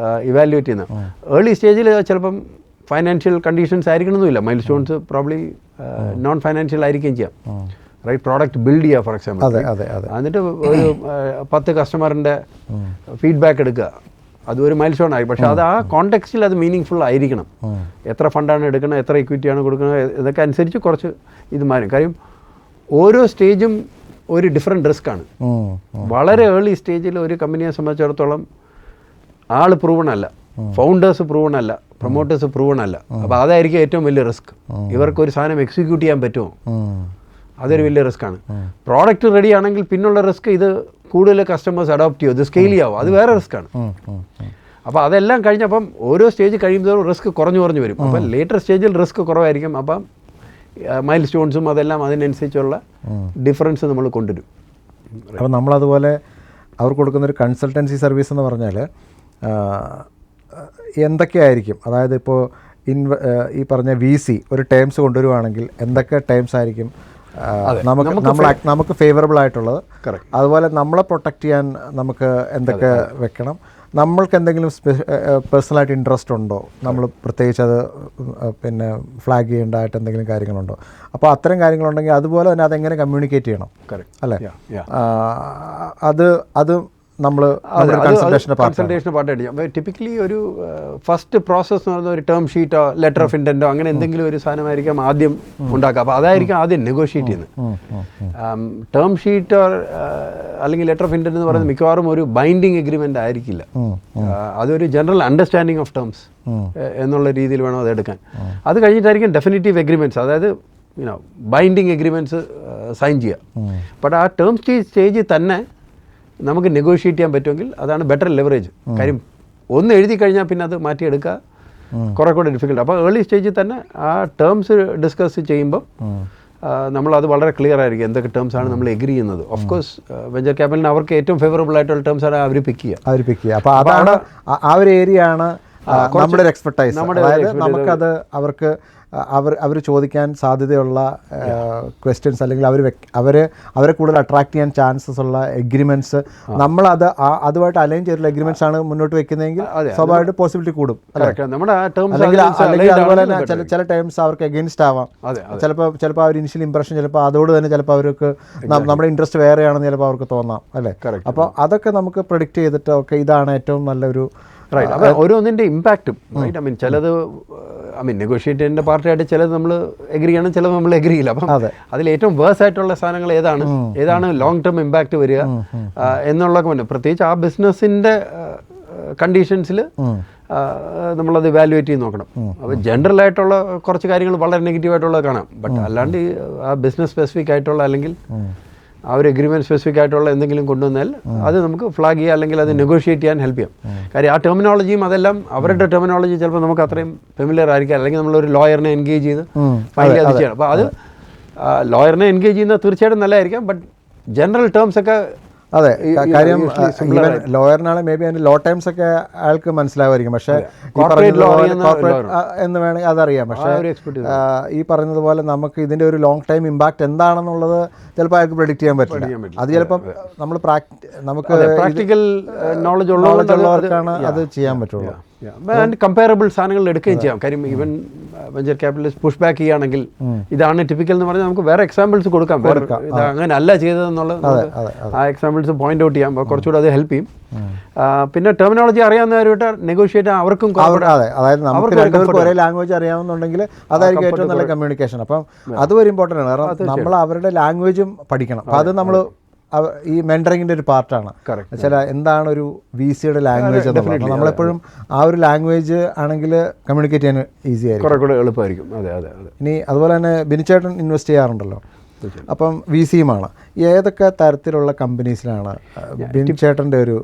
ഇവാലുവേറ്റ് ചെയ്യുന്നത്. ഏർലി സ്റ്റേജിൽ ചിലപ്പം ഫൈനാൻഷ്യൽ കണ്ടീഷൻസ് ആയിരിക്കണമെന്നില്ല, mile stones probably non financial ആയിരിക്കുകയും ചെയ്യാം, റൈറ്റ്? പ്രോഡക്റ്റ് ബിൽഡ് ചെയ്യുക ഫോർ എക്സാമ്പിൾ, എന്നിട്ട് ഒരു 10 കസ്റ്റമറിൻ്റെ ഫീഡ്ബാക്ക് എടുക്കുക, അതൊരു മൈൽ സ്റ്റോൺ ആയി. പക്ഷേ അത് ആ കോണ്ടെക്സ്റ്റിൽ അത് മീനിങ് ഫുൾ ആയിരിക്കണം. എത്ര ഫണ്ടാണ് എടുക്കുന്നത്, എത്ര ഇക്വിറ്റിയാണ് കൊടുക്കുന്നത്, ഇതൊക്കെ അനുസരിച്ച് കുറച്ച് ഇത് മാറും. കാര്യം ഓരോ സ്റ്റേജും ഒരു ഡിഫറെൻറ്റ് റിസ്ക്കാണ്. വളരെ ഏർലി സ്റ്റേജിൽ ഒരു കമ്പനിയെ സംബന്ധിച്ചിടത്തോളം ആൾ പ്രൂവൺ അല്ല, ഫൗണ്ടേഴ്സ് പ്രൂവൺ അല്ല, പ്രൊമോട്ടേഴ്സ് പ്രൂവൺ അല്ല. അപ്പോൾ അതായിരിക്കും ഏറ്റവും വലിയ റിസ്ക്. ഇവർക്കൊരു സാധനം എക്സിക്യൂട്ട് ചെയ്യാൻ പറ്റുമോ, അതൊരു വലിയ റിസ്ക്കാണ്. പ്രോഡക്റ്റ് റെഡി ആണെങ്കിൽ പിന്നുള്ള റിസ്ക് ഇത് കൂടുതൽ കസ്റ്റമേഴ്സ് അഡോപ്റ്റ് ചെയ്യുമോ, ഇത് സ്കെയിൽ ചെയ്യാവോ, അത് വേറെ റിസ്ക്കാണ്. അപ്പോൾ അതെല്ലാം കഴിഞ്ഞപ്പം ഓരോ സ്റ്റേജ് കഴിയുമ്പോഴും റിസ്ക് കുറഞ്ഞു വരും. അപ്പം ലേറ്റർ സ്റ്റേജിൽ റിസ്ക് കുറവായിരിക്കും. അപ്പം മൈൽ സ്റ്റോൺസും അതെല്ലാം അതിനനുസരിച്ചുള്ള ഡിഫറൻസ് നമ്മൾ കൊണ്ടുവരും. അപ്പോൾ നമ്മളതുപോലെ അവർ കൊടുക്കുന്നൊരു കൺസൾട്ടൻസി സർവീസ് എന്ന് പറഞ്ഞാൽ എന്തൊക്കെയായിരിക്കും, അതായത് ഇപ്പോൾ ഈ പറഞ്ഞ VC ഒരു ടേംസ് കൊണ്ടുവരുവാണെങ്കിൽ എന്തൊക്കെ ടേംസ് ആയിരിക്കും നമുക്ക് ഫേവറബിൾ ആയിട്ടുള്ളത്, അതുപോലെ നമ്മളെ പ്രൊട്ടക്റ്റ് ചെയ്യാൻ നമുക്ക് എന്തൊക്കെ വെക്കണം, നമ്മൾക്ക് എന്തെങ്കിലും പേഴ്സണലായിട്ട് ഇൻട്രസ്റ്റ് ഉണ്ടോ, നമ്മൾ പ്രത്യേകിച്ച് അത് പിന്നെ ഫ്ലാഗ് ചെയ്യേണ്ടതായിട്ട് എന്തെങ്കിലും കാര്യങ്ങളുണ്ടോ, അപ്പോൾ അത്തരം കാര്യങ്ങളുണ്ടെങ്കിൽ അതുപോലെ തന്നെ അതെങ്ങനെ കമ്മ്യൂണിക്കേറ്റ് ചെയ്യണം, അല്ലേ? അത് നമ്മൾ കൺസൾട്ടേഷൻ്റെ പാർട്ടായിട്ട് ചെയ്യാം. ടിപ്പിക്കലി ഒരു ഫസ്റ്റ് പ്രോസസ്സ് എന്ന് പറയുന്ന ഒരു ടേം ഷീറ്റോ ലെറ്റർ ഓഫ് ഇൻറ്റൻറ്റോ അങ്ങനെ എന്തെങ്കിലും ഒരു സാധനമായിരിക്കും ആദ്യം ഉണ്ടാക്കുക. അപ്പോൾ അതായിരിക്കും ആദ്യം നെഗോഷിയേറ്റ് ചെയ്യുന്നത്. ടേം ഷീറ്റോ അല്ലെങ്കിൽ ലെറ്റർ ഓഫ് ഇൻറ്റൻറ്റ് എന്ന് പറയുന്നത് മിക്കവാറും ഒരു ബൈൻഡിങ് എഗ്രിമെൻ്റ് ആയിരിക്കില്ല. അതൊരു ജനറൽ അണ്ടർസ്റ്റാൻഡിങ് ഓഫ് ടേംസ് എന്നുള്ള രീതിയിൽ വേണം അത് എടുക്കാൻ. അത് കഴിഞ്ഞിട്ടായിരിക്കും ഡെഫിനിറ്റീവ് എഗ്രിമെൻറ്റ്സ്, അതായത് ബൈൻഡിങ് എഗ്രിമെൻറ്റ്സ് സൈൻ ചെയ്യുക. ബട്ട് ആ ടേം സ്റ്റേജിൽ തന്നെ നമുക്ക് നെഗോഷിയേറ്റ് ചെയ്യാൻ പറ്റുമെങ്കിൽ അതാണ് ബെറ്റർ ലെവറേജ്. കാര്യം ഒന്ന് എഴുതി കഴിഞ്ഞാൽ പിന്നെ അത് മാറ്റിയെടുക്കുക കുറേ കൂടെ ഡിഫിക്കൽട്ട്. അപ്പോൾ ഏർലി സ്റ്റേജിൽ തന്നെ ആ ടേംസ് ഡിസ്കസ് ചെയ്യുമ്പം നമ്മളത് വളരെ ക്ലിയർ ആയിരിക്കും എന്തൊക്കെ ടേംസാണ് നമ്മൾ എഗ്രി ചെയ്യുന്നത്. ഓഫ് കോഴ്സ് വെഞ്ചർ ക്യാപിറ്റലിന് അവർക്ക് ഏറ്റവും ഫേവറബിൾ ആയിട്ടുള്ള ടേംസാണ് അവർ പിക്ക് ചെയ്യുക. അപ്പോൾ അതാണ് ആ ഒരു ഏരിയ ആണ് നമ്മുടെ ഒരു എക്സ്പെർട്ടൈസ്. അതായത് നമുക്കത് അവർ ചോദിക്കാൻ സാധ്യതയുള്ള ക്വസ്റ്റ്യൻസ് അല്ലെങ്കിൽ അവരെ കൂടുതൽ അട്രാക്ട് ചെയ്യാൻ ചാൻസസ് ഉള്ള എഗ്രിമെൻറ്റ്സ് നമ്മളത് അതുമായിട്ട് അലൈൻ ചെയ്തിട്ടുള്ള എഗ്രിമെൻറ്റ്സ് ആണ് മുന്നോട്ട് വെക്കുന്നതെങ്കിൽ സ്വാഭാവികമായിട്ട് പോസിബിലിറ്റി കൂടും. അല്ലെങ്കിൽ അതുപോലെ തന്നെ ചില ടേംസ് അവർക്ക് എഗെയിൻസ്റ്റ് ആവാം. ചിലപ്പോൾ അവർ ഇനിഷ്യൽ ഇംപ്രഷൻ ചിലപ്പോൾ അതോട് തന്നെ ചിലപ്പോൾ അവർക്ക് നമ്മുടെ ഇൻട്രസ്റ്റ് വേറെയാണെന്ന് ചിലപ്പോൾ അവർക്ക് തോന്നാം അല്ലേ. അപ്പോൾ അതൊക്കെ നമുക്ക് പ്രെഡിക്റ്റ് ചെയ്തിട്ട് ഓക്കെ ഇതാണ് ഏറ്റവും നല്ലൊരു റൈറ്റ്. അപ്പോൾ ഓരോന്നിൻ്റെ ഇമ്പാക്റ്റും റൈറ്റ്. ഐ മീൻ ചിലത് നെഗോഷിയേറ്റ് ചെയ്യുന്ന പാർട്ടിയായിട്ട് ചിലത് നമ്മൾ എഗ്രി ചെയ്യണം, ചിലത് നമ്മൾ എഗ്രി ചെയ്യില്ല. അപ്പം അതിൽ ഏറ്റവും വേഴ്സ് ആയിട്ടുള്ള സാധനങ്ങൾ ഏതാണ് ലോങ് ടേം ഇമ്പാക്റ്റ് വരിക എന്നുള്ളതൊക്കെ മുന്നേ പ്രത്യേകിച്ച് ആ ബിസിനസ്സിൻ്റെ കണ്ടീഷൻസിൽ നമ്മളത് ഇവാലുവേറ്റ് ചെയ്ത് നോക്കണം. അപ്പോൾ ജനറൽ ആയിട്ടുള്ള കുറച്ച് കാര്യങ്ങൾ വളരെ നെഗറ്റീവായിട്ടുള്ളത് കാണാം. ബട്ട് അല്ലാണ്ട് ആ ബിസിനസ് സ്പെസിഫിക് ആയിട്ടുള്ള അല്ലെങ്കിൽ ആ ഒരു എഗ്രിമെൻറ്റ് സ്പെസിഫിക് ആയിട്ടുള്ള എന്തെങ്കിലും കൊണ്ടുവന്നാൽ അത് നമുക്ക് ഫ്ലാഗ് ചെയ്യുക അല്ലെങ്കിൽ അത് നെഗോഷിയേറ്റ് ചെയ്യാൻ ഹെൽപ്പ് ചെയ്യാം. കാര്യം ആ ടെർമിനോളജിയും അതെല്ലാം അവരുടെ ടെർമിനോളജി ചിലപ്പോൾ നമുക്ക് അത്രയും ഫെമിലിയർ ആയിരിക്കാം. അല്ലെങ്കിൽ നമ്മളൊരു ലോയറിനെ എൻഗേജ് ചെയ്ത് ഫൈനലി അത് ചെയ്യണം. അപ്പോൾ അത് ലോയറിനെ എൻഗേജ് ചെയ്യുന്നത് തീർച്ചയായിട്ടും നല്ലതായിരിക്കാം. ബട്ട് ജനറൽ ടേംസ് ഒക്കെ അതെ. കാര്യം ഈവൻ ലോയറിനാണ് മേ ബി അതിൻ്റെ ലോ ടൈംസ് ഒക്കെ അയാൾക്ക് മനസ്സിലാവുമായിരിക്കും. പക്ഷേ എന്ന് വേണമെങ്കിൽ അതറിയാം. പക്ഷേ ഈ പറഞ്ഞതുപോലെ നമുക്ക് ഇതിൻ്റെ ഒരു ലോങ് ടൈം ഇമ്പാക്റ്റ് എന്താണെന്നുള്ളത് ചിലപ്പോൾ അയാൾക്ക് പ്രെഡിക്റ്റ് ചെയ്യാൻ പറ്റില്ല. അത് ചിലപ്പം നമുക്ക് പ്രാക്ടിക്കൽ നോളജ് ഉള്ളവർക്കാണ് അത് ചെയ്യാൻ പറ്റുള്ളൂ. ആൻഡ് കമ്പയറബിൾ സാധനങ്ങൾ എടുക്കുകയും ചെയ്യാം. കാര്യം even venture capitalist push back ചെയ്യുകയാണെങ്കിൽ ഇതാണ് ടിപ്പിക്കൽ എന്ന് പറഞ്ഞാൽ നമുക്ക് വേറെ എക്സാമ്പിൾസ് കൊടുക്കാം. ഇത് അങ്ങനെ അല്ല ചെയ്തതെന്നുള്ളത് ആ എക്സാമ്പിൾസ് പോയിന്റ് ഔട്ട് ചെയ്യാം. കുറച്ചുകൂടെ അത് ഹെൽപ്പ് ചെയ്യും. പിന്നെ ടെർമിനോളജി അറിയാവുന്നവരുമായിട്ട് നെഗോഷിയേറ്റ് അവർക്കും അതായത് നമുക്ക് രണ്ടുപേർക്കും ഒരേ ലാംഗ്വേജ് അറിയാവുന്നുണ്ടെങ്കിൽ അതായിരിക്കും ഏറ്റവും നല്ല കമ്മ്യൂണിക്കേഷൻ. അപ്പം അതും ഒരു ഇമ്പോർട്ടൻ്റ് ആണ്. കാരണം നമ്മൾ അവരുടെ ലാംഗ്വേജും പഠിക്കണം. അപ്പം അത് നമ്മൾ ഈ മെൻറ്ററിങ്ങിൻ്റെ ഒരു പാർട്ടാണ്. ചില എന്താണ് ഒരു VCയുടെ ലാംഗ്വേജ് എന്നുള്ളത് നമ്മളെപ്പോഴും ആ ഒരു ലാംഗ്വേജ് ആണെങ്കിൽ കമ്മ്യൂണിക്കേറ്റ് ചെയ്യാൻ ഈസി ആയിരിക്കും, എളുപ്പമായിരിക്കും. ഇനി അതുപോലെ തന്നെ ബിനിച്ചേട്ടൻ ഇൻവെസ്റ്റ് ചെയ്യാറുണ്ടല്ലോ. അപ്പം VCയുമാണ്. ഏതൊക്കെ തരത്തിലുള്ള കമ്പനീസിലാണ് ബിനിച്ചേട്ടൻ്റെ ഒരു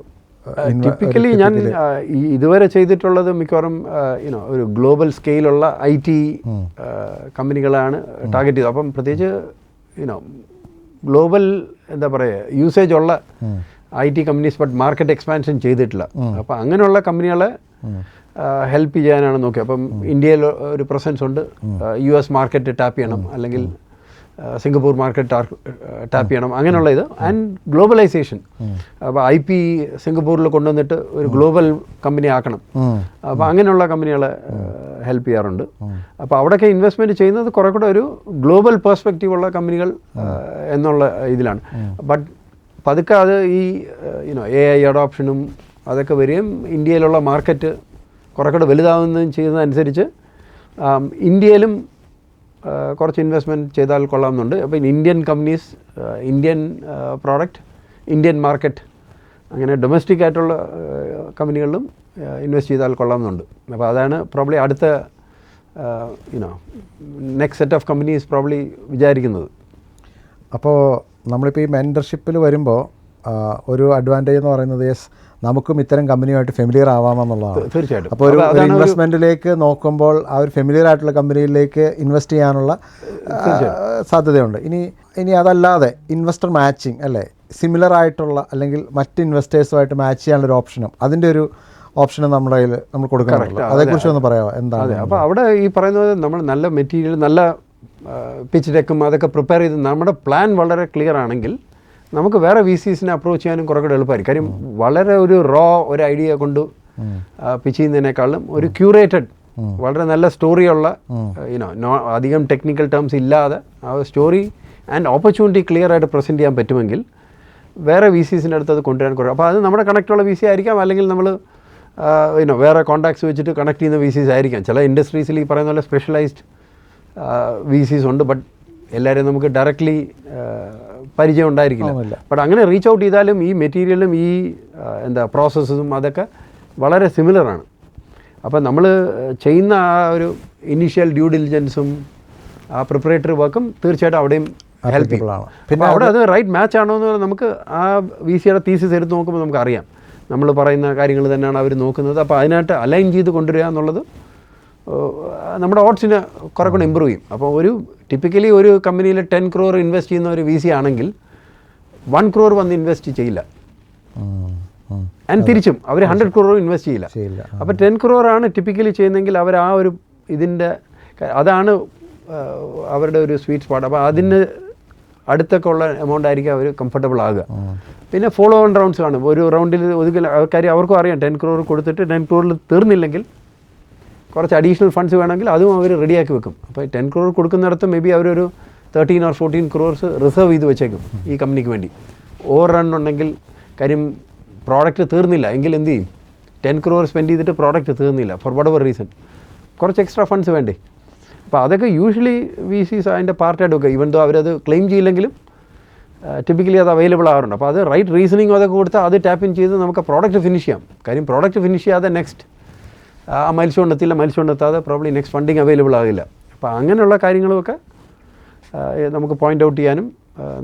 ടിപ്പിക്കലി ഞാൻ ഇതുവരെ ചെയ്തിട്ടുള്ളത് മിക്കവാറും ഒരു ഗ്ലോബൽ സ്കെയിലുള്ള IT കമ്പനികളാണ് ടാർഗറ്റ് ചെയ്തത്. അപ്പം പ്രത്യേകിച്ച് ഗ്ലോബൽ എന്താ പറയുക യൂസേജ് ഉള്ള IT companies but market expansion ചെയ്തിട്ടില്ല. അപ്പോൾ അങ്ങനെയുള്ള കമ്പനികളെ ഹെൽപ്പ് ചെയ്യാനാണ് നോക്കിയത്. അപ്പം ഇന്ത്യയിൽ ഒരു പ്രസൻസ് ഉണ്ട്. US മാർക്കറ്റ് ടാപ്പ് ചെയ്യണം അല്ലെങ്കിൽ സിംഗപ്പൂർ മാർക്കറ്റ് ടാപ്പ് ചെയ്യണം അങ്ങനെയുള്ള ഇത്. And globalisation. അപ്പോൾ IP സിംഗപ്പൂരിൽ കൊണ്ടുവന്നിട്ട് ഒരു ഗ്ലോബൽ കമ്പനി ആക്കണം. അപ്പോൾ അങ്ങനെയുള്ള കമ്പനികളെ ഹെൽപ്പ് ചെയ്യാറുണ്ട്. അപ്പോൾ അവിടെയൊക്കെ ഇൻവെസ്റ്റ്മെൻറ്റ് ചെയ്യുന്നത് കുറേ കൂടെ ഒരു ഗ്ലോബൽ പെർസ്പെക്റ്റീവുള്ള കമ്പനികൾ എന്നുള്ള ഇതിലാണ്. ബട്ട് പതുക്കെ അത് ഈ AI അഡോപ്ഷനും അതൊക്കെ വരികയും ഇന്ത്യയിലുള്ള മാർക്കറ്റ് കുറേ കൂടെ വലുതാവുന്നതും ചെയ്യുന്നതനുസരിച്ച് ഇന്ത്യയിലും കുറച്ച് ഇൻവെസ്റ്റ്മെൻറ്റ് ചെയ്താൽ കൊള്ളാമെന്നുണ്ട്. അപ്പോൾ Indian companies, Indian product, Indian market അങ്ങനെ ഡൊമസ്റ്റിക് ആയിട്ടുള്ള കമ്പനികളിലും ഇൻവെസ്റ്റ് ചെയ്താൽ കൊള്ളാമെന്നുണ്ട്. അപ്പോൾ അതാണ് പ്രോബ്ലി അടുത്ത next set of companies probably വിചാരിക്കുന്നത്. അപ്പോൾ നമ്മളിപ്പോൾ ഈ മെൻറ്റർഷിപ്പിൽ വരുമ്പോൾ ഒരു അഡ്വാൻറ്റേജ് എന്ന് പറയുന്നത് നമുക്കും ഇത്തരം കമ്പനിയുമായിട്ട് ഫെമിലിയർ ആവാമെന്നുള്ളതാണ്. തീർച്ചയായിട്ടും. അപ്പോൾ ഒരു ഇൻവെസ്റ്റ്മെൻറ്റിലേക്ക് നോക്കുമ്പോൾ ആ ഒരു ഫെമിലിയർ ആയിട്ടുള്ള കമ്പനിയിലേക്ക് ഇൻവെസ്റ്റ് ചെയ്യാനുള്ള സാധ്യതയുണ്ട്. ഇനി അതല്ലാതെ ഇൻവെസ്റ്റർ മാച്ചിങ് അല്ലേ, സിമിലർ ആയിട്ടുള്ള അല്ലെങ്കിൽ മറ്റ് ഇൻവെസ്റ്റേഴ്സുമായിട്ട് മാച്ച് ചെയ്യാനുള്ളൊരു ഓപ്ഷനും അതിൻ്റെ ഒരു ഓപ്ഷനും നമ്മുടെ കയ്യിൽ നമ്മൾ കൊടുക്കാറുണ്ട്. അതേക്കുറിച്ച് ഒന്ന് പറയാമോ എന്താണ്? അപ്പോൾ അവിടെ ഈ പറയുന്നത് നമ്മൾ നല്ല മെറ്റീരിയൽ, നല്ല പിച്ച് ഡെക്കും അതൊക്കെ പ്രിപ്പയർ ചെയ്ത് നമ്മുടെ പ്ലാൻ വളരെ ക്ലിയർ ആണെങ്കിൽ നമുക്ക് വേറെ VCസിനെ അപ്രോച്ച് ചെയ്യാനും കുറേ കൂടെ എളുപ്പമായിരിക്കും. കാര്യം വളരെ ഒരു ഒരു ഐഡിയ കൊണ്ട് പിച്ച് ചെയ്യുന്നതിനേക്കാളും ഒരു ക്യൂറേറ്റഡ് വളരെ നല്ല സ്റ്റോറിയുള്ള അധികം ടെക്നിക്കൽ ടേംസ് ഇല്ലാതെ ആ സ്റ്റോറി ആൻഡ് ഓപ്പർച്യൂണിറ്റി ക്ലിയർ ആയിട്ട് പ്രസൻറ്റ് ചെയ്യാൻ പറ്റുമെങ്കിൽ വേറെ VCസിൻ്റെ അടുത്ത് അത് കൊണ്ടുവരാൻ കുറേ. അപ്പോൾ അത് നമ്മുടെ കണക്റ്റുള്ള VC ആയിരിക്കാം, അല്ലെങ്കിൽ നമ്മൾ വേറെ കോൺടാക്ട്സ് വെച്ചിട്ട് കണക്ട് ചെയ്യുന്ന VCs ആയിരിക്കാം. ചില ഇൻഡസ്ട്രീസിൽ ഈ പറയുന്ന പോലെ സ്പെഷ്യലൈസ്ഡ് VCs ഉണ്ട്. ബട്ട് എല്ലാവരെയും നമുക്ക് ഡയറക്റ്റ്ലി പരിചയം ഉണ്ടായിരിക്കില്ല. ബട്ട് അങ്ങനെ റീച്ച് ഔട്ട് ചെയ്താലും ഈ മെറ്റീരിയലും ഈ പ്രോസസ്സും അതൊക്കെ വളരെ സിമിലറാണ്. അപ്പോൾ നമ്മൾ ചെയ്യുന്ന ആ ഒരു ഇനീഷ്യൽ ഡ്യൂ ഡിലിജൻസും ആ പ്രിപ്പറേറ്ററി വർക്കും തീർച്ചയായിട്ടും അവിടെയും ഹെൽപ്പ് ചെയ്യും. പിന്നെ അവിടെ അത് റൈറ്റ് മാച്ച് ആണോ എന്ന് നമുക്ക് ആ VCയുടെ തീസിസ് എടുത്ത് നോക്കുമ്പോൾ നമുക്ക് അറിയാം നമ്മൾ പറയുന്ന കാര്യങ്ങൾ തന്നെയാണ് അവർ നോക്കുന്നത്. അപ്പോൾ അതിനായിട്ട് അലൈൻ ചെയ്ത് കൊണ്ടുവരിക എന്നുള്ളത് നമ്മുടെ ഓഡ്സിന് കുറെ കൂടെ ഇമ്പ്രൂവ് ചെയ്യും. അപ്പോൾ ടിപ്പിക്കലി ഒരു കമ്പനിയിൽ 10 crore ഇൻവെസ്റ്റ് ചെയ്യുന്ന ഒരു VC ആണെങ്കിൽ 1 crore വന്ന് ഇൻവെസ്റ്റ് ചെയ്യില്ല. ആൻഡ് തിരിച്ചും അവർ 100 crore ഇൻവെസ്റ്റ് ചെയ്യില്ല. അപ്പോൾ 10 crore ആണ് ടിപ്പിക്കലി ചെയ്യുന്നതെങ്കിൽ അവർ ആ ഒരു ഇതിൻ്റെ അതാണ് അവരുടെ ഒരു സ്വീറ്റ് സ്പോട്ട്. അപ്പോൾ അതിന് അടുത്തൊക്കെ ഉള്ള എമൗണ്ട് ആയിരിക്കും അവർ കംഫർട്ടബിൾ ആകുക. പിന്നെ ഫോളോ ഓൺ റൗണ്ട്സ് കാണും. ഒരു റൗണ്ടിൽ ഒതുക്കൽ കാര്യം അവർക്കും അറിയാം 10 crore കൊടുത്തിട്ട് 10 crore തീർന്നില്ലെങ്കിൽ കുറച്ച് അഡീഷണൽ ഫണ്ട്സ് വേണമെങ്കിൽ അതും അവർ റെഡിയാക്കി വെക്കും. അപ്പോൾ 10 crore കൊടുക്കുന്നിടത്ത് മേ ബി അവരൊരു 13 or 14 crores റിസർവ് ചെയ്ത് വെച്ചേക്കും ഈ കമ്പനിക്ക് വേണ്ടി. ഓവർ റൺ ഉണ്ടെങ്കിൽ കാര്യം പ്രോഡക്റ്റ് തീർന്നില്ല എങ്കിൽ എന്ത് ചെയ്യും? 10 crore സ്പെൻഡ് ചെയ്തിട്ട് പ്രോഡക്റ്റ് തീർന്നില്ല ഫോർ വട്ടെവർ റീസൺ, കുറച്ച് എക്സ്ട്രാ ഫണ്ട്സ് വേണ്ടേ? അപ്പോൾ അതൊക്കെ യൂഷ്വലി VCs അതിൻ്റെ പാർട്ടായിട്ട് വെക്കുക. ഈവൻ ദോ അവരത് ക്ലെയിം ചെയ്യില്ലെങ്കിലും ടിപ്പിക്കലി അത് അവൈലബിൾ ആവാറുണ്ട്. അപ്പോൾ അത് റൈറ്റ് റീസണിങ് അതൊക്കെ കൊടുത്താൽ അത് ടാപ്പ് ഇൻ ചെയ്ത് നമുക്ക് പ്രോഡക്റ്റ് ഫിനിഷ് ചെയ്യാം. കാര്യം പ്രോഡക്റ്റ് ഫിനിഷ് ചെയ്യാതെ നെക്സ്റ്റ് ആ മൈൽസ്റ്റോൺ എത്താതെ പ്രോബ്ലി നെക്സ്റ്റ് ഫണ്ടിങ് അവൈലബിൾ ആകില്ല. അപ്പോൾ അങ്ങനെയുള്ള കാര്യങ്ങളുമൊക്കെ നമുക്ക് പോയിൻ്റ് ഔട്ട് ചെയ്യാനും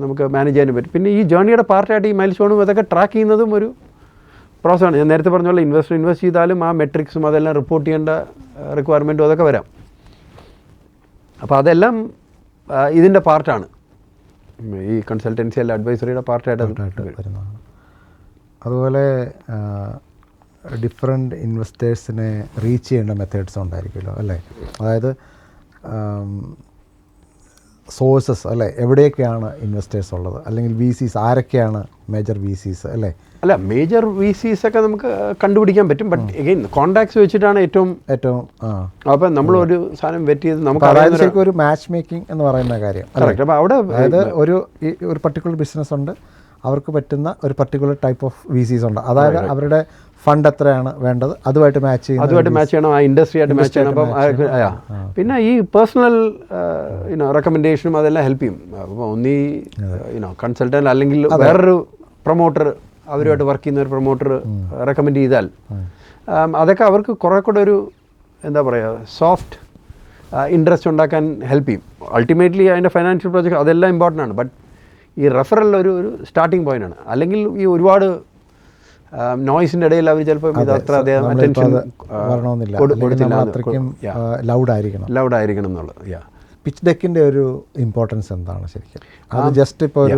നമുക്ക് മാനേജ് ചെയ്യാനും പറ്റും. പിന്നെ ഈ ജേർണിയുടെ പാർട്ടായിട്ട് ഈ മൈൽസ്റ്റോണും അതൊക്കെ ട്രാക്ക് ചെയ്യുന്നതും ഒരു പ്രോസസ്സാണ്. ഞാൻ നേരത്തെ പറഞ്ഞ പോലെ ഇൻവെസ്റ്റ് ചെയ്താലും ആ മെട്രിക്സും അതെല്ലാം റിപ്പോർട്ട് ചെയ്യേണ്ട റിക്വയർമെൻറ്റും അതൊക്കെ വരാം. അപ്പോൾ അതെല്ലാം ഇതിൻ്റെ പാർട്ടാണ്, ഈ കൺസൾട്ടൻസി അല്ല അഡ്വൈസറിയുടെ പാർട്ടായിട്ട് വരുന്നതാണ്. അതുപോലെ ഡിഫറെൻറ്റ് ഇൻവെസ്റ്റേഴ്സിനെ റീച്ച് ചെയ്യേണ്ട മെത്തേഡ്സ് ഉണ്ടായിരിക്കുമല്ലോ അല്ലേ? അതായത് സോഴ്സസ് അല്ലേ, എവിടെയൊക്കെയാണ് ഇൻവെസ്റ്റേഴ്സ് ഉള്ളത്, അല്ലെങ്കിൽ VCs ആരൊക്കെയാണ് മേജർ VCs അല്ലേ? അല്ല, മേജർ VCs ഒക്കെ നമുക്ക് കണ്ടുപിടിക്കാൻ പറ്റും. ബട്ട് എഗെയിൻ കോൺടാക്ട്സ് വെച്ചിട്ടാണ് ഏറ്റവും അപ്പം നമ്മളൊരു സാധനം വെറ്റ് ചെയ്ത് നമുക്ക് ഒരു മാച്ച് മേക്കിംഗ് എന്ന് പറയുന്ന കാര്യം. കറക്റ്റ്. അപ്പോൾ അവിടെ അതായത് ഒരു പർട്ടിക്കുലർ ബിസിനസ് ഉണ്ട്, അവർക്ക് പറ്റുന്ന ഒരു പർട്ടിക്കുലർ ടൈപ്പ് ഓഫ് VCs ഉണ്ട്. അതായത് അവരുടെ ഫണ്ട് എത്രയാണ് വേണ്ടത് അതുമായിട്ട് മാച്ച് ചെയ്യണം, ആ ഇൻഡസ്ട്രിയായിട്ട് മാച്ച് ചെയ്യണം. അപ്പം പിന്നെ ഈ പേഴ്സണൽ റെക്കമെൻഡേഷനും അതെല്ലാം ഹെൽപ്പ് ചെയ്യും. അപ്പോൾ ഒന്നീ കൺസൾട്ടൻ്റ് അല്ലെങ്കിൽ വേറൊരു പ്രൊമോട്ടർ, അവരുമായിട്ട് വർക്ക് ചെയ്യുന്ന ഒരു പ്രൊമോട്ടർ റെക്കമെൻഡ് ചെയ്താൽ അതൊക്കെ അവർക്ക് കുറേ കൂടെ ഒരു എന്താ പറയുക സോഫ്റ്റ് ഇൻട്രസ്റ്റ് ഉണ്ടാക്കാൻ ഹെൽപ്പ് ചെയ്യും. അൾട്ടിമേറ്റ്ലി അതിൻ്റെ ഫൈനാൻഷ്യൽ പ്രോജക്റ്റ് അതെല്ലാം ഇമ്പോർട്ടൻ്റ് ആണ്. ബട്ട് ഈ റെഫറൽ ഒരു സ്റ്റാർട്ടിങ് പോയിൻ്റാണ്. അല്ലെങ്കിൽ ഈ ഒരുപാട് നോയ്സിൻ്റെ ഇടയിൽ അവർ ചിലപ്പോൾ ഇത് അത്ര അദ്ദേഹം അറ്റൻഷൻ ലൗഡ് ആയിരിക്കണം എന്നുള്ളത്. പിച്ച് ഡെക്കിൻ്റെ ഒരു ഇമ്പോർട്ടൻസ് എന്താണ് ശരിക്കും? അത് ജസ്റ്റ് ഇപ്പോൾ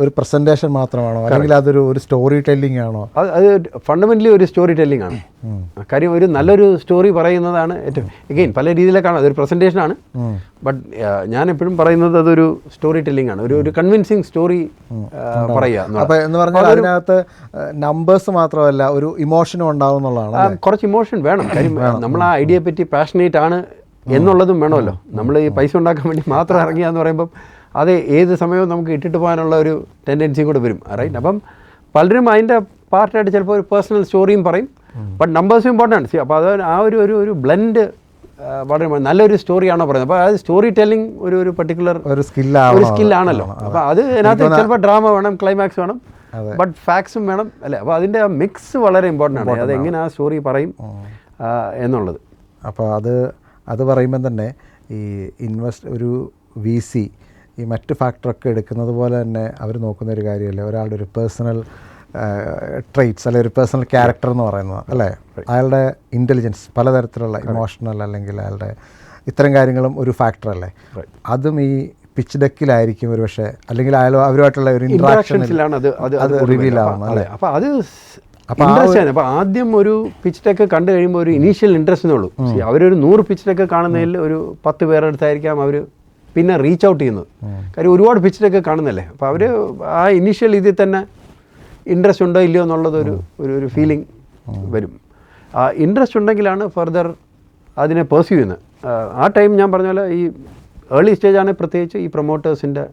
ഒരു പ്രസൻറ്റേഷൻ മാത്രമാണോ, അല്ലെങ്കിൽ അതൊരു സ്റ്റോറി ടെല്ലിംഗ് ആണോ? അത് ഫണ്ടമെൻ്റലി ഒരു സ്റ്റോറി ടെല്ലിംഗ് ആണ്. കാര്യം ഒരു നല്ലൊരു സ്റ്റോറി പറയുന്നതാണ് ഏറ്റവും എഗെയിൻ പല രീതിയിലേക്കാണ്. അതൊരു പ്രസൻറ്റേഷനാണ്. ബട്ട് ഞാൻ എപ്പോഴും പറയുന്നത് അതൊരു സ്റ്റോറി ടെല്ലിംഗ് ആണ്, ഒരു കൺവിൻസിങ് സ്റ്റോറി പറയുക. അപ്പോൾ എന്ന് പറഞ്ഞാൽ അതിനകത്ത് നമ്പേഴ്സ് മാത്രമല്ല, ഒരു ഇമോഷനും ഉണ്ടാവും എന്നുള്ളതാണ്. കുറച്ച് ഇമോഷൻ വേണം. കാര്യം നമ്മൾ ആ ഐഡിയയെ പറ്റി പാഷനേറ്റ് ആണ് എന്നുള്ളതും വേണമല്ലോ. നമ്മൾ ഈ പൈസ ഉണ്ടാക്കാൻ വേണ്ടി മാത്രം ഇറങ്ങിയാന്ന് പറയുമ്പം അത് ഏത് സമയവും നമുക്ക് ഇട്ടിട്ട് പോകാനുള്ള ഒരു ടെൻഡൻസിയും കൂടെ വരും. റൈറ്റ്. അപ്പം പലരും അതിൻ്റെ പാർട്ടായിട്ട് ചിലപ്പോൾ ഒരു പേഴ്സണൽ സ്റ്റോറിയും പറയും. ബട്ട് നമ്പേഴ്സും ഇമ്പോർട്ടൻ്റ് ആണ്. അപ്പോൾ അത് ആ ഒരു ബ്ലെൻഡ് വളരെ നല്ലൊരു സ്റ്റോറിയാണോ പറയുന്നത്. അപ്പോൾ അത് സ്റ്റോറി ടെല്ലിംഗ് ഒരു പർട്ടിക്കുലർ ഒരു സ്കില്ലാണല്ലോ. അപ്പോൾ അത് അതിനകത്ത് ചിലപ്പോൾ ഡ്രാമ വേണം, ക്ലൈമാക്സ് വേണം, ബട്ട് ഫാക്ട്സും വേണം അല്ലേ? അപ്പോൾ അതിൻ്റെ ആ മിക്സ് വളരെ ഇമ്പോർട്ടൻ്റ് ആണ്. അത് എങ്ങനെ ആ സ്റ്റോറി പറയും എന്നുള്ളത്. അപ്പോൾ അത് പറയുമ്പം തന്നെ ഈ ഒരു VC ഈ മറ്റ് ഫാക്ടറൊക്കെ എടുക്കുന്നത് പോലെ തന്നെ അവർ നോക്കുന്ന ഒരു കാര്യമല്ലേ ഒരാളുടെ ഒരു പേഴ്സണൽ ട്രെയ്റ്റ്സ് അല്ലെങ്കിൽ ഒരു പേഴ്സണൽ ക്യാരക്ടർ എന്ന് പറയുന്നത് അല്ലേ? അയാളുടെ ഇൻ്റലിജൻസ്, പലതരത്തിലുള്ള ഇമോഷണൽ അല്ലെങ്കിൽ അയാളുടെ ഇത്തരം കാര്യങ്ങളും ഒരു ഫാക്ടറല്ലേ? അതും ഈ പിച്ച് ഡെക്കിലായിരിക്കും ഒരു പക്ഷേ, അല്ലെങ്കിൽ അവരുമായിട്ടുള്ള ഒരു ഇൻട്രാക്ഷൻസിലാണ് അത് റിവീൽ ആവുന്നത് അല്ലേ? അപ്പോൾ അത് അപ്പോൾ ആദ്യം ഒരു പിച്ച് ഡെക്ക് കണ്ടു കഴിയുമ്പോൾ ഒരു ഇനീഷ്യൽ ഇൻട്രസ്റ്റ് ഉള്ളൂ. അവരൊരു 100 പിച്ച് ഡെക്ക് കാണുന്നതിൽ ഒരു 10 പേരുടെ അടുത്തായിരിക്കാം അവർ പിന്നെ റീച്ച് ഔട്ട് ചെയ്യുന്നത്. കാര്യം ഒരുപാട് പിച്ച് ഡെക്ക് കാണുന്നല്ലേ. അപ്പോൾ അവർ ആ ഇനീഷ്യൽ ഇതിൽ തന്നെ ഇൻട്രസ്റ്റ് ഉണ്ടോ ഇല്ലയോ എന്നുള്ളത് ഒരു ഫീലിംഗ് വരും. ആ ഇൻട്രസ്റ്റ് ഉണ്ടെങ്കിലാണ് ഫർദർ അതിനെ പെർസ്യൂ ചെയ്യുന്നത്. ആ ടൈം ഞാൻ പറഞ്ഞ പോലെ ഈ ഏർലി സ്റ്റേജാണ് പ്രത്യേകിച്ച് ഈ പ്രൊമോട്ടേഴ്സിൻ്റെ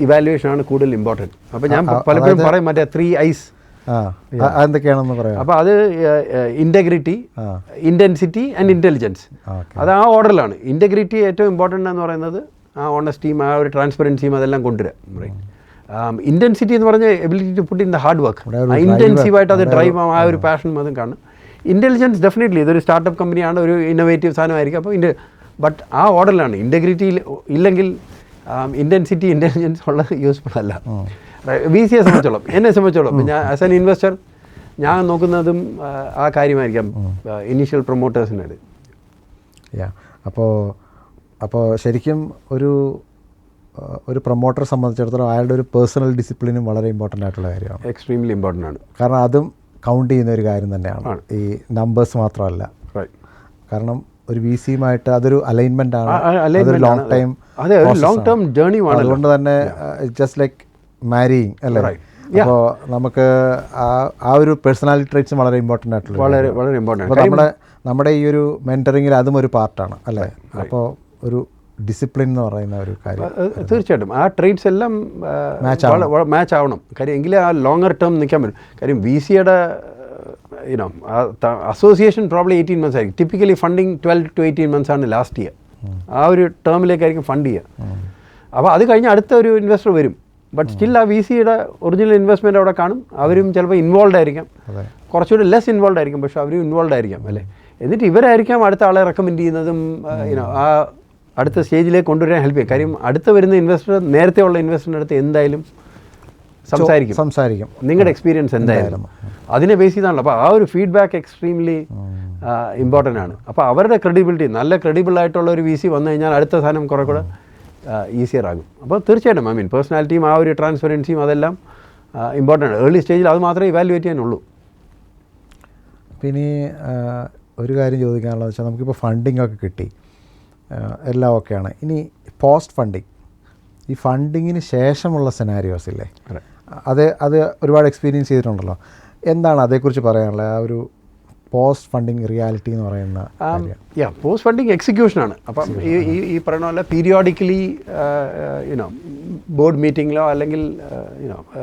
ഇവാലുവേഷനാണ് കൂടുതൽ ഇമ്പോർട്ടൻറ്റ്. അപ്പോൾ ഞാൻ പലപ്പോഴും പറയും മറ്റേ 3 I's എന്തൊക്കെയാണെന്ന് പറയാം. അപ്പോൾ അത് ഇൻറ്റഗ്രിറ്റി, ഇൻറ്റൻസിറ്റി ആൻഡ് ഇൻ്റലിജൻസ്. അത് ആ ഓർഡറിലാണ്. ഇൻറ്റഗ്രിറ്റി ഏറ്റവും ഇമ്പോർട്ടൻ്റ് എന്ന് പറയുന്നത് ആ ഓണസ്റ്റിയും ആ ഒരു ട്രാൻസ്പെറൻസിയും അതെല്ലാം കൊണ്ടുവരാം. ഇൻറ്റൻസിറ്റി എന്ന് പറഞ്ഞാൽ ability to put in the hard work, ഇൻറ്റൻസീവായിട്ട് അത് ഡ്രൈവ് ആ ഒരു പാഷനും അതും കാണും. ഇൻ്റലിജൻസ് ഡെഫിനറ്റ്ലി ഇതൊരു സ്റ്റാർട്ടപ്പ് കമ്പനിയാണ്, ഒരു ഇന്നോവേറ്റീവ് സാധനമായിരിക്കും. അപ്പോൾ ബട്ട് ആ ഓർഡറിലാണ്. ഇൻറ്റഗ്രിറ്റി ഇല്ലെങ്കിൽ ഇൻറ്റൻസിറ്റി ഇൻ്റലിജൻസ് ഉള്ളത് യൂസ്ഫുൾ അല്ല. VCയെ സംബന്ധിച്ചോളം, എന്നെ സംബന്ധിച്ചോളം ഞാൻ ആസ് ആൻ ഇൻവെസ്റ്റർ ഞാൻ നോക്കുന്നതും ആ കാര്യമായിരിക്കാം ഇനീഷ്യൽ പ്രൊമോട്ടേഴ്സിനായിട്ട്. യാ അപ്പോൾ ശരിക്കും ഒരു പ്രൊമോട്ടറെ സംബന്ധിച്ചിടത്തോളം അയാളുടെ ഒരു പേഴ്സണൽ ഡിസിപ്ലിനും വളരെ ഇമ്പോർട്ടൻ്റ് ആയിട്ടുള്ള കാര്യമാണ്. എക്സ്ട്രീംലി ഇമ്പോർട്ടൻ്റ് ആണ്. കാരണം അതും കൗണ്ട് ചെയ്യുന്ന ഒരു കാര്യം തന്നെയാണ്, ഈ നമ്പേഴ്സ് മാത്രമല്ല. കാരണം ഒരു വി സിയുമായിട്ട് അതൊരു അലൈൻമെൻ്റ് ആണ്, അതൊരു ലോങ് ടൈം ജേർണി. അതുകൊണ്ട് തന്നെ ജസ്റ്റ് ലൈക്ക് മാരിയിങ് അല്ലേ. അപ്പോൾ നമുക്ക് ആ ഒരു പേഴ്സണാലിറ്റി ട്രേറ്റ്സും വളരെ ഇമ്പോർട്ടൻ്റ് ആയിട്ടുള്ള വളരെ ഇമ്പോർട്ടൻ്റ്. അപ്പോൾ നമ്മുടെ ഈ ഒരു മെൻറ്ററിങ്ങിൽ അതും ഒരു പാർട്ടാണ് അല്ലേ. അപ്പോൾ ഒരു ഡിസിപ്ലിൻ എന്ന് പറയുന്ന ഒരു കാര്യം തീർച്ചയായിട്ടും ആ ട്രേറ്റ്സ് എല്ലാം മാച്ച് ആവണം. കാര്യം എങ്കിലേ ആ ലോങ്ങർ ടേം നിൽക്കാൻ പറ്റും. കാര്യം വി സിയുടെ അസോസിയേഷൻ പ്രോബ്ലം 18 months ആയിരിക്കും. ടിപ്പിക്കലി ഫണ്ടിങ് 12 to 18 months ആണ് ലാസ്റ്റ് ഇയർ. ആ ഒരു ടേമിലേക്കായിരിക്കും ഫണ്ട് ചെയ്യുക. അപ്പോൾ അത് കഴിഞ്ഞ് അടുത്ത ഒരു ഇൻവെസ്റ്റർ വരും. ബട്ട് സ്റ്റിൽ ആ വി സിയുടെ ഒറിജിനൽ ഇൻവെസ്റ്റ്മെൻറ്റ് അവിടെ കാണും. അവരും ചിലപ്പോൾ ഇൻവോൾവ് ആയിരിക്കാം, കുറച്ചുകൂടി ലെസ് ഇൻവോൾവ് ആയിരിക്കും, പക്ഷേ അവരും ഇൻവോൾവ് ആയിരിക്കാം അല്ലേ. എന്നിട്ട് ഇവരായിരിക്കാം അടുത്ത ആളെ റെക്കമെൻഡ് ചെയ്യുന്നതും ആ അടുത്ത സ്റ്റേജിലേക്ക് കൊണ്ടുവരാൻ ഹെൽപ്പ് ചെയ്യും. കാര്യം അടുത്ത വരുന്ന ഇൻവെസ്റ്റർ നേരത്തെ ഉള്ള ഇൻവെസ്റ്ററിൻ്റെ അടുത്ത് എന്തായാലും സംസാരിക്കും നിങ്ങളുടെ എക്സ്പീരിയൻസ് എന്തായാലും അതിനെ ബേസ് ചെയ്താണല്ലോ. അപ്പോൾ ആ ഒരു ഫീഡ്ബാക്ക് എക്സ്ട്രീംലി ഇമ്പോർട്ടൻ്റ് ആണ്. അപ്പോൾ അവരുടെ ക്രെഡിബിലിറ്റി, നല്ല ക്രെഡിബിൾ ആയിട്ടുള്ള ഒരു വി സി വന്നു കഴിഞ്ഞാൽ അടുത്ത സാധനം കുറേ കൂടെ ഈസിയർ ആകും. അപ്പോൾ തീർച്ചയായിട്ടും ഐ മീൻ പേഴ്സണാലിറ്റിയും ആ ഒരു ട്രാൻസ്പെറൻസിയും അതെല്ലാം ഇമ്പോർട്ടൻ്റ്. ഏർലി സ്റ്റേജിൽ അത് മാത്രമേ ഇവാലുവേറ്റ് ചെയ്യാനുള്ളൂ. പിന്നെ ഒരു കാര്യം ചോദിക്കാനുള്ളത് വെച്ചാൽ നമുക്കിപ്പോൾ ഫണ്ടിങ് ഒക്കെ കിട്ടി, എല്ലാം ഓക്കെയാണ്. ഇനി പോസ്റ്റ് ഫണ്ടിങ്, ഈ ഫണ്ടിങ്ങിന് ശേഷമുള്ള സെനാരിയോസ് ഇല്ലേ, അത് ഒരുപാട് എക്സ്പീരിയൻസ് ചെയ്തിട്ടുണ്ടല്ലോ. എന്താണ് അതേക്കുറിച്ച് പറയാനുള്ളത്? ആ ഒരു പോസ്റ്റ് ഫണ്ടിങ് റിയാലിറ്റി എന്ന് പറയുന്ന പോസ്റ്റ് ഫണ്ടിങ് എക്സിക്യൂഷനാണ്. അപ്പം ഈ പറയുന്ന പോലെ പീരിയോഡിക്കലി ബോർഡ് മീറ്റിങ്ങിലോ അല്ലെങ്കിൽ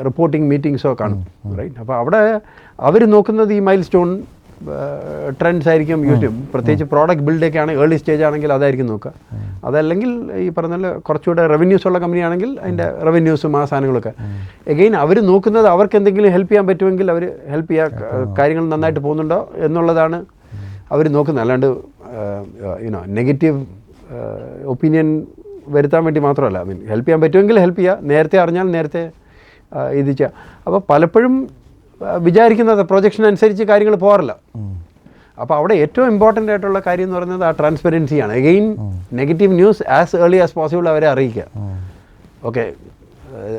റിപ്പോർട്ടിംഗ് മീറ്റിങ്സോ കാണും, റൈറ്റ്. അപ്പോൾ അവിടെ അവർ നോക്കുന്നത് ഈ മൈൽ സ്റ്റോൺ ട്രെൻഡ്സ് ആയിരിക്കും യൂസ് ചെയ്യും. പ്രത്യേകിച്ച് പ്രോഡക്റ്റ് ബിൽഡൊക്കെ ആണെങ്കിൽ ഏർലി സ്റ്റേജ് ആണെങ്കിൽ അതായിരിക്കും നോക്കുക. അതല്ലെങ്കിൽ ഈ പറഞ്ഞ കുറച്ചുകൂടെ റവന്യൂസ് ഉള്ള കമ്പനി ആണെങ്കിൽ അതിൻ്റെ റവന്യൂസും ആ സാധനങ്ങളൊക്കെ. എഗെയിൻ അവർ നോക്കുന്നത് അവർക്ക് എന്തെങ്കിലും ഹെൽപ്പ് ചെയ്യാൻ പറ്റുമെങ്കിൽ അവർ ഹെൽപ്പ് ചെയ്യുക, കാര്യങ്ങൾ നന്നായിട്ട് പോകുന്നുണ്ടോ എന്നുള്ളതാണ് അവർ നോക്കുന്നത്. അല്ലാണ്ട് നെഗറ്റീവ് ഒപ്പീനിയൻ വരുത്താൻ വേണ്ടി മാത്രമല്ല. ഐ മീൻ ഹെൽപ്പ് ചെയ്യാൻ പറ്റുമെങ്കിൽ ഹെൽപ്പ് ചെയ്യുക, നേരത്തെ അറിഞ്ഞാൽ നേരത്തെ ഇത് ചെയ്യുക. അപ്പോൾ പലപ്പോഴും വിചാരിക്കുന്നത് പ്രൊജക്ഷൻ അനുസരിച്ച് കാര്യങ്ങൾ പോകാറില്ല. അപ്പോൾ അവിടെ ഏറ്റവും ഇമ്പോർട്ടൻ്റ് ആയിട്ടുള്ള കാര്യം എന്ന് പറയുന്നത് ആ ട്രാൻസ്പെറൻസിയാണ്. Again negative news as early as possible അവരെ അറിയിക്കുക. ഓക്കെ,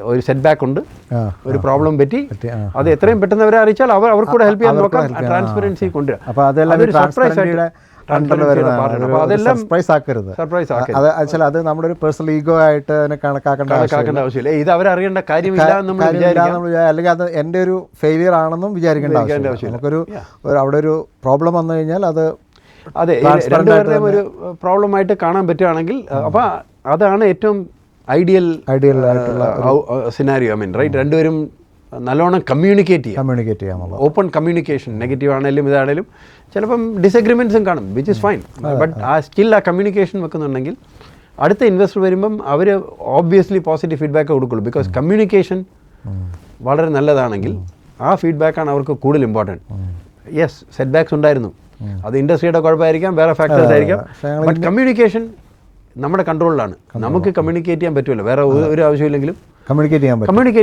ഒരു സെറ്റ് ബാക്ക് ഉണ്ട്, ഒരു പ്രോബ്ലം പറ്റി, അത് എത്രയും പെട്ടെന്ന് അവരെ അറിയിച്ചാൽ അവർ കൂടെ ഹെൽപ്പ് ചെയ്യാൻ നോക്കാം. ട്രാൻസ്പെറൻസി കൊണ്ടുവരാം. അപ്പോൾ അതെല്ലാം സർപ്രൈസ് ആക്കരുത്. അത് നമ്മുടെ ഒരു പേഴ്സണൽ ഈഗോ ആയിട്ട് അതിനെ കണക്കാക്കേണ്ട ആവശ്യമില്ല. ഇത് അവരറിയേണ്ട കാര്യമില്ല, അല്ലെങ്കിൽ അത് എൻ്റെ ഒരു ഫെയിലിയർ ആണെന്നും വിചാരിക്കേണ്ട ആവശ്യമില്ല. നമുക്കൊരു അവിടെ ഒരു പ്രോബ്ലം വന്നു കഴിഞ്ഞാൽ അത് രണ്ടുപേരുടെയും ഒരു പ്രോബ്ലമായിട്ട് കാണാൻ പറ്റുകയാണെങ്കിൽ അപ്പോൾ അതാണ് ഏറ്റവും ഐഡിയൽ ആയിട്ടുള്ള സിനാരിയോ. ഐ മീൻ റൈറ്റ്, രണ്ടുപേരും നല്ലോണം കമ്മ്യൂണിക്കേറ്റ് ചെയ്യാം. ഓപ്പൺ കമ്മ്യൂണിക്കേഷൻ, നെഗറ്റീവ് ആണെങ്കിലും ഇതാണെങ്കിലും ചിലപ്പം ഡിസഗ്രിമെൻറ്റ്സും കാണും, which is fine. But still ആ കമ്മ്യൂണിക്കേഷൻ വെക്കുന്നുണ്ടെങ്കിൽ അടുത്ത ഇൻവെസ്റ്റർ വരുമ്പം അവർ ഓബ്വിയസ്ലി പോസിറ്റീവ് ഫീഡ്ബാക്ക് കൊടുക്കുള്ളൂ. ബിക്കോസ് കമ്മ്യൂണിക്കേഷൻ വളരെ നല്ലതാണെങ്കിൽ ആ ഫീഡ്ബാക്കാണ് അവർക്ക് കൂടുതൽ ഇമ്പോർട്ടൻറ്റ്. യെസ്, സെറ്റ് ബാക്സ് ഉണ്ടായിരുന്നു, അത് ഇൻഡസ്ട്രിയുടെ കുഴപ്പമായിരിക്കാം, വേറെ ഫാക്ടേഴ്സ് ആയിരിക്കാം. ബട്ട് കമ്മ്യൂണിക്കേഷൻ നമ്മുടെ കൺട്രോളിലാണ്. നമുക്ക് കമ്മ്യൂണിക്കേറ്റ് ചെയ്യാൻ പറ്റുമല്ലോ, വേറെ ഒരു ആവശ്യമില്ലെങ്കിലും കമ്മ്യൂണിക്കേറ്റ്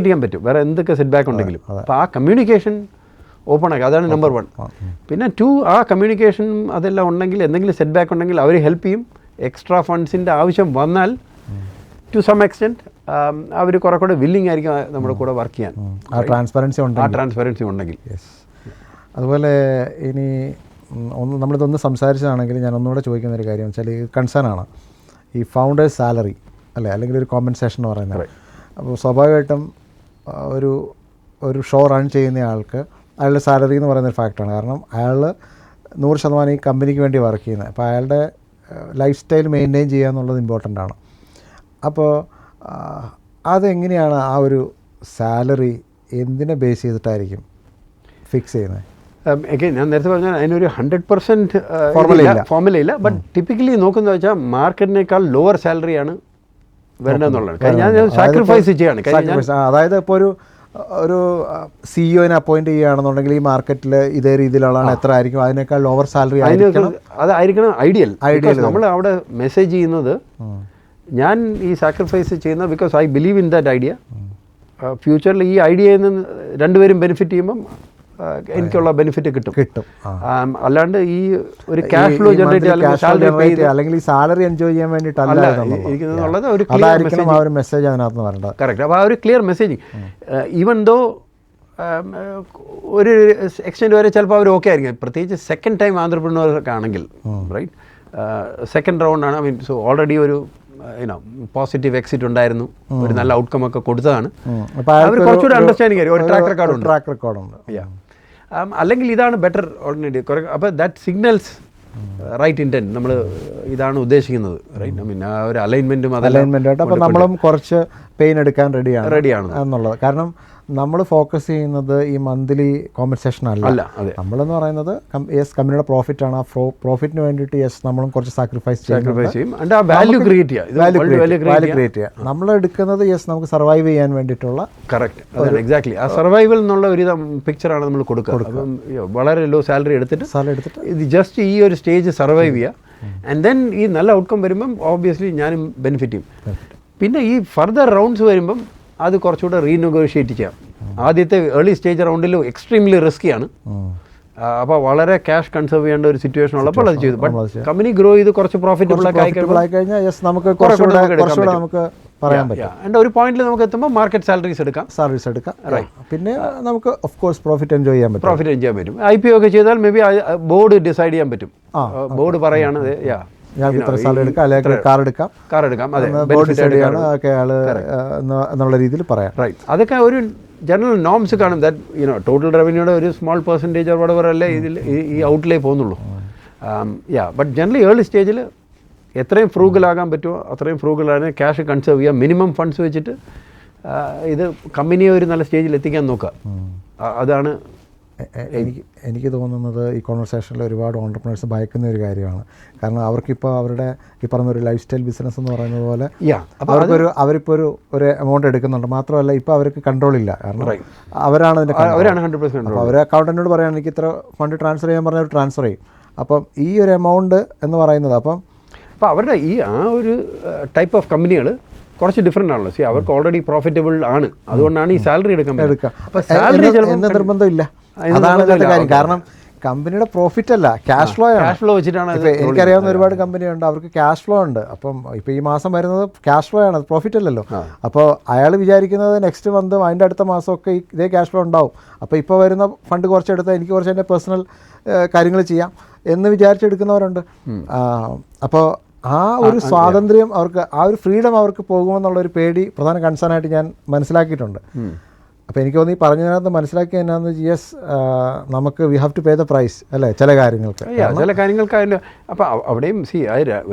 ചെയ്യാൻ പറ്റും, വേറെ എന്തൊക്കെ സെറ്റ് ബാക്ക് ഉണ്ടെങ്കിലും. അപ്പോൾ ആ കമ്മ്യൂണിക്കേഷൻ ഓപ്പൺ ആക്കുക, അതാണ് നമ്പർ 1. പിന്നെ 2, ആ കമ്മ്യൂണിക്കേഷൻ അതെല്ലാം ഉണ്ടെങ്കിൽ എന്തെങ്കിലും സെറ്റ് ബാക്ക് ഉണ്ടെങ്കിൽ അവർ ഹെൽപ്പ് ചെയ്യും. എക്സ്ട്രാ ഫണ്ട്സിൻ്റെ ആവശ്യം വന്നാൽ ടു സം എക്സ്റ്റെൻറ്റ് അവർ കുറെ കൂടെ വില്ലിങ് ആയിരിക്കും നമ്മുടെ കൂടെ വർക്ക് ചെയ്യാൻ. ആ ട്രാൻസ്പെറൻസി ഉണ്ടെങ്കിൽ. അതുപോലെ ഇനി നമ്മളിതൊന്ന് സംസാരിച്ചതാണെങ്കിൽ ഞാൻ ഒന്നുകൂടെ ചോദിക്കുന്ന ഒരു കാര്യം വെച്ചാൽ ഈ കൺസേൺ ആണ് ഈ ഫൗണ്ടേഴ്സ് സാലറി അല്ലെങ്കിൽ ഒരു കോമ്പൻസേഷൻ എന്ന് പറയുന്നത്. അപ്പോൾ സ്വാഭാവികമായിട്ടും ഒരു ഷോ റൺ ചെയ്യുന്ന ആൾക്ക് അയാളുടെ സാലറി എന്ന് പറയുന്നൊരു ഫാക്ടറാണ്. കാരണം അയാൾ 100% ഈ കമ്പനിക്ക് വേണ്ടി വർക്ക് ചെയ്യുന്നത്. അപ്പോൾ അയാളുടെ ലൈഫ് സ്റ്റൈൽ മെയിൻറ്റെയിൻ ചെയ്യുക എന്നുള്ളത് ഇമ്പോർട്ടൻ്റ് ആണ്. അപ്പോൾ അതെങ്ങനെയാണ് ആ ഒരു സാലറി എന്തിനെ ബേസ് ചെയ്തിട്ടായിരിക്കും ഫിക്സ് ചെയ്യുന്നത്? അഗൈൻ ഞാൻ നേരത്തെ പറഞ്ഞാൽ അതിനൊരു 100% ഫോർമുലയില്ല. ബട്ട് ടിപ്പിക്കലി നോക്കുന്നത് വെച്ചാൽ മാർക്കറ്റിനേക്കാൾ ലോവർ സാലറിയാണ് വരേണ്ടതെന്നുള്ളതാണ്. ഞാൻ സാക്രിഫൈസ് ചെയ്യാണ്. അതായത് ഇപ്പോൾ ഒരു സിഇഒനെ അപ്പോയിന്റ് ചെയ്യുകയാണെന്നുണ്ടെങ്കിൽ ഈ മാർക്കറ്റിൽ ഇതേ രീതിയിലുള്ള എത്ര ആയിരിക്കും, അതിനേക്കാൾ ലോവർ സാലറി അതായിരിക്കണം ഐഡിയൽ. നമ്മൾ അവിടെ മെസ്സേജ് ചെയ്യുന്നത് ഞാൻ ഈ സാക്രിഫൈസ് ചെയ്യുന്നത് because I believe in that idea. ഫ്യൂച്ചറിൽ ഈ ഐഡിയയിൽ നിന്ന് രണ്ടുപേരും ബെനിഫിറ്റ് ചെയ്യുമ്പം എനിക്കുള്ള ബെനിഫിറ്റ് കിട്ടും. ആ. അല്ലാണ്ട് ഈ ഒരു ക്യാഷ് ഫ്ലോ ജനറേറ്റ് അല്ലെങ്കിൽ ഈ സാലറി എൻജോയ് ചെയ്യാൻ വേണ്ടിയിട്ടല്ല ഇരിക്കുന്നുള്ളത് ഒരു മെസ്സേജ് അതിനകത്ത് വരേണ്ടത്. കറക്റ്റ്. അപ്പോൾ ആ ഒരു ക്ലിയർ മെസ്സേജ്, ഈവൻ ദോ ഒരു എക്സ്റ്റെൻഡ് വരെ ചിലപ്പോൾ അവർ ഓക്കെ ആയിരിക്കും, പ്രത്യേകിച്ച് സെക്കൻഡ് ടൈം ആന്ത്രപ്രനേഴ്സൊക്കെ ആണെങ്കിൽ, റൈറ്റ്. സെക്കൻഡ് റൗണ്ടാണ്, ഐ മീൻ സോ ഓൾറെഡി ഒരു പോസിറ്റീവ് എക്സിറ്റ് ഉണ്ടായിരുന്നു, ഒരു നല്ല ഔട്ട്കം ഒക്കെ കൊടുത്തതാണ്, അവർ കുറച്ചുകൂടി അണ്ടർസ്റ്റാൻഡിങ് ആയിരിക്കും, ഒരു ട്രാക്ക് റെക്കോർഡുണ്ട്. അല്ലെങ്കിൽ ഇതാണ് ബെറ്റർ ഓൾട്ടർനേറ്റീവ്. അപ്പോൾ ദാറ്റ് സിഗ്നൽസ് റൈറ്റ് ഇൻറ്റൻറ്റ്, നമ്മൾ ഇതാണ് ഉദ്ദേശിക്കുന്നത്, റൈറ്റ്. ഐ മീൻ ആ ഒരു അലൈൻമെൻറ്റുമായിട്ട് അപ്പോൾ നമ്മളും കുറച്ച് പെയിൻ എടുക്കാൻ റെഡിയാണ് എന്നുള്ളത്. കാരണം നമ്മൾ ഫോക്കസ് ചെയ്യുന്നത് ഈ മന്ത്ലി കോമ്പൻസേഷൻ അല്ല. നമ്മളെന്ന് പറയുന്നത് യെസ് കമ്പനിയുടെ പ്രോഫിറ്റ് ആണ്. ആ പ്രോഫിറ്റിന് വേണ്ടിയിട്ട് യെസ് നമ്മളും കുറച്ച് സാക്രിഫൈസ് ചെയ്യും, വാല്യൂ ക്രിയേറ്റ് ചെയ്യുക. നമ്മൾ എടുക്കുന്നത് യെസ് നമുക്ക് സർവൈവ് ചെയ്യാൻ വേണ്ടിയിട്ടുള്ള. Correct, exactly. ആ സർവൈവൽ എന്നുള്ള ഒരു പിക്ചറാണ് നമ്മൾ കൊടുക്കുക. വളരെ ലോ സാലറി എടുത്തിട്ട് ഇത് ജസ്റ്റ് ഈ ഒരു സ്റ്റേജ് സർവൈവ് ചെയ്യുക. ആൻഡ് ദെൻ ഈ നല്ല ഔട്ട്കം വരുമ്പം ഓബ്വിയസ്ലി ഞാനും ബെനിഫിറ്റ് ചെയ്യും. പിന്നെ ഈ ഫർദർ റൗണ്ട്സ് വരുമ്പം അത് കുറച്ചുകൂടെ റീനെഗോഷിയേറ്റ് ചെയ്യാം. ആദ്യത്തെ ഏർലി സ്റ്റേജ് റൗണ്ടിൽ എക്സ്ട്രീംലി റിസ്ക്കിയാണ്, അപ്പോൾ വളരെ ക്യാഷ് കൺസേർവ് ചെയ്യേണ്ട ഒരു സിറ്റുവേഷൻ ഉള്ളപ്പോൾ അത് ചെയ്തു. ബട്ട് കമ്പനി ഗ്രോ ചെയ്ത് കുറച്ച് പ്രോഫിറ്റബിൾ ആയി കഴിഞ്ഞാൽ നമുക്ക് പറയാൻ പറ്റും. എൻ്റെ ഒരു പോയിന്റിൽ നമുക്ക് എത്തുമ്പോൾ മാർക്കറ്റ് സാലറീസ് എടുക്കാം. പിന്നെ നമുക്ക് ഓഫ് കോഴ്സ് പ്രോഫിറ്റ് എൻജോയ് ചെയ്യാൻ പറ്റും. IPO ഒക്കെ ചെയ്താൽ മേ ബി ബോർഡ് ഡിസൈഡ് ചെയ്യാൻ പറ്റും. ബോർഡ് പറയാണ് ഞാൻ ഇത്ര സ്ഥലം എടുക്കാം, അല്ലെങ്കിൽ കാർ എടുക്കാം, എന്നുള്ള രീതിയിൽ പറയാം. റൈറ്റ്. അതൊക്കെ ഒരു ജനറൽ നോംസ് കാണും. ദാറ്റ് ടോട്ടൽ റവന്യൂടെ ഒരു സ്മോൾ പെർസെൻറ്റേജ് വടവർ അല്ലേ ഇതിൽ ഈ ഔട്ട്ലേ പോകുന്നുള്ളൂ. ബട്ട് ജനറലി ഏർലി സ്റ്റേജിൽ എത്രയും ഫ്രൂഗലാകാൻ പറ്റുമോ അത്രയും ഫ്രൂഗലാകാൻ ക്യാഷ് കൺസേർവ് ചെയ്യുക. മിനിമം ഫണ്ട്സ് വെച്ചിട്ട് ഇത് കമ്പനിയെ ഒരു നല്ല സ്റ്റേജിൽ എത്തിക്കാൻ നോക്കുക. അതാണ് എനിക്ക് തോന്നുന്നത് ഈ കോൺവെർസേഷനിൽ ഒരുപാട് ഓൺടർപ്രണേഴ്സ് ഭയക്കുന്ന ഒരു കാര്യമാണ്. കാരണം അവർക്കിപ്പോൾ അവരുടെ ഈ പറഞ്ഞ ഒരു ലൈഫ് സ്റ്റൈൽ ബിസിനസ് എന്ന് പറയുന്നത് പോലെ അവരിപ്പോൾ ഒരു എമൗണ്ട് എടുക്കുന്നുണ്ട്. മാത്രമല്ല ഇപ്പോൾ അവർക്ക് കൺട്രോൾ ഇല്ല. കാരണം അവരാണ് 100%. അപ്പോൾ അവർ അക്കൗണ്ടൻറ്റിനോട് പറയാൻ എനിക്ക് ഇത്ര ഫണ്ട് ട്രാൻസ്ഫർ ചെയ്യാൻ പറഞ്ഞാൽ ട്രാൻസ്ഫർ ചെയ്യും. അപ്പം ഈ ഒരു എമൗണ്ട് എന്ന് പറയുന്നത് അപ്പോൾ അവരുടെ ഈ ആ ഒരു ടൈപ്പ് ഓഫ് കമ്പനികൾ കുറച്ച് ഡിഫറെൻ്റ് ആണല്ലോ. സി അവർക്ക് ഓൾറെഡി പ്രോഫിറ്റബിൾ ആണ്, അതുകൊണ്ടാണ് ഈ സാലറി എടുക്കാൻ. അപ്പോൾ സാലറി ചിലപ്പോൾ നിർബന്ധമില്ല. അതാണ് ഇതിൻ്റെ കാര്യം. കാരണം കമ്പനിയുടെ പ്രോഫിറ്റ് അല്ല, ക്യാഷ് ഫ്ലോ ആണ്. ക്യാഷ് ഫ്ലോ വെച്ചിട്ടാണ്. ഇപ്പോൾ എനിക്കറിയാവുന്ന ഒരുപാട് കമ്പനിയുണ്ട്, അവർക്ക് ക്യാഷ് ഫ്ലോ ഉണ്ട്. അപ്പം ഇപ്പോൾ ഈ മാസം വരുന്നത് ക്യാഷ് ഫ്ലോ ആണ്, പ്രോഫിറ്റ് അല്ലല്ലോ. അപ്പോൾ അയാൾ വിചാരിക്കുന്നത് നെക്സ്റ്റ് മന്തും അതിൻ്റെ അടുത്ത മാസമൊക്കെ ഇതേ ക്യാഷ് ഫ്ലോ ഉണ്ടാവും. അപ്പോൾ ഇപ്പോൾ വരുന്ന ഫണ്ട് കുറച്ചെടുത്താൽ എനിക്ക് കുറച്ച് എൻ്റെ പേഴ്സണൽ കാര്യങ്ങൾ ചെയ്യാം എന്ന് വിചാരിച്ചെടുക്കുന്നവരുണ്ട്. അപ്പോൾ ആ ഒരു സ്വാതന്ത്ര്യം അവർക്ക്, ആ ഒരു ഫ്രീഡം അവർക്ക് പോകുമെന്നുള്ളൊരു പേടി പ്രധാന കൺസേൺ ആയിട്ട് ഞാൻ മനസ്സിലാക്കിയിട്ടുണ്ട്. അപ്പോൾ എനിക്ക് തോന്നി പറഞ്ഞതിനകത്ത് മനസ്സിലാക്കി എന്നാന്ന് യെസ് നമുക്ക് we have to pay the price അല്ലേ ചില കാര്യങ്ങൾക്ക്. അപ്പോൾ അവിടെയും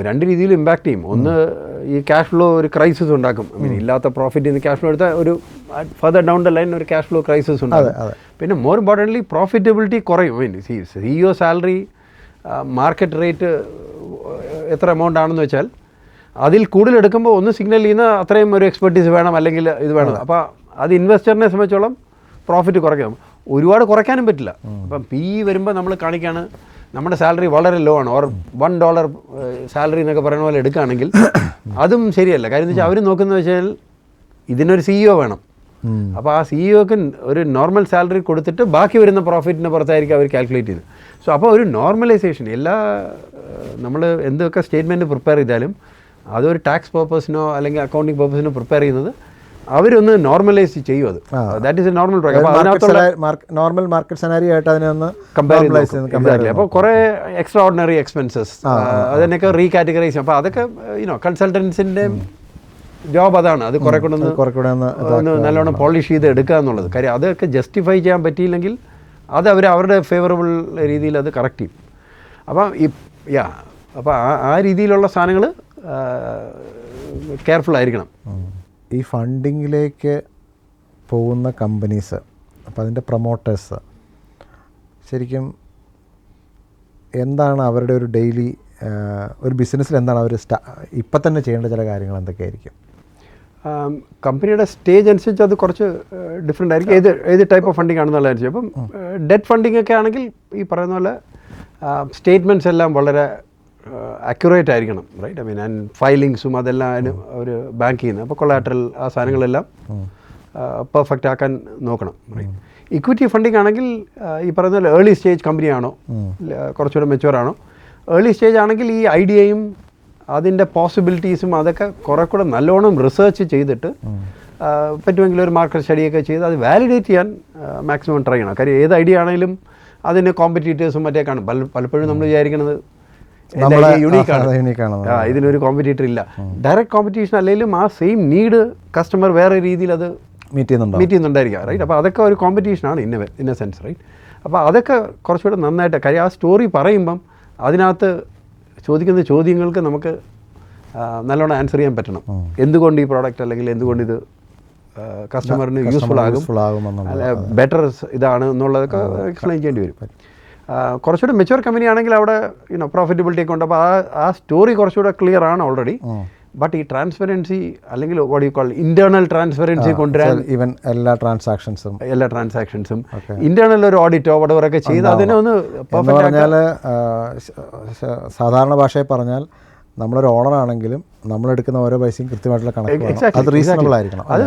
രണ്ട് രീതിയിൽ ഇമ്പാക്ട് ചെയ്യും. ഒന്ന് ഈ ക്യാഷ് ഫ്ലോ ഒരു ക്രൈസിസ് ഉണ്ടാക്കും. ഇല്ലാത്ത പ്രോഫിറ്റ് നിന്ന് ക്യാഷ് ഫ്ലോ എടുത്താൽ ഒരു ഫർദർ ഡൗൺ ദ ലൈൻ ഒരു ക്യാഷ് ഫ്ലോ ക്രൈസിസ് ഉണ്ടാകും. പിന്നെ മോർ ഇമ്പോർട്ടൻ്റ്ലി പ്രോഫിറ്റബിലിറ്റി കുറയും. CEO സാലറി മാർക്കറ്റ് റേറ്റ് എത്ര എമൗണ്ട് ആണെന്ന് വെച്ചാൽ അതിൽ കൂടുതൽ എടുക്കുമ്പോൾ ഒന്ന് സിഗ്നൽ ചെയ്യുന്ന അത്രയും ഒരു എക്സ്പെർട്ടീസ് വേണം, അല്ലെങ്കിൽ ഇത് വേണം. അപ്പോൾ അത് ഇൻവെസ്റ്ററിനെ സംബന്ധിച്ചോളം പ്രോഫിറ്റ് കുറയ്ക്കാം. ഒരുപാട് കുറയ്ക്കാനും പറ്റില്ല. അപ്പം PE വരുമ്പോൾ നമ്മൾ കാണിക്കുകയാണ് നമ്മുടെ സാലറി വളരെ ലോ ആണ്, ഓർ $1 സാലറി എന്നൊക്കെ പറയുന്ന പോലെ എടുക്കുകയാണെങ്കിൽ അതും ശരിയല്ല. കാര്യം എന്ന് വെച്ചാൽ അവർ നോക്കുന്നത് വെച്ചാൽ ഇതിനൊരു CEO വേണം. അപ്പോൾ ആ CEOക്ക് ഒരു നോർമൽ സാലറി കൊടുത്തിട്ട് ബാക്കി വരുന്ന പ്രോഫിറ്റിന് പുറത്തായിരിക്കും അവർ കാൽക്കുലേറ്റ് ചെയ്ത്. സോ അപ്പോൾ ഒരു നോർമലൈസേഷൻ, എല്ലാ നമ്മൾ എന്തൊക്കെ സ്റ്റേറ്റ്മെൻറ്റ് പ്രിപ്പയർ ചെയ്താലും അതൊരു ടാക്സ് പേർപ്പസിനോ അല്ലെങ്കിൽ അക്കൗണ്ടിങ് പേർപ്പസിനോ പ്രിപ്പയർ ചെയ്യുന്നത് അവരൊന്ന് നോർമലൈസ് ചെയ്യും. അത് that is A normal normal market scenario ആയിട്ട് അതിനൊന്ന് കമ്പയർ ചെയ്ത്. അപ്പോൾ കുറേ എക്സ്ട്രാ ഓർഡിനറി എക്സ്പെൻസസ് അതിനൊക്കെ റീകാറ്റഗറൈസ് ചെയ്യും. അപ്പോൾ അതൊക്കെ കൺസൾട്ടൻസിൻ്റെ ജോബ് അതാണ്. അത് കുറെ ഒന്ന് നല്ലോണം പോളിഷ് ചെയ്ത് എടുക്കുക എന്നുള്ളത്. കാര്യം അതൊക്കെ ജസ്റ്റിഫൈ ചെയ്യാൻ പറ്റിയില്ലെങ്കിൽ അത് അവരുടെ ഫേവറബിൾ രീതിയിൽ അത് കറക്റ്റ് ചെയ്യും. അപ്പം അപ്പോൾ ആ രീതിയിലുള്ള സാധനങ്ങൾ കെയർഫുൾ ആയിരിക്കണം. ഈ ഫണ്ടിങ്ങിലേക്ക് പോകുന്ന കമ്പനീസ്, അപ്പോൾ അതിൻ്റെ പ്രൊമോട്ടേഴ്സ് ശരിക്കും എന്താണ് അവരുടെ ഒരു ഡെയിലി ഒരു ബിസിനസ്സിൽ എന്താണ് അവർ ഇപ്പം തന്നെ ചെയ്യേണ്ട ചില കാര്യങ്ങൾ എന്തൊക്കെയായിരിക്കും? കമ്പനിയുടെ സ്റ്റേജ് അനുസരിച്ച് അത് കുറച്ച് ഡിഫറെൻ്റ് ആയിരിക്കും. ഏത് ടൈപ്പ് ഓഫ് ഫണ്ടിങ് ആണെന്നുള്ളതായിരിക്കും. അപ്പം ഡെറ്റ് ഫണ്ടിങ് ഒക്കെ ആണെങ്കിൽ ഈ പറയുന്ന പോലെ സ്റ്റേറ്റ്മെൻറ്റ്സ് എല്ലാം വളരെ അക്യുറേറ്റ് ആയിരിക്കണം, റൈറ്റ്. ഐ മീൻ ആൻഡ് ഫയലിങ്സും അതെല്ലാം അതിന് ഒരു ബാങ്ക് ചെയ്യുന്നത്. അപ്പോൾ കൊളാറ്ററൽ ആ സാധനങ്ങളെല്ലാം പെർഫെക്റ്റ് ആക്കാൻ നോക്കണം, റൈറ്റ്. ഇക്വിറ്റി ഫണ്ടിങ് ആണെങ്കിൽ ഈ പറയുന്ന പോലെ ഏർലി സ്റ്റേജ് കമ്പനിയാണോ, കുറച്ചുകൂടെ മെച്ചുവറാണോ, ഏർലി സ്റ്റേജ് ആണെങ്കിൽ ഈ ഐഡിയയും അതിൻ്റെ പോസിബിലിറ്റീസും അതൊക്കെ കുറെ കൂടെ നല്ലോണം റിസർച്ച് ചെയ്തിട്ട് പറ്റുമെങ്കിൽ ഒരു മാർക്കറ്റ് സ്റ്റഡിയൊക്കെ ചെയ്ത് അത് വാലിഡേറ്റ് ചെയ്യാൻ മാക്സിമം ട്രൈ ചെയ്യണം. കാര്യം ഏത് ഐഡിയ ആണെങ്കിലും അതിന് കോമ്പറ്റീറ്റേഴ്സും മറ്റേ കാണും. പലപ്പോഴും നമ്മൾ വിചാരിക്കുന്നത് യുണീക്കാണ്, ഇതിനൊരു കോമ്പറ്റീറ്റർ ഇല്ല. ഡയറക്റ്റ് കോമ്പറ്റീഷൻ അല്ലെങ്കിലും ആ സെയിം നീഡ് കസ്റ്റമർ വേറെ രീതിയിൽ അത് മീറ്റ് ചെയ്യുന്നുണ്ടായിരിക്കാം, റൈറ്റ്? അപ്പോൾ അതൊക്കെ ഒരു കോമ്പറ്റീഷനാണ് ഇൻ എ സെൻസ്, റൈറ്റ്? അപ്പോൾ അതൊക്കെ കുറച്ചുകൂടെ നന്നായിട്ട്, കാര്യം ആ സ്റ്റോറി പറയുമ്പം അതിനകത്ത് ചോദിക്കുന്ന ചോദ്യങ്ങൾക്ക് നമുക്ക് നല്ലോണം ആൻസർ ചെയ്യാൻ പറ്റണം. എന്തുകൊണ്ട് ഈ പ്രോഡക്റ്റ് അല്ലെങ്കിൽ എന്തുകൊണ്ട് ഇത് കസ്റ്റമറിന് യൂസ്ഫുൾ ആകും, അല്ല ബെറ്റർ ഇതാണ് എന്നുള്ളതൊക്കെ എക്സ്പ്ലെയിൻ ചെയ്യേണ്ടി വരും. കുറച്ചുകൂടെ മെച്ചുവർ കമ്പനി ആണെങ്കിൽ അവിടെ പ്രോഫിറ്റബിലിറ്റി ഒക്കെ ഉണ്ട്. അപ്പോൾ ആ സ്റ്റോറി കുറച്ചുകൂടെ ക്ലിയർ ആണ് ഓൾറെഡി. ബട്ട് ഈ ട്രാൻസ്പെറൻസി അല്ലെങ്കിൽ what you call internal transparency കൊണ്ടുവരാൻ ഈവൻ എല്ലാ ട്രാൻസാക്ഷൻസും ഇന്റേണൽ ഒരു ഓഡിറ്റോ വടവറൊക്കെ ചെയ്ത് അതിനെ ഒന്ന് പറഞ്ഞാൽ സാധാരണ ഭാഷയിൽ പറഞ്ഞാൽ നമ്മളൊരു ഓണറാണെങ്കിലും നമ്മളെടുക്കുന്ന ഓരോ പൈസയും കൃത്യമായിട്ടുള്ള കണക്ക് അത് റീസണബിൾ ആയിരിക്കണം. അത്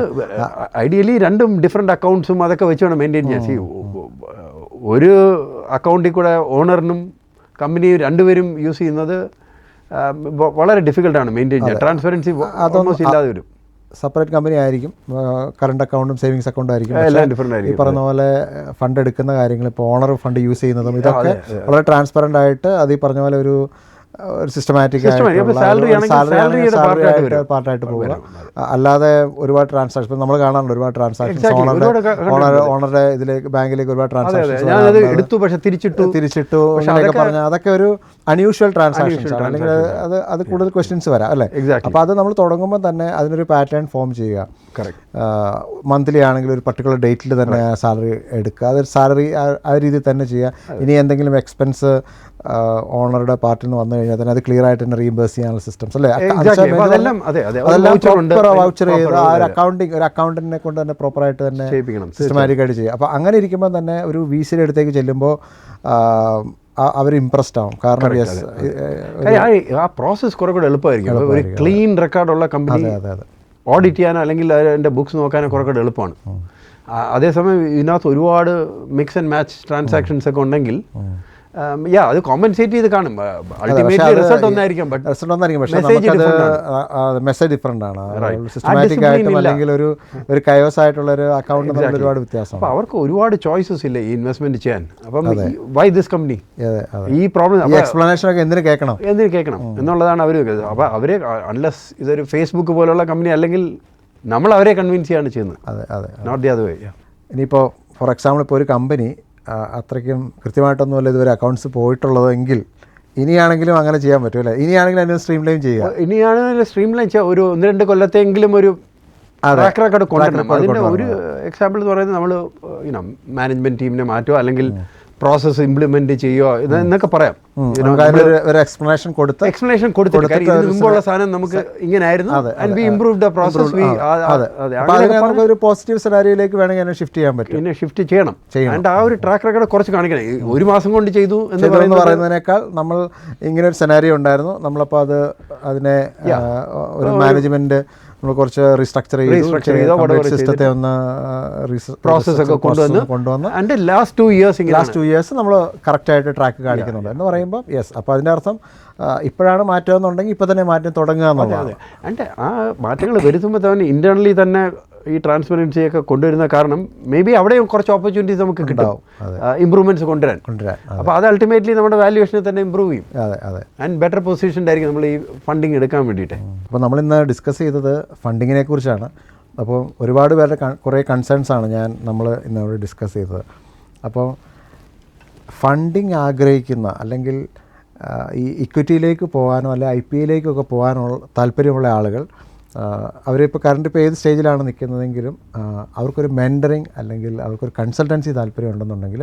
ഐഡിയലി രണ്ടും ഡിഫറെൻറ്റ് അക്കൗണ്ട്സും അതൊക്കെ വെച്ച് വേണം മെയിൻറ്റെയിൻ ചെയ്യാൻ. ഒരു അക്കൗണ്ടിൽ കൂടെ ഓണറിനും കമ്പനിയും രണ്ടുപേരും യൂസ് ചെയ്യുന്നത് വളരെ ഡിഫിക്കൽട്ടാണ് മെയിൻറ്റെയിൻ ചെയ്യാൻ. ട്രാൻസ്പെറൻസി ഓൾമോസ്റ്റ് ഇല്ലാതെ വരും. സെപ്പറേറ്റ് കമ്പനി ആയിരിക്കും, കറണ്ട് അക്കൗണ്ടും സേവിങ്സ് അക്കൗണ്ടും ആയിരിക്കും, എല്ലാം ഡിഫറെൻ്റ് ആയിരിക്കും. ഈ പറഞ്ഞ പോലെ ഫണ്ട് എടുക്കുന്ന കാര്യങ്ങൾ, ഇപ്പോൾ ഓണർ ഫണ്ട് യൂസ് ചെയ്യുന്നതും ഇതൊക്കെ വളരെ ട്രാൻസ്പെറൻ്റ് ആയിട്ട് അത് ഈ പറഞ്ഞ പോലെ ഒരു സിസ്റ്റമാറ്റിക് പാർട്ടായിട്ട് പോവുക. അല്ലാതെ ഒരുപാട് ട്രാൻസാക്ഷൻ നമ്മൾ കാണാറുണ്ട്, ഒരുപാട് ട്രാൻസാക്ഷൻസ് ഓണറുടെ ഇതിലേക്ക് ബാങ്കിലേക്ക് ഒരുപാട് ട്രാൻസാക്ഷൻ തിരിച്ചിട്ടു അങ്ങനെയൊക്കെ പറഞ്ഞാൽ അതൊക്കെ ഒരു അൺയൂഷ്വൽ ട്രാൻസാക്ഷൻസ് ആണ്, അല്ലെങ്കിൽ അത് കൂടുതൽ ക്വസ്റ്റ്യൻസ് വരാം അല്ലേ? അപ്പോൾ അത് നമ്മൾ തുടങ്ങുമ്പോൾ തന്നെ അതിനൊരു പാറ്റേൺ ഫോം ചെയ്യുക. മന്ത്ലി ആണെങ്കിൽ ഒരു പർട്ടിക്കുലർ ഡേറ്റിൽ തന്നെ സാലറി എടുക്കുക, അത് സാലറി ആ രീതിയിൽ തന്നെ ചെയ്യുക. ഇനി എന്തെങ്കിലും എക്സ്പെൻസ് ഓണറുടെ പാർട്ടിൽ നിന്ന് വന്നു കഴിഞ്ഞാൽ തന്നെ അത് ക്ലിയർ ആയിട്ട് തന്നെ റീഇംബേഴ്സ് ചെയ്യാനുള്ള സിസ്റ്റംസ് അല്ലേ? അതെല്ലാം വൗച്ചർ ചെയ്ത് ആ ഒരു അക്കൗണ്ടന്റിനെ കൊണ്ട് തന്നെ പ്രോപ്പറായിട്ട് തന്നെ സിസ്റ്റമാറ്റിക് ആയിട്ട് ചെയ്യുക. അപ്പോൾ അങ്ങനെ ഇരിക്കുമ്പോൾ തന്നെ ഒരു VC അടുത്തേക്ക് ചെല്ലുമ്പോൾ അവർ ഇംപ്രസ്ഡ് ആവും. കാരണം ആ പ്രോസസ്സ് കുറെ കൂടെ എളുപ്പമായിരിക്കും. ഒരു ക്ലീൻ റെക്കോർഡുള്ള കമ്പനി ഓഡിറ്റ് ചെയ്യാനോ അല്ലെങ്കിൽ അതിൻ്റെ ബുക്സ് നോക്കാനോ കുറെ കൂടെ എളുപ്പമാണ്. അതേസമയം ഇതിനകത്ത് ഒരുപാട് മിക്സ് ആൻഡ് മാച്ച് ട്രാൻസാക്ഷൻസ് ഒക്കെ ഉണ്ടെങ്കിൽ അത് കോമ്പൻസേറ്റ് ചെയ്ത് കാണും. അൾട്ടിമേറ്റ്ലി റിസൾട്ട് ഒന്നായിരിക്കും, പക്ഷേ മെസ്സേജ് ഡിഫറെൻ്റ് ആണ്. സിസ്റ്റമാറ്റിക് ആയിട്ടും അല്ലെങ്കിൽ ഒരു കയോസ് ആയിട്ടുള്ള ഒരു അക്കൗണ്ട് തമ്മിൽ ഒരുപാട് വ്യത്യാസം. അപ്പോൾ അവർക്ക് ഒരുപാട് ചോയ്സസ് ഇല്ല ഈ ഇൻവെസ്റ്റ്മെന്റ് ചെയ്യാൻ. അപ്പം വൈ ദിസ് കമ്പനി, ഈ പ്രോബ്ലം എക്സ്പ്ലനേഷൻ ഒക്കെ എന്തിനു കേൾക്കണം എന്നുള്ളതാണ് അവർ. അപ്പോൾ അവരെ അൺലെസ് ഇതൊരു ഫേസ്ബുക്ക് പോലുള്ള കമ്പനി അല്ലെങ്കിൽ നമ്മൾ അവരെ കൺവിൻസ് ചെയ്യാണ് ചെയ്യുന്നത്, നോട്ട് ദി അതർ വേ. ഇനിയിപ്പോൾ ഫോർ എക്സാമ്പിൾ ഇപ്പോൾ ഒരു കമ്പനി അത്രയ്ക്കും കൃത്യമായിട്ടൊന്നുമല്ല ഇതുവരെ അക്കൗണ്ട്സ് പോയിട്ടുള്ളതെങ്കിൽ ഇനിയാണെങ്കിലും അങ്ങനെ ചെയ്യാൻ പറ്റും അല്ലേ? ഇനിയാണെങ്കിലും അതിന് സ്ട്രീം ലൈൻ ചെയ്യുക. ഇനിയാണെങ്കിലും സ്ട്രീം ലൈൻ ചെയ്യുക. ഒരു 1-2 കൊല്ലത്തെങ്കിലും ഒരു ട്രാക്ക് റെക്കോർഡ് കൊണ്ടുവരണം. അതിൻ്റെ ഒരു എക്സാമ്പിൾ എന്ന് പറയുന്നത് നമ്മൾ മാനേജ്മെൻറ്റ് ടീമിനെ മാറ്റുക അല്ലെങ്കിൽ പ്രോസസ്സ് ഇംപ്ലിമെന്റ് ചെയ്യുക എന്നൊക്കെ പറയാം. എക്സ്പ്ലനേഷൻ കൊടുത്തിട്ട് മുമ്പുള്ള സാധനം നമുക്ക് ഇങ്ങനെ ആയിരുന്നു, ഒരു പോസിറ്റീവ് സെനാരിയോയിലേക്ക് വേണമെങ്കിൽ ഷിഫ്റ്റ് ചെയ്യാൻ പറ്റും. പിന്നെ ഷിഫ്റ്റ് ചെയ്യണം. ആ ഒരു ട്രാക്ക് റെക്കോർഡ് കുറച്ച് കാണിക്കണം. ഒരു മാസം കൊണ്ട് ചെയ്തു എന്ന് പറയുന്നതിനേക്കാൾ നമ്മൾ ഇങ്ങനെ ഒരു സെനാരിയോ ഉണ്ടായിരുന്നു, നമ്മളപ്പോൾ അതിനെ ഒരു മാനേജ്മെന്റ് നമ്മൾ കുറച്ച് റീസ്ട്രക്ചർ ചെയ്തു, സിസ്റ്റത്തെ ഒന്ന് പ്രോസസ്സൊക്കെ കൊണ്ടുവന്ന് ലാസ്റ്റ് 2 ഇയേഴ്സ് നമ്മൾ കറക്റ്റായിട്ട് ട്രാക്ക് കാണിക്കുന്നുണ്ട് എന്ന് പറയുമ്പോൾ യെസ്. അപ്പോൾ അതിൻ്റെ അർത്ഥം ഇപ്പോഴാണ് മാറ്റം എന്നുണ്ടെങ്കിൽ ഇപ്പോൾ തന്നെ മാറ്റം തുടങ്ങുക എന്നുള്ളതാണ്. ആൻഡ് ആ മാറ്റങ്ങൾ വരുത്തുമ്പോൾ തന്നെ ഇന്റേണലി തന്നെ ഈ ട്രാൻസ്പെറൻസി ഒക്കെ കൊണ്ടുവരുന്ന കാരണം മേ ബി അവിടെയും കുറച്ച് ഓപ്പർച്യൂണിറ്റീസ് നമുക്ക് കിട്ടും, ഇമ്പ്രൂവ്മെന്റ്സ് കൊണ്ടുവരാൻ. അപ്പോൾ അത് അൾട്ടിമേറ്റ്ലി നമ്മുടെ വാല്യുവേഷനെ തന്നെ ഇമ്പ്രൂവ് ചെയ്യും. ആൻഡ് ബെറ്റർ പൊസിഷനിലായിരിക്കും നമ്മൾ ഈ ഫണ്ടിങ് എടുക്കാൻ വേണ്ടിയിട്ട്. അപ്പോൾ നമ്മളിന്ന് ഡിസ്കസ് ചെയ്തത് ഫണ്ടിങ്ങിനെ കുറിച്ചാണ്. അപ്പോൾ ഒരുപാട് പേരുടെ കുറേ കൺസേൺസ് ആണ് നമ്മൾ ഇന്ന് ഡിസ്കസ് ചെയ്തത്. അപ്പോൾ ഫണ്ടിങ് ആഗ്രഹിക്കുന്ന അല്ലെങ്കിൽ ഈ ഇക്വിറ്റിയിലേക്ക് പോകാനോ അല്ലെങ്കിൽ IPO പോകാനോ താല്പര്യമുള്ള ആളുകൾ, അവരിപ്പോൾ ഇപ്പോൾ ഏത് സ്റ്റേജിലാണ് നിൽക്കുന്നതെങ്കിലും അവർക്കൊരു മെൻറ്ററിങ് അല്ലെങ്കിൽ അവർക്കൊരു കൺസൾട്ടൻസി താല്പര്യം ഉണ്ടെന്നുണ്ടെങ്കിൽ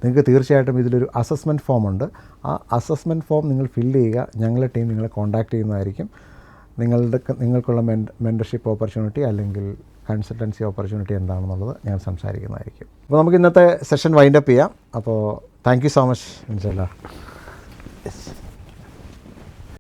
നിങ്ങൾക്ക് തീർച്ചയായിട്ടും ഇതിലൊരു അസസ്മെൻറ്റ് ഫോം ഉണ്ട്. ആ അസസ്മെൻറ്റ് ഫോം നിങ്ങൾ ഫില്ല് ചെയ്യുക. ഞങ്ങളുടെ ടീം നിങ്ങളെ കോൺടാക്റ്റ് ചെയ്യുന്നതായിരിക്കും. നിങ്ങൾക്കുള്ള മെൻറ്റർഷിപ്പ് ഓപ്പർച്യൂണിറ്റി അല്ലെങ്കിൽ കൺസൾട്ടൻസി ഓപ്പർച്യൂണിറ്റി എന്താണെന്നുള്ളത് ഞാൻ സംസാരിക്കുന്നതായിരിക്കും. അപ്പോൾ നമുക്ക് ഇന്നത്തെ സെഷൻ വൈൻഡപ്പ് ചെയ്യാം. അപ്പോൾ താങ്ക് യു സോ മച്ച് ഇൻഷാല്ലാ.